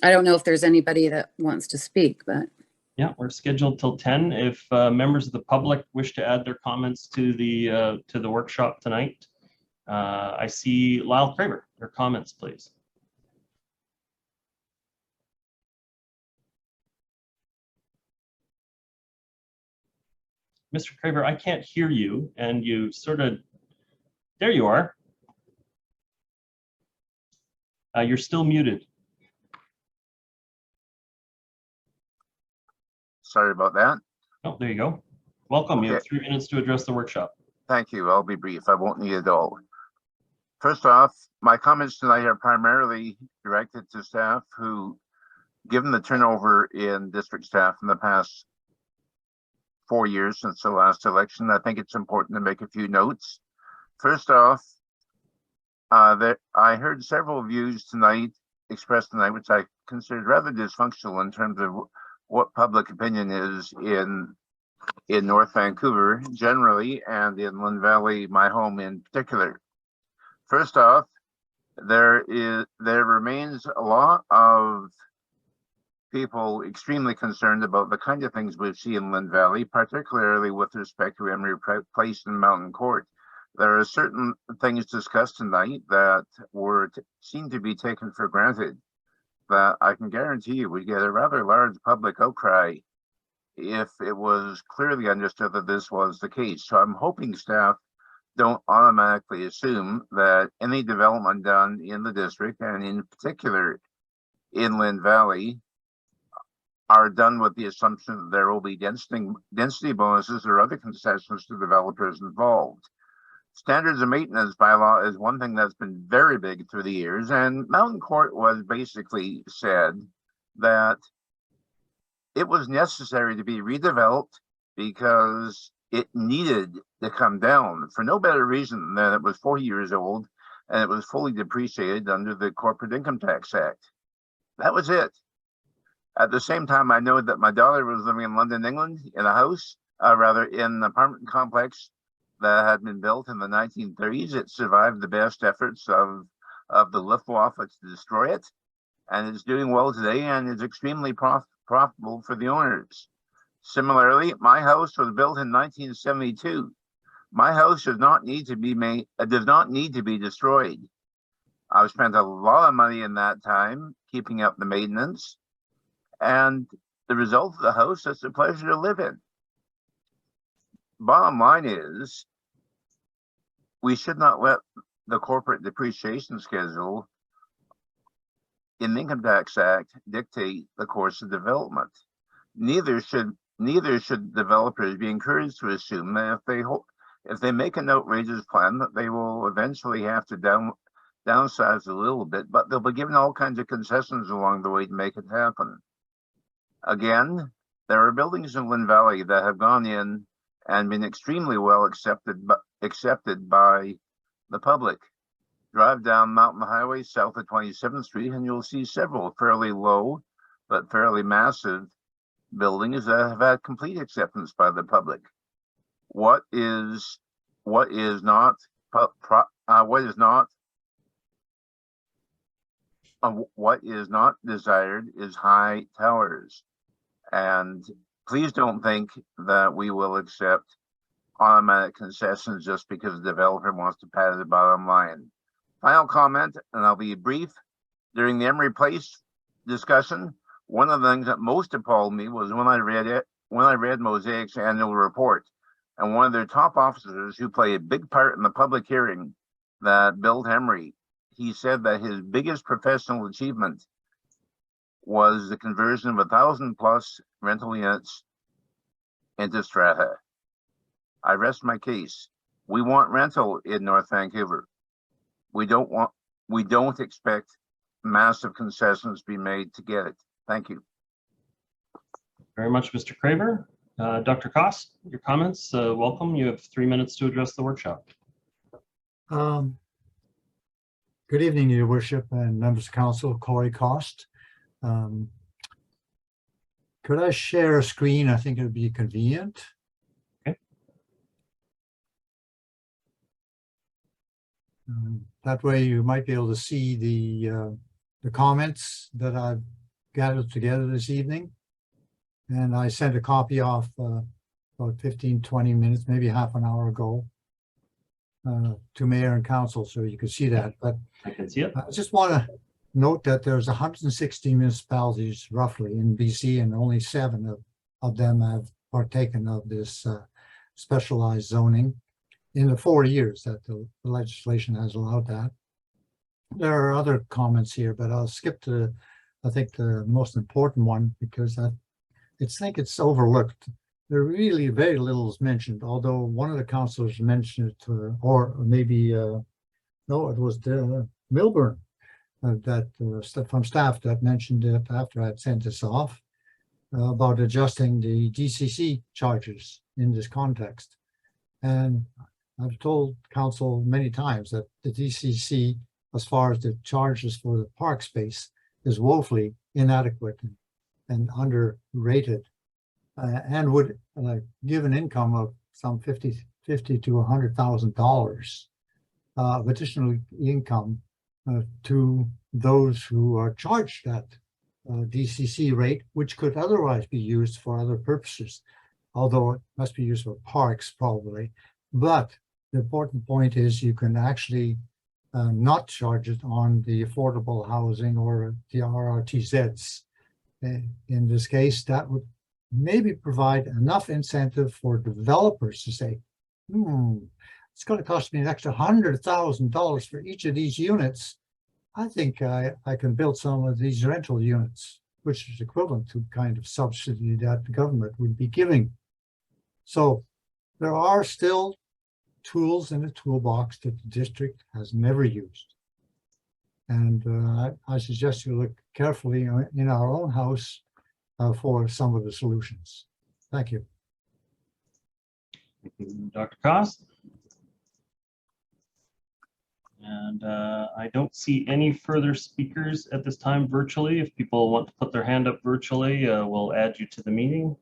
don't know if there's anybody that wants to speak, but. Yeah, we're scheduled till 10. If members of the public wish to add their comments to the workshop tonight, I see Lyle Craver. Your comments, please. Mr. Craver, I can't hear you, and you sort of, there you are. You're still muted. Sorry about that. Oh, there you go. Welcome. Okay. You have 3 minutes to address the workshop. Thank you. I'll be brief. I won't need it all. First off, my comments tonight are primarily directed to staff who, given the turnover in district staff in the past 4 years since the last election, I think it's important to make a few notes. First off, I heard several views tonight expressed tonight, which I considered rather dysfunctional in terms of what public opinion is in North Vancouver generally, and in Lynn Valley, my home in particular. First off, there remains a lot of people extremely concerned about the kind of things we see in Lynn Valley, particularly with respect to Emery Place and Mountain Court. There are certain things discussed tonight that seem to be taken for granted, that I can guarantee you would get a rather large public outcry if it was clearly understood that this was the case. So I'm hoping staff don't automatically assume that any development done in the district, and in particular in Lynn Valley, are done with the assumption that there will be density bonuses or other concessions to developers involved. Standards of maintenance bylaw is one thing that's been very big through the years, and Mountain Court was basically said that it was necessary to be redeveloped because it needed to come down for no better reason than it was 40 years old and it was fully depreciated under the Corporate Income Tax Act. That was it. At the same time, I know that my daughter was living in London, England, in a house, in an apartment complex that had been built in the 1930s. It survived the best efforts of the Luftwaffe to destroy it, and it's doing well today and is extremely profitable for the owners. Similarly, my house was built in 1972. My house does not need to be destroyed. I've spent a lot of money in that time keeping up the maintenance, and the result of the house is a pleasure to live in. Bottom line is, we should not let the corporate depreciation schedule in the Income Tax Act dictate the course of development. Neither should developers be encouraged to assume that if they make an outrageous plan, that they will eventually have to downsize a little bit, but they'll be given all kinds of concessions along the way to make it happen. Again, there are buildings in Lynn Valley that have gone in and been extremely well accepted by the public. Drive down Mountain Highway south of 27th Street and you'll see several fairly low but fairly massive buildings that have had complete acceptance by the public. What is not desired is high towers. And please don't think that we will accept automatic concessions just because the developer wants to pad the bottom line. Final comment, and I'll be brief. During the Emery Place discussion, one of the things that most appalled me was when I read Mosaic's annual report, and one of their top officers who play a big part in the public hearing that billed Emery, he said that his biggest professional achievement was the conversion of 1,000+ rental units into strata. I rest my case. We want rental in North Vancouver. We don't expect massive concessions to be made to get it. Thank you. Very much, Mr. Craver. Dr. Cost, your comments, welcome. You have 3 minutes to address the workshop. Good evening, Your Worship and members of council. Corey Cost. Could I share a screen? I think it would be convenient. Okay. That way you might be able to see the comments that I've gathered together this evening. And I sent a copy off about 15-20 minutes, maybe half an hour ago to mayor and council, so you can see that. But I can see it. I just want to note that there's 160 municipalities roughly in BC, and only 7 of them have partaken of this specialized zoning in the 4 years that the legislation has allowed that. There are other comments here, but I'll skip to, I think, the most important one, because I think it's overlooked. There really very little is mentioned, although one of the councillors mentioned it, or maybe, no, it was Milburn from staff that mentioned it after I'd sent this off about adjusting the DCC charges in this context. And I've told council many times that the DCC, as far as the charges for the park space, is woefully inadequate and underrated, and would give an income of some $50,000 to $100,000 of additional income to those who are charged that DCC rate, which could otherwise be used for other purposes, although it must be used for parks probably. But the important point is you can actually not charge it on the affordable housing or the RRTZs. In this case, that would maybe provide enough incentive for developers to say, it's going to cost me an extra $100,000 for each of these units. I think I can build some of these rental units, which is equivalent to kind of subsidy that the government would be giving. So there are still tools in the toolbox that the district has never used. And I suggest you look carefully in our own house for some of the solutions. Thank you. Thank you, Dr. Cost. And I don't see any further speakers at this time virtually. If people want to put their hand up virtually, we'll add you to the meeting.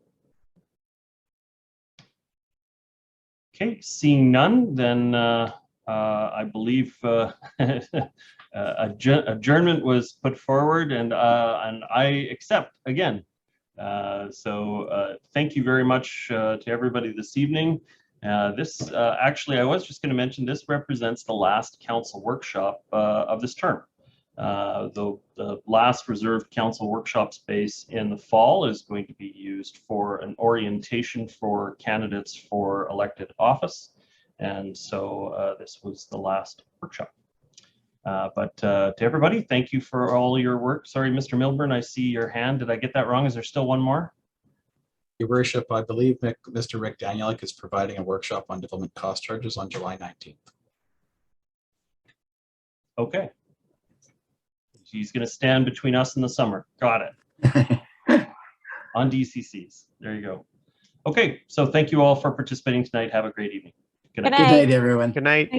Okay, seeing none, then I believe adjournment was put forward, and I accept again. So thank you very much to everybody this evening. This actually, I was just going to mention, this represents the last council workshop of this term. The last reserved council workshop space in the fall is going to be used for an orientation for candidates for elected office. And so this was the last workshop. But to everybody, thank you for all your work. Sorry, Mr. Milburn, I see your hand. Did I get that wrong? Is there still one more? Your Worship, I believe Mr. Rick Danielic is providing a workshop on development cost charges on July 19th. Okay. He's going to stand between us and the summer. Got it. on DCCs. There you go. Okay, so thank you all for participating tonight. Have a great evening. Good Good night. night, everyone. Good night.